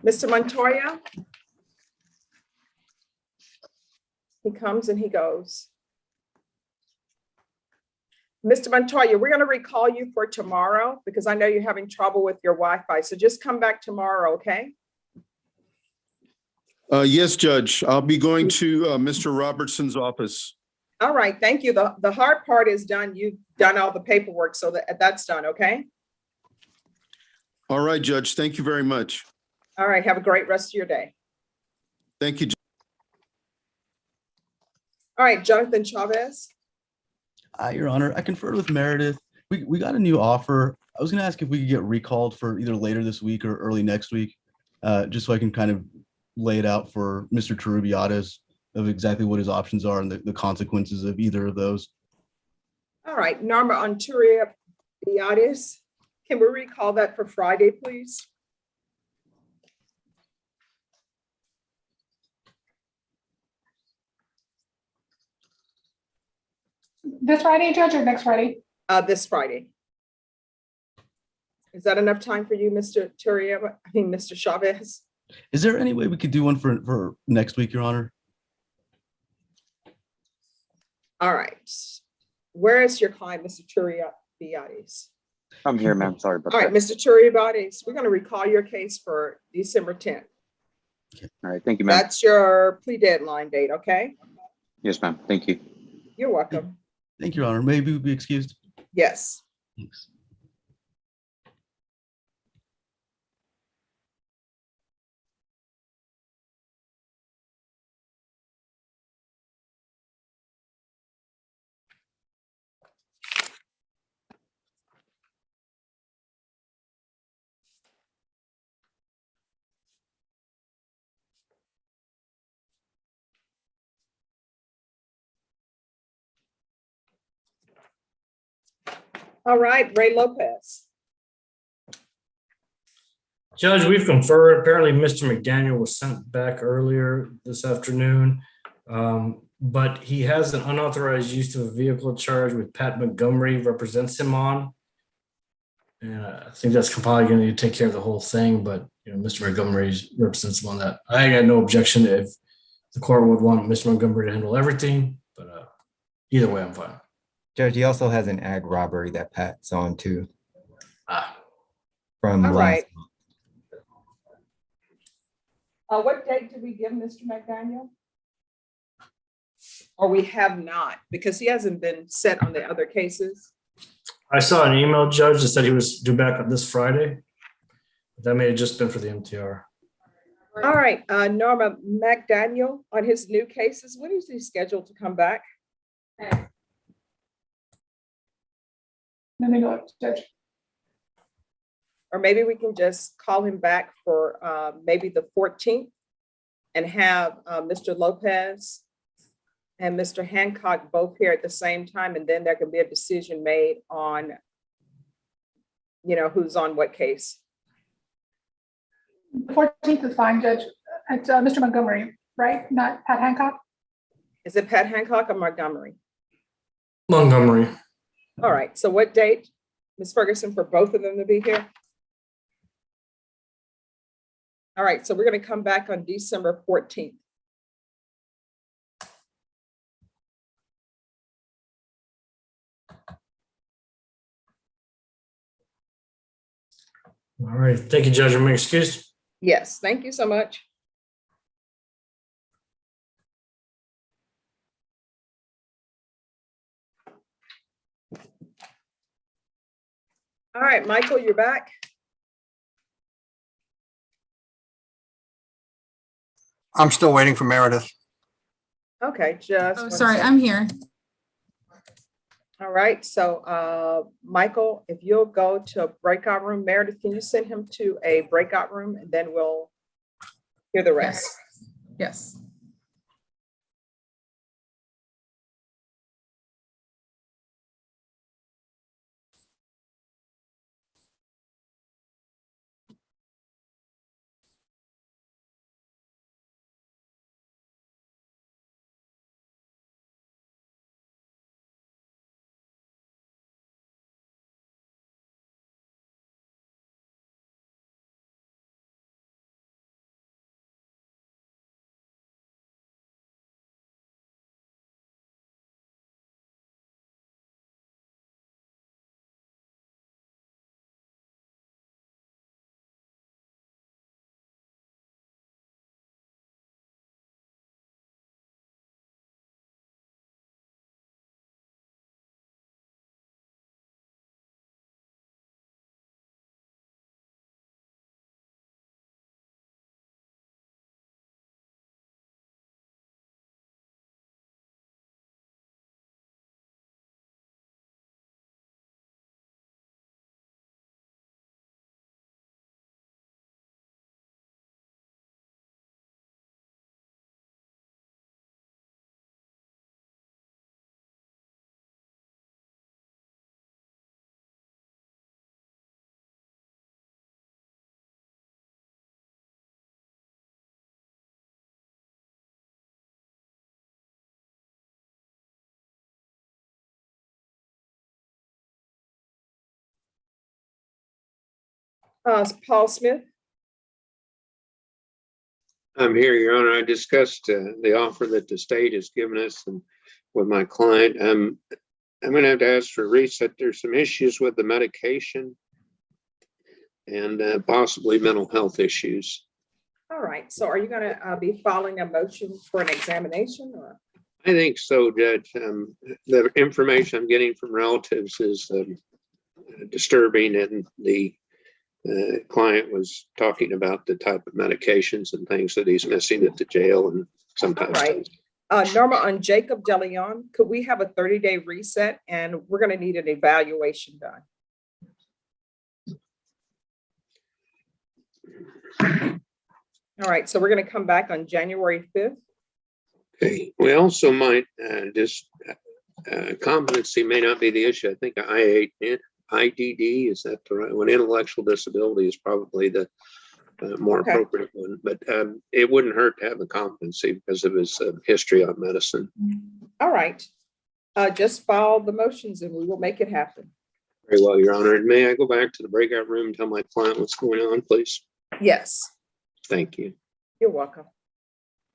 Mr. Montoya? He comes and he goes. Mr. Montoya, we're going to recall you for tomorrow because I know you're having trouble with your Wi-Fi. So just come back tomorrow, okay? Yes, Judge. I'll be going to Mr. Robertson's office. All right, thank you. The hard part is done. You've done all the paperwork, so that's done, okay? All right, Judge. Thank you very much. All right, have a great rest of your day. Thank you. All right, Jonathan Chavez. Your Honor, I conferred with Meredith. We got a new offer. I was going to ask if we could get recalled for either later this week or early next week, just so I can kind of lay it out for Mr. Tarubiatis of exactly what his options are and the consequences of either of those. All right, Norma Onturiabiadis, Can we recall that for Friday, please? This Friday, Judge, or next Friday? This Friday. Is that enough time for you, Mr. Mr. Chavez? Is there any way we could do one for next week, Your Honor? All right. Where is your client, Mr. Turiabiades? I'm here, ma'am. Sorry about All right, that. Mr. Turiabiades, we're going to recall your case for December 10th. All right. Thank you, ma'am. That's your plea deadline date, okay? Yes, ma'am. Thank you. You're welcome. Thank you, Your Honor. Maybe we'll be excused. Yes. Thanks. All right, Ray Lopez. Judge, we've conferred. Apparently, Mr. McDaniel was sent back earlier this afternoon, but he has an unauthorized use of a vehicle charge with Pat Montgomery represents him on. And I think that's probably going to take care of the whole thing, but Mr. Montgomery represents him on that. I got no objection if the court would want Mr. Montgomery to handle everything, but either way, I'm fine. Judge, he also has an ag robbery that Pat's on too. All right. What date did we give Mr. McDaniel? Or we have not, because he hasn't been set on the other cases. I saw an email, Judge, that said he was due back on this Friday. That may have just been for the MTR. All right, Norma McDaniel on his new cases, when is he scheduled to come back? Let me know, Judge. Or maybe we can just call him back for maybe the 14th and have Mr. Lopez and Mr. Hancock both here at the same time, and then there can be a decision made on, who's on what case. The 14th is fine, Judge. It's Mr. Montgomery, right? Not Pat Hancock? Is it Pat Hancock or Montgomery? Montgomery. All right, so what date, Ms. Ferguson, for both of them to be here? All right, so we're going to come back on December 14th. All right. Thank you, Judge. Am I excused? Yes, thank you so much. All right, Michael, you're back. I'm still waiting for Meredith. Okay, just. Oh, one sorry, second. I'm here. All right, so Michael, if you'll go to a breakout room, Meredith, can you send him to a breakout room and then we'll hear the rest? Yes. Paul Smith. I'm here, Your Honor. I discussed the offer that the state has given us and with my client. I'm going to have to ask for a reset. There's some issues with the medication and possibly mental health issues. All right, so are you going to be filing a motion for an examination or? I think so, Judge. The information I'm getting from relatives is disturbing, and the client was talking about the type of medications and things that he's missing at the jail and sometimes. All right. Norma, on Jacob DeLeon, could we have a 30-day reset, and we're going to need an evaluation done? All right, so we're going to come back on January 5th. Okay. We also might competency may not be the issue. I think IDD, is that the right one? Intellectual disability is probably the more appropriate one, but it wouldn't hurt to have a competency because of his history on medicine. All right, just file the motions and we will make it happen. Very well, Your Honor. And may I go back to the breakout room and tell my client what's going on, please? Yes. Thank you. You're welcome.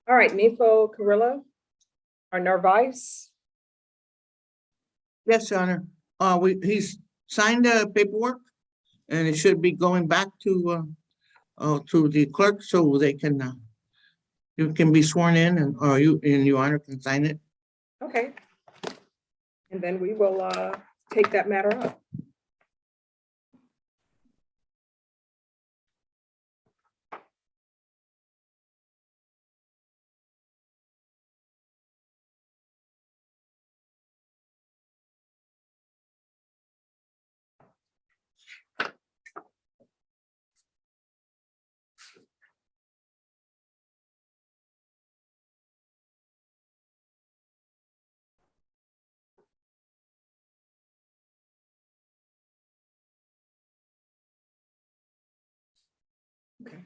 All right, Nifo Carrillo, our Narvaez. Yes, Your Honor. He's signed the paperwork and it should be going back to the clerk so they can, you can be sworn in and, or you and Your Honor can sign it. Okay. And then we will take that matter up. Okay.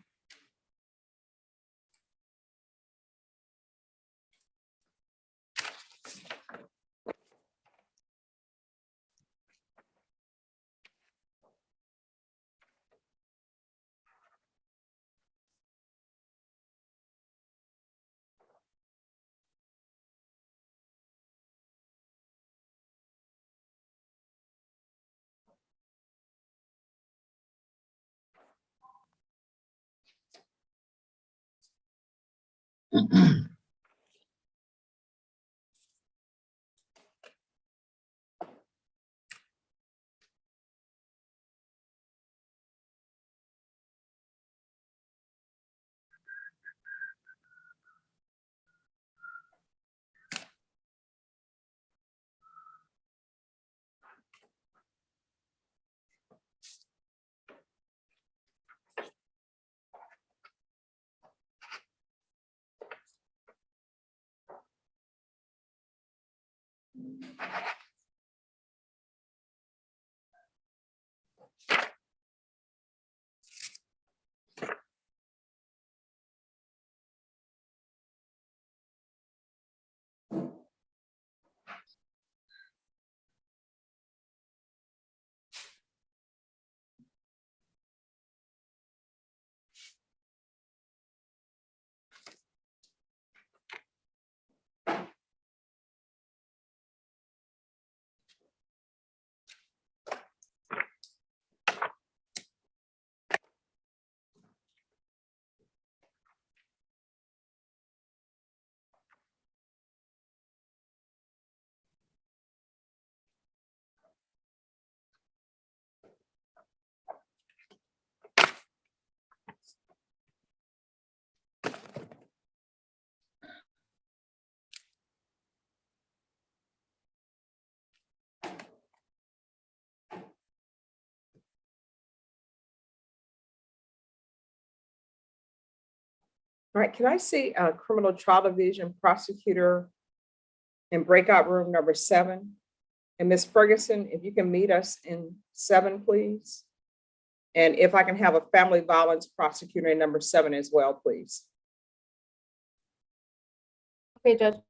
All right, can I see a criminal trial division prosecutor in breakout room number 7? And Ms. Ferguson, if you can meet us in 7, please. And if I can have a family violence prosecutor in number 7 as well, please. Okay, Judge.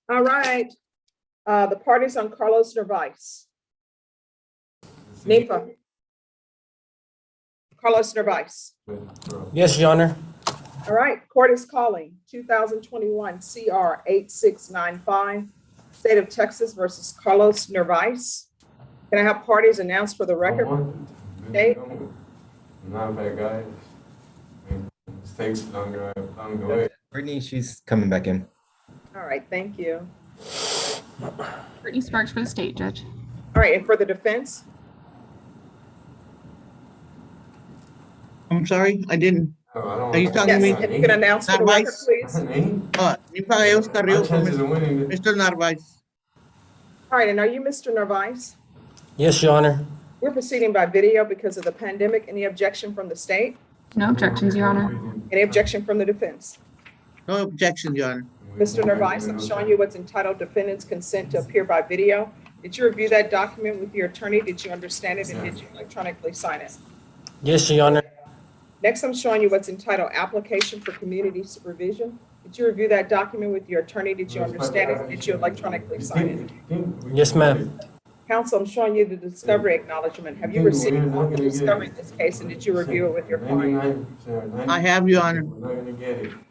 All right. The parties on Carlos Nervice. NEPA. Carlos Nervice. Yes, Your Honor. All right, court is calling 2021 CR 8695, State of Texas versus Carlos Nervice. Can I have parties announced for the record? State? Not bad, guys. It takes longer. Go ahead. Brittany, she's coming back in. All right, thank you. Brittany Sparks for the state, Judge. All right, and for the defense? I'm sorry, I didn't. Are you talking to me? Yes, if you can announce for the record, Narvaez? please. Mr. Narvaez. All right, and are you Mr. Nervice? Yes, Your Honor. We're proceeding by video because of the pandemic. Any objection from the state? No objections, Your Honor. Any objection from the defense? No objection, Your Honor. Mr. Nervice, I'm showing you what's entitled defendant's consent to appear by video. Did you review that document with your attorney? Did you understand it, and did you electronically sign it? Yes, Your Honor. Next, I'm showing you what's entitled application for community supervision. Did you review that document with your attorney? Did you understand it? Did you electronically sign it? Yes, ma'am. Counsel, I'm showing you the discovery acknowledgement. Have you received the discovery in this case, and did you review it with your client? I have, Your Honor.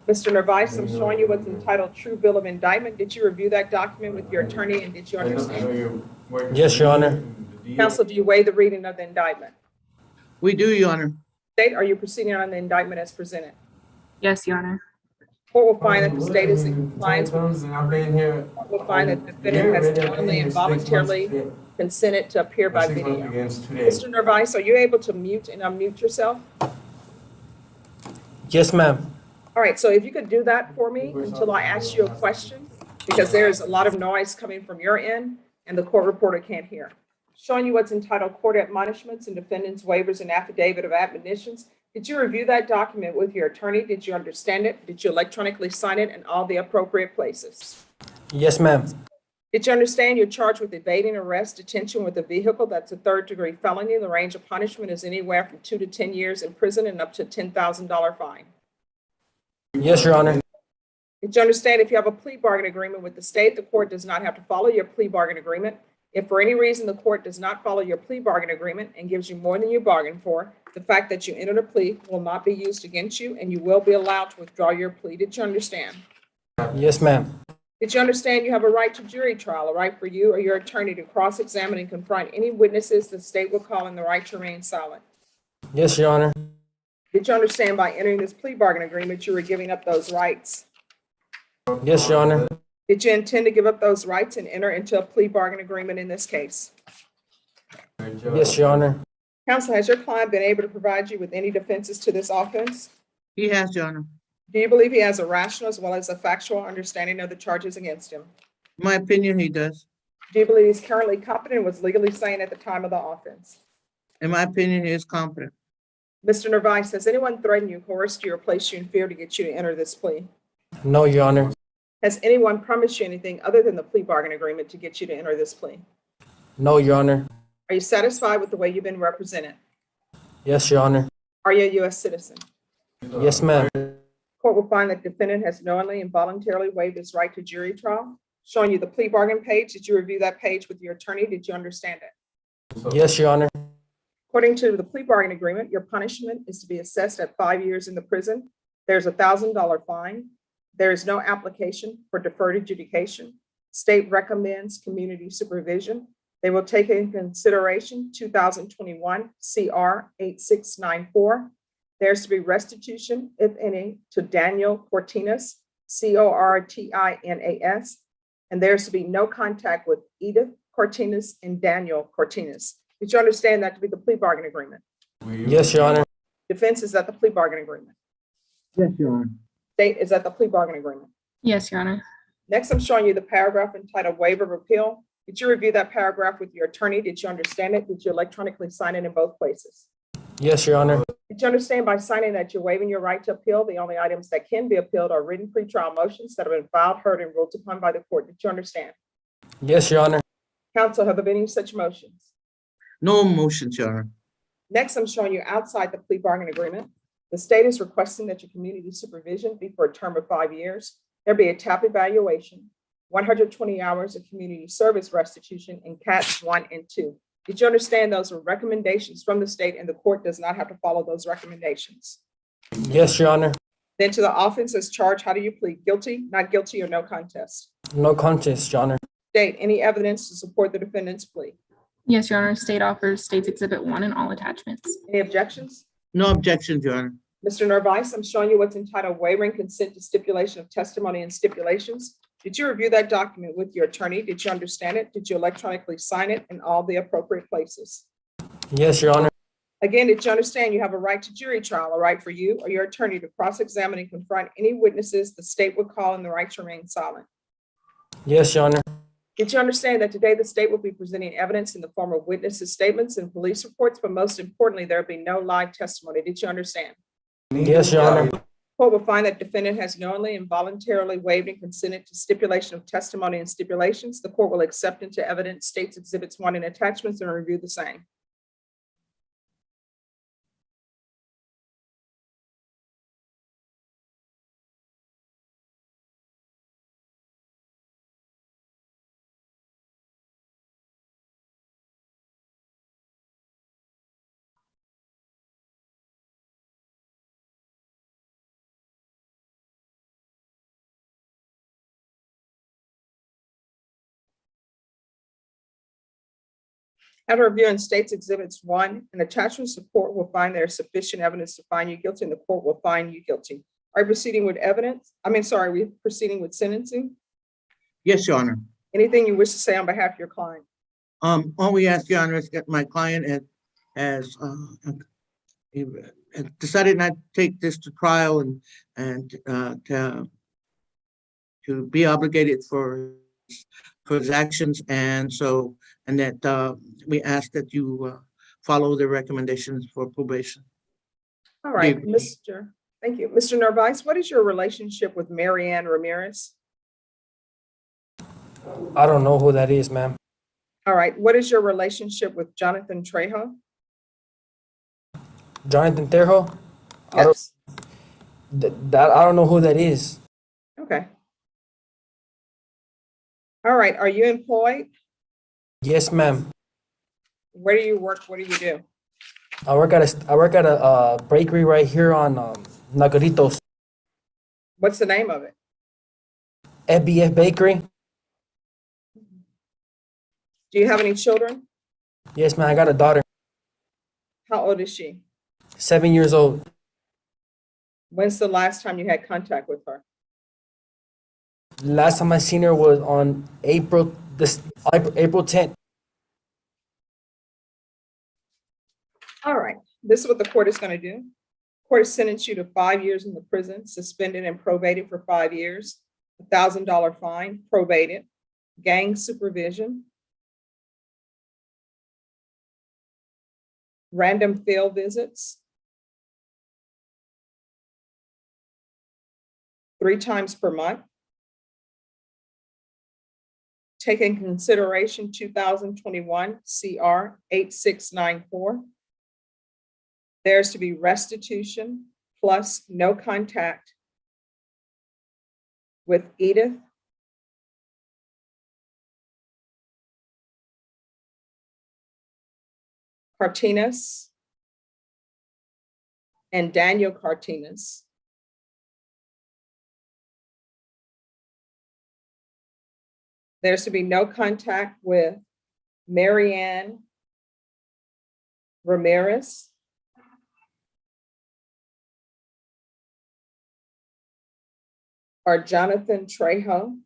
Mr. Nervice, I'm showing you what's entitled true bill of indictment. Did you review that document with your attorney, and did you understand it? Yes, Your Honor. Counsel, do you waive the reading of the indictment? We do, Your Honor. State, are you proceeding on the indictment as presented? Yes, Your Honor. Court will find that the state is in compliance with this. Court will find that the defendant has knowingly and voluntarily consented to appear by video. Mr. Nervice, are you able to mute and unmute yourself? Yes, ma'am. All right, so if you could do that for me until I ask you a question, because there's a lot of noise coming from your end and the court reporter can't hear. Showing you what's entitled court admonishments and defendant's waivers and affidavit of admonitions. Did you review that document with your attorney? Did you understand it? Did you electronically sign it in all the appropriate places? Yes, ma'am. Did you understand you're charged with evading arrest, detention with a vehicle? That's a third-degree felony. The range of punishment is anywhere from 2 to 10 years in prison and up to $10,000 fine. Yes, Your Honor. Did you understand if you have a plea bargain agreement with the state, the court does not have to follow your plea bargain agreement? If for any reason the court does not follow your plea bargain agreement and gives you more than you bargained for, the fact that you entered a plea will not be used against you and you will be allowed to withdraw your plea. Did you understand? Yes, ma'am. Did you understand you have a right to jury trial, a right for you or your attorney to cross-examine and confront any witnesses the state will call in the right to remain silent? Yes, Your Honor. Did you understand by entering this plea bargain agreement you were giving up those rights? Yes, Your Honor. Did you intend to give up those rights and enter into a plea bargain agreement in this case? Yes, Your Honor. Counsel, has your client been able to provide you with any defenses to this offense? He has, Your Honor. Do you believe he has a rational as well as a factual understanding of the charges against him? In my opinion, he does. Do you believe he's currently competent and was legally sane at the time of the offense? In my opinion, he is competent. Mr. Nervice, has anyone threatened you, coerced you, or placed you in fear to get you to enter this plea? No, Your Honor. Has anyone promised you anything other than the plea bargain agreement to get you to enter this plea? No, Your Honor. Are you satisfied with the way you've been represented? Yes, Your Honor. Are you a U.S. citizen? Yes, ma'am. Court will find that defendant has knowingly and voluntarily waived his right to jury trial. Showing you the plea bargain page. Did you review that page with your attorney? Did you understand it? Yes, Your Honor. According to the plea bargain agreement, your punishment is to be assessed at 5 years in the prison. There's a $1,000 fine. There is no application for deferred adjudication. State recommends community supervision. They will take into consideration 2021 CR 8694. There's to be restitution, if any, to Daniel Cortinas, Cortinas, and there's to be no contact with Edith Cortinas and Daniel Cortinas. Did you understand that to be the plea bargain agreement? Yes, Your Honor. Defense is at the plea bargain agreement. Yes, Your Honor. State is at the plea bargain agreement. Yes, Your Honor. Next, I'm showing you the paragraph entitled waiver of appeal. Did you review that paragraph with your attorney? Did you understand it? Did you electronically sign it in both places? Yes, Your Honor. Did you understand by signing that you're waiving your right to appeal? The only items that can be appealed are written pretrial motions that have been filed, heard, and ruled upon by the court. Did you understand? Yes, Your Honor. Counsel, have there been any such motions? No motions, Your Honor. Next, I'm showing you outside the plea bargain agreement. The state is requesting that your community supervision be for a term of 5 years. There be a TAP evaluation. 120 hours of community service restitution in CATs 1 and 2. Did you understand those are recommendations from the state and the court does not have to follow those recommendations? Yes, Your Honor. Then to the offense as charged, how do you plead? Guilty, not guilty, or no contest? No contest, Your Honor. State, any evidence to support the defendant's plea? Yes, Your Honor. State offers State's Exhibit 1 and all attachments. Any objections? No objections, Your Honor. Mr. Nervice, I'm showing you what's entitled Waiving Consent to Stipulation of Testimony and Stipulations. Did you review that document with your attorney? Did you understand it? Did you electronically sign it in all the appropriate places? Yes, Your Honor. Again, did you understand you have a right to jury trial, a right for you or your attorney to cross-examine and confront any witnesses the state would call and the right to remain silent? Yes, Your Honor. Did you understand that today the state will be presenting evidence in the form of witnesses' statements and police reports, but most importantly, there'll be no live testimony? Did you understand? Yes, Your Honor. Court will find that defendant has knowingly and voluntarily waived and consented to stipulation of testimony and stipulations. The court will accept into evidence State's Exhibits 1 and attachments and review the same. After reviewing State's Exhibits 1 and attachments, the court will find there is sufficient evidence to find you guilty and the court will find you guilty. Are you proceeding with evidence? We're proceeding with sentencing? Yes, Your Honor. Anything you wish to say on behalf of your client? All we ask, Your Honor, is that my client has decided not to take this to trial and to be obligated for his actions, and that we ask that you follow the recommendations for probation. All right, thank you. Mr. Nervice, what is your relationship with Marianne Ramirez? I don't know who that is, ma'am. All right, what is your relationship with Jonathan Trejo? Jonathan Terho? Yes. I don't know who that is. Okay. All right, are you employed? Yes, ma'am. Where do you work? What do you do? I work at a bakery right here on Nagaritos. What's the name of it? FBF Bakery. Do you have any children? Yes, ma'am. I got a daughter. How old is she? 7 years old. When's the last time you had contact with her? Last time I seen her was on April 10th. All right, this is what the court is going to do. Court has sentenced you to 5 years in the prison, suspended and probated for 5 years, $1,000 fine, probated, gang supervision, random field visits, 3 times per month. Take in consideration 2021 CR 8694. There's to be restitution plus no contact with Edith, Cartinas, and Daniel Cartinas. There's to be no contact with Marianne Ramirez, or Jonathan Trejo.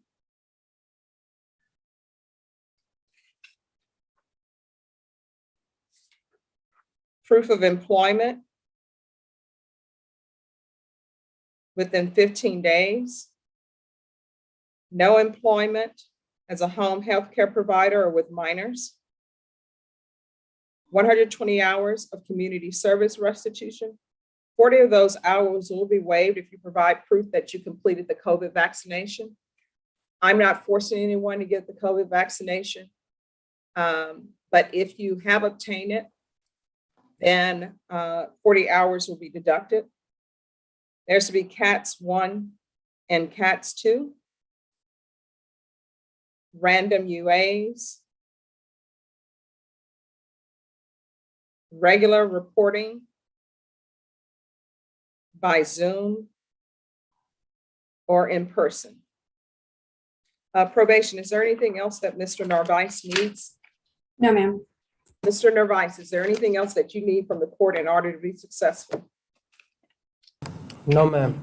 Proof of employment within 15 days. No employment as a home health care provider or with minors. 120 hours of community service restitution. 40 of those hours will be waived if you provide proof that you completed the COVID vaccination. I'm not forcing anyone to get the COVID vaccination, but if you have obtained it, then 40 hours will be deducted. There's to be CATs 1 and CATs 2. random UAs, regular reporting by Zoom or in person. Probation, is there anything else that Mr. Narvaez needs? No, ma'am. Mr. Narvaez, is there anything else that you need from the court in order to be successful? No, ma'am.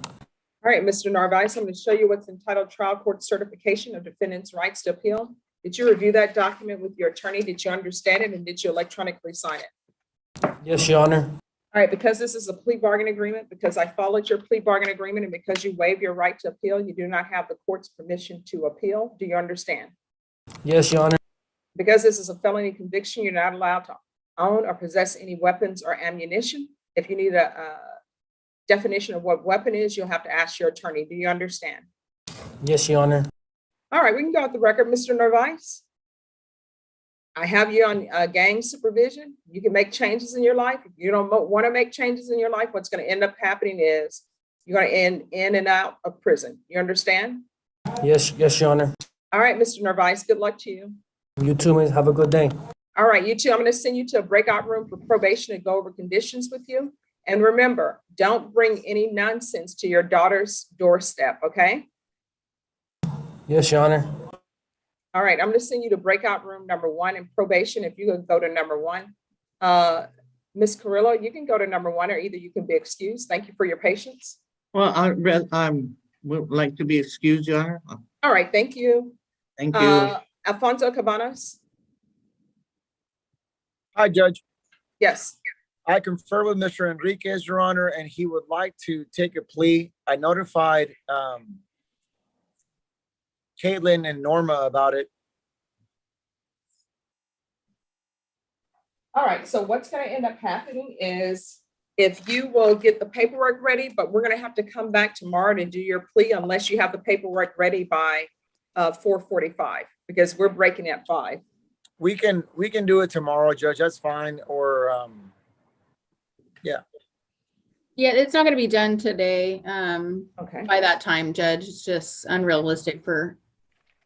All right, Mr. Narvaez, I'm going to show you what's entitled Trial Court Certification of Defendant's Rights to Appeal. Did you review that document with your attorney? Did you understand it, and did you electronically sign it? Yes, Your Honor. All right, because this is a plea bargain agreement, because I followed your plea bargain agreement, and because you waive your right to appeal, you do not have the court's permission to appeal. Do you understand? Yes, Your Honor. Because this is a felony conviction, you're not allowed to own or possess any weapons or ammunition. If you need a definition of what weapon is, you'll have to ask your attorney. Do you understand? Yes, Your Honor. All right, we can go with the record, Mr. Narvaez. I have you on gang supervision. You can make changes in your life. If you don't want to make changes in your life, what's going to end up happening is you're going to end in and out of prison. You understand? Yes, Your Honor. All right, Mr. Narvaez, good luck to you. You too, miss. Have a good day. All right, you two, I'm going to send you to a breakout room for probation to go over conditions with you. And remember, don't bring any nonsense to your daughter's doorstep, okay? Yes, Your Honor. All right, I'm going to send you to breakout room number 1 in probation. If you could go to number 1. Ms. Carrillo, you can go to number 1, or either you can be excused. Thank you for your patience. Well, I would like to be excused, Your Honor. All right, thank you. Thank you. Alfonso Cabanas? Hi, Judge. Yes. I confer with Mr. Enriquez, Your Honor, and he would like to take a plea. I notified Caitlin and Norma about it. All right, so what's going to end up happening is if you will get the paperwork ready, but we're going to have to come back tomorrow to do your plea unless you have the paperwork ready by 4:45, because we're breaking at 5. We can do it tomorrow, Judge. That's fine. Or yeah. Yeah, it's not gonna be done today. Okay. By that time, Judge, it's just unrealistic for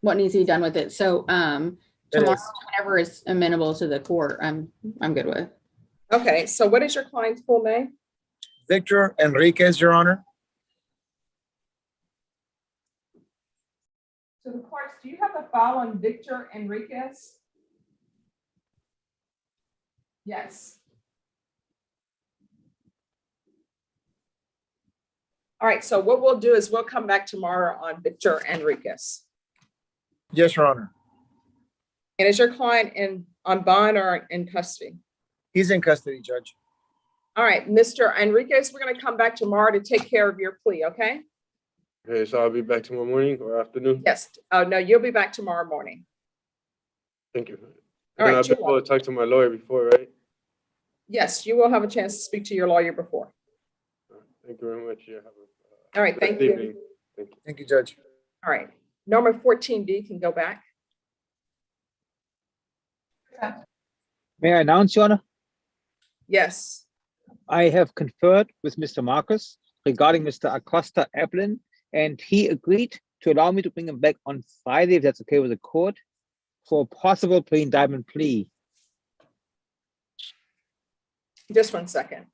what needs to be done with it. So, tomorrow, whenever is amenable to the court, I'm good with. Okay, so what is your client's full name? Victor Enriquez, Your Honor. So the clerks, do you have the file on Victor Enriquez? Yes. All right, so what we'll do is we'll come back tomorrow on Victor Enriquez. Yes, Your Honor. And is your client on bond or in custody? He's in custody, Judge. All right, Mr. Enriquez, we're going to come back tomorrow to take care of your plea, okay? Okay, so I'll be back tomorrow morning or afternoon? Yes. Oh, no, you'll be back tomorrow morning. Thank you. All right, I'll be able to talk to my lawyer before, right? Yes, you will have a chance to speak to your lawyer before. Thank you very much. Yeah, have a All right, thank blessed you. evening. Thank you. Thank you, Judge. All right, number 14D can go back. May I announce, Your Honor? Yes. I have conferred with Mr. Marcus regarding Mr. Acosta Eplin, and he agreed to allow me to bring him back on Friday, if that's okay with the court, for a possible pre-indictment plea. Just 1 second.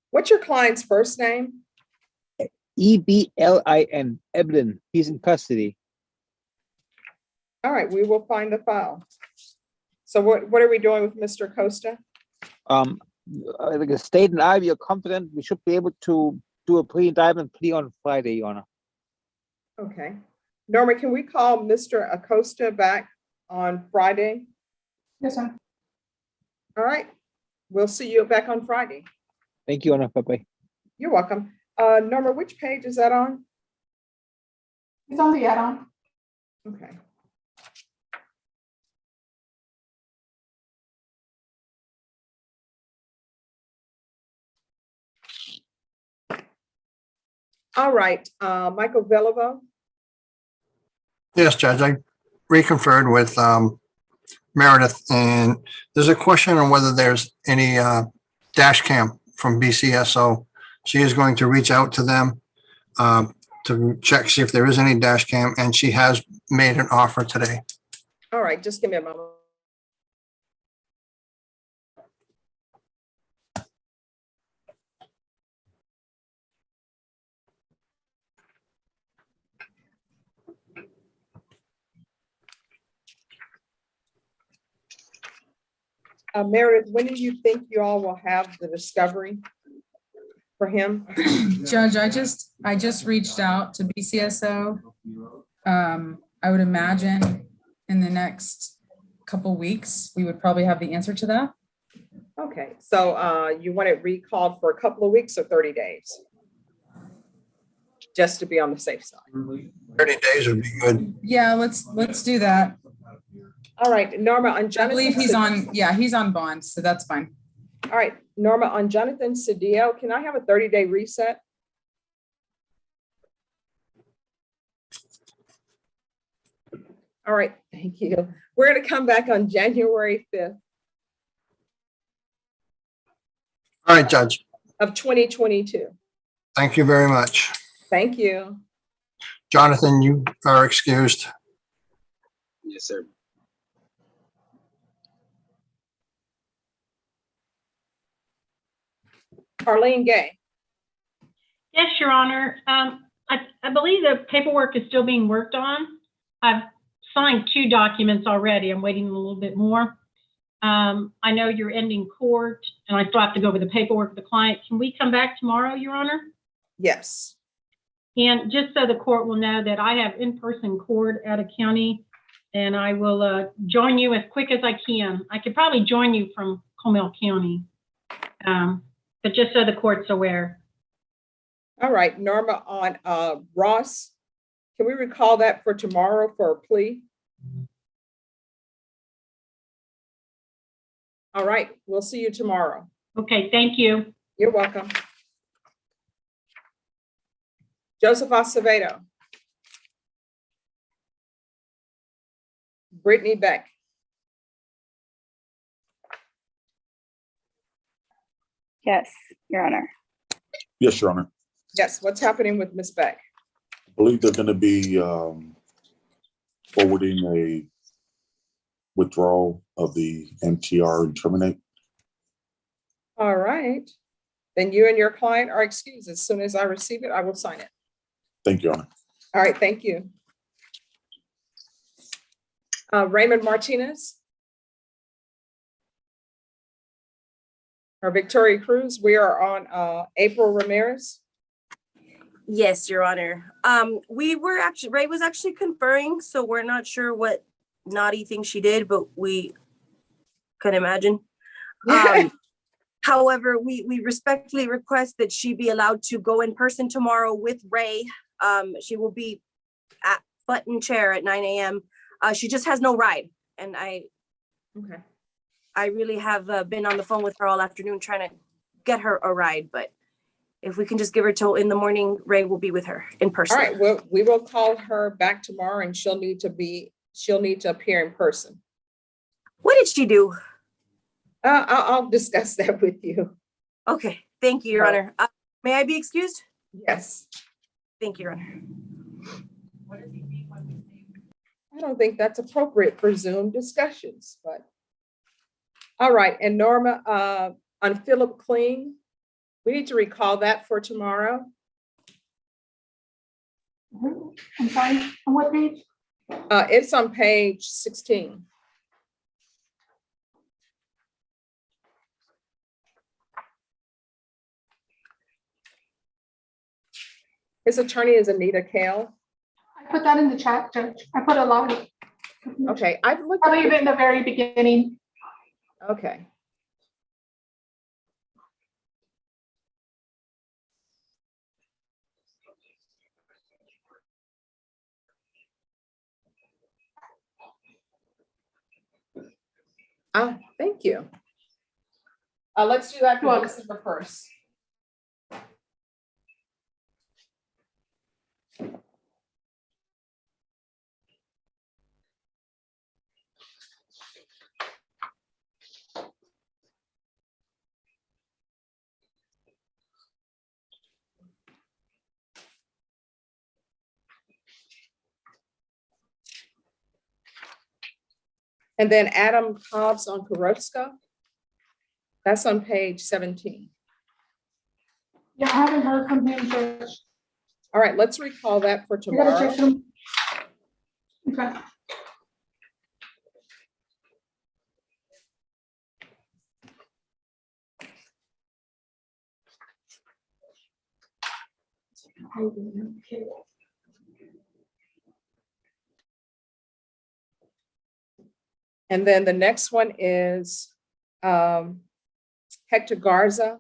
What's your client's first name? Eblin, Eblin. He's in custody. All right, we will find the file. So what are we doing with Mr. Acosta? The state and I, we are confident we should be able to do a pre-indictment plea on Friday, Your Honor. Okay. Norma, can we call Mr. Acosta back on Friday? Yes, sir. All right. We'll see you back on Friday. Thank you, Your Honor. Bye-bye. You're welcome. Norma, which page is that on? It's on the add-on. Okay. All right, Michael Villavo. Yes, Judge, I reconferred with Meredith, and there's a question on whether there's any dash cam from BCSO. She is going to reach out to them to check, see if there is any dash cam, and she has made an offer today. All right, just give me a moment. Meredith, when do you think you all will have the discovery for him? Judge, I just reached out to BCSO. I would imagine in the next couple weeks, we would probably have the answer to that. Okay, so you want it recalled for a couple of weeks or 30 days? Just to be on the safe side. 30 days would be good. Yeah, let's do that. All right, Norma, on Jonathan. I believe he's on, yeah, he's on bond, so that's fine. All right, Norma, on Jonathan Cedillo, can I have a 30-day reset? All right, thank you. We're going to come back on January 5th. All right, Judge. Of 2022. Thank you very much. Thank you. Jonathan, you are excused. Yes, sir. Arlene Gay. Yes, Your Honor. I believe the paperwork is still being worked on. I've signed 2 documents already. I'm waiting a little bit more. I know you're ending court and I still have to go over the paperwork with the client. Can we come back tomorrow, Your Honor? Yes. And just so the court will know that I have in-person court at a county, and I will join you as quick as I can. I could probably join you from Comal County, but just so the court's aware. All right, Norma, on Ross, can we recall that for tomorrow for a plea? All right, we'll see you tomorrow. Okay, thank you. You're welcome. Joseph Acevedo. Brittany Beck. Yes, Your Honor. Yes, Your Honor. Yes, what's happening with Ms. Beck? I believe they're going to be forwarding a withdrawal of the MTR and terminate. All right. Then you and your client are excused. As soon as I receive it, I will sign it. Thank you, Your Honor. All right, thank you. Raymond Martinez. Or Victoria Cruz, we are on April Ramirez. Yes, Your Honor. Ray was actually conferring, so we're not sure what naughty thing she did, but we could imagine. However, we respectfully request that she be allowed to go in person tomorrow with Ray. She will be at Button Chair at 9 a.m. She just has no ride. And I really have been on the phone with her all afternoon trying to get her a ride, but if we can just give her till in the morning, Ray will be with her in person. All right, well, we will call her back tomorrow and she'll need to appear in person. What did she do? I'll discuss that with you. Okay, thank you, Your Honor. May I be excused? Yes. Thank you, Your Honor. I don't think that's appropriate for Zoom discussions, but. All right, and Norma, on Philip Kling, we need to recall that for tomorrow. I'm sorry, on what page? It's on page 16. His attorney is Anita Kale. I put that in the chat, Judge. I put a lot of. Okay, I've looked. Probably even in the very beginning. Okay. Thank you. Let's do that for December 1st. And then Adam Cobbs on Karovska. That's on page 17. Yeah, I haven't heard from him, Judge. All right, let's recall that for We gotta tomorrow. check him. Okay. And then the next one is Hector Garza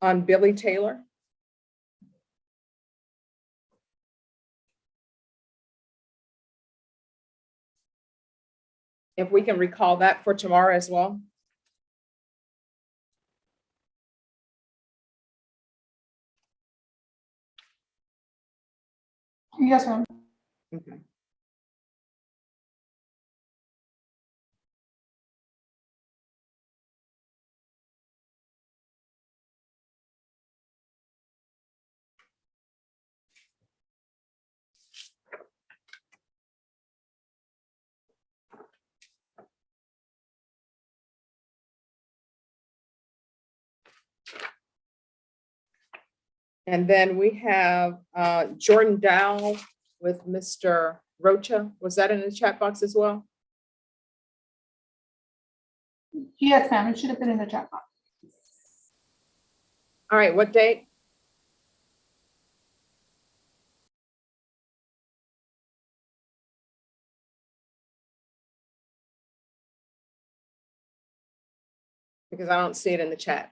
on Billy Taylor. If we can recall that for tomorrow as well. Yes, ma'am. Okay. And then we have Jordan Dow with Mr. Rocha. Was that in the chat box as well? Yes, ma'am. It should have been in the chat box. All right, what date? Because I don't see it in the chat.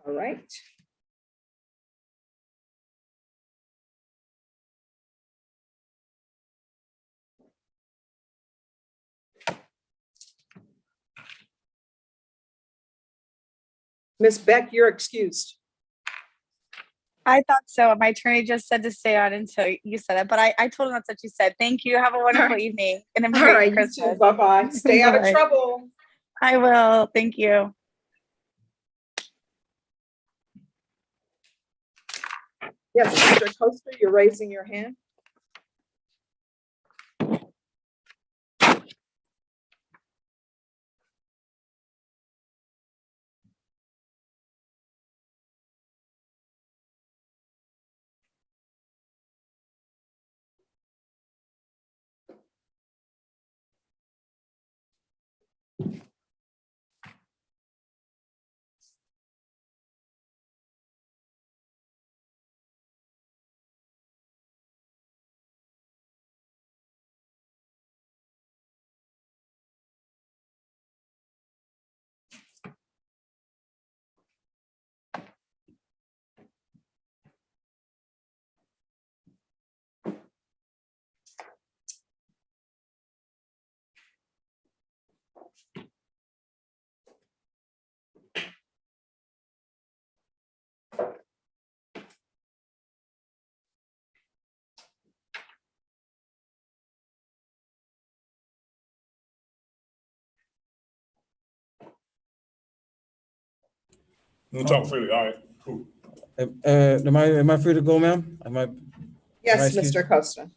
All right. Ms. Beck, you're excused. I thought so. My attorney just said to stay on until you said it, but I told him that's what you said. Thank you. Have a wonderful evening and a All Merry right, you Christmas. too. Bye-bye. Stay out of Bye-bye. trouble. I will. Thank you. Yes, Mr. Coaster, you're raising your hand. You can talk freely. All right, cool. Am I free to go, ma'am? Yes, excused? Mr. Coaster.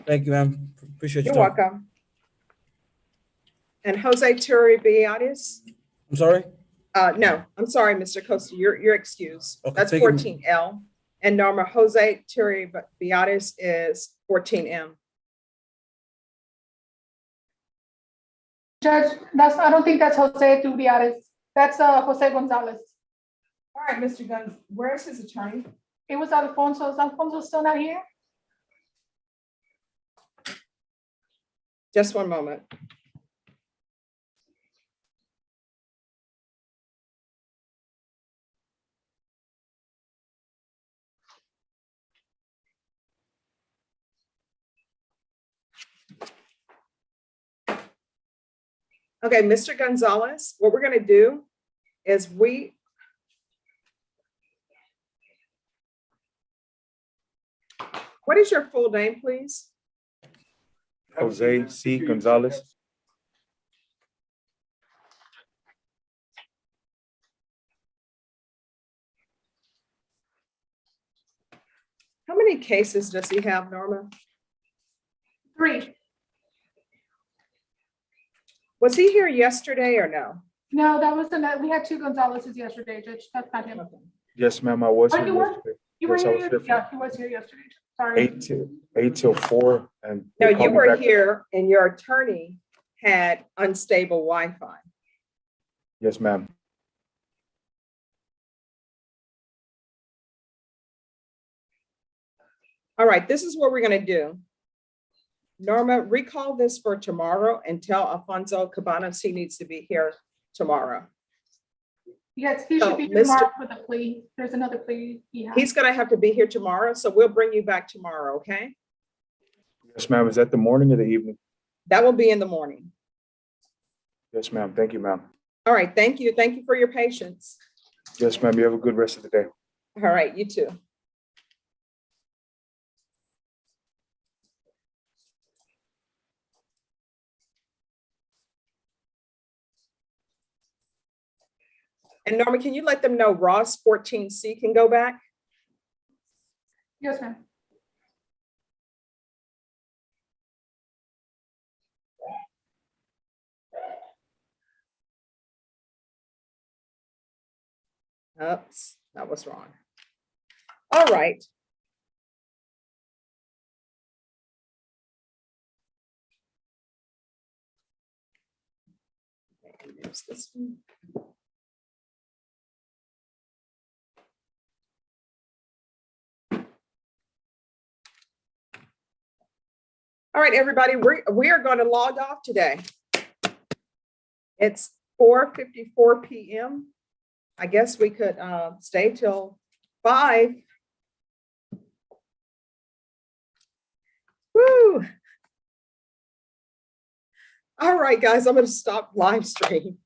Thank you, ma'am. Appreciate You're your time. welcome. And Jose Turibiadis? I'm sorry? No, I'm sorry, Mr. Coaster, you're excused. Okay, That's thank you. 14L. And Norma Jose Turibiadis is 14M. Judge, I don't think that's Jose Tubiares. That's Jose Gonzalez. All right, Mr. Guns, where's his attorney? It was Alfonso. Is Alfonso still not here? Just one moment. Okay, Mr. Gonzalez, what we're going to do is what is your full name, please? Jose C. Gonzalez. How many cases does he have, Norma? 3. Was he here yesterday or no? No, that was we had 2 Gonzalez's yesterday, Judge. That's not him. Yes, ma'am, I was Oh, here you were? yesterday. You were Yes, I here? was here Yeah, from he was here yesterday. Sorry. 8 till 4, and No, they you called me were back. here and your attorney had unstable Wi-Fi. Yes, ma'am. All right, this is what we're gonna do. Norma, recall this for tomorrow and tell Alfonso Cabanas he needs to be here tomorrow. Yes, he So, should be Mr. tomorrow for the plea. There's another plea he has. He's gonna have to be here tomorrow, so we'll bring you back tomorrow, okay? Yes, ma'am. Is that the morning or the evening? That will be in the morning. Yes, ma'am. Thank you, ma'am. All right, thank you. Thank you for your patience. Yes, ma'am. You have a good rest of the day. All right, you too. And Norma, can you let them know Ross 14C can go back? Yes, ma'am. Oops, that was wrong. All right. And there's this one. All right, everybody, we are going to log off today. It's 4:54 p.m. I guess we could stay till 5. Woo! All right, guys, I'm going to stop live stream.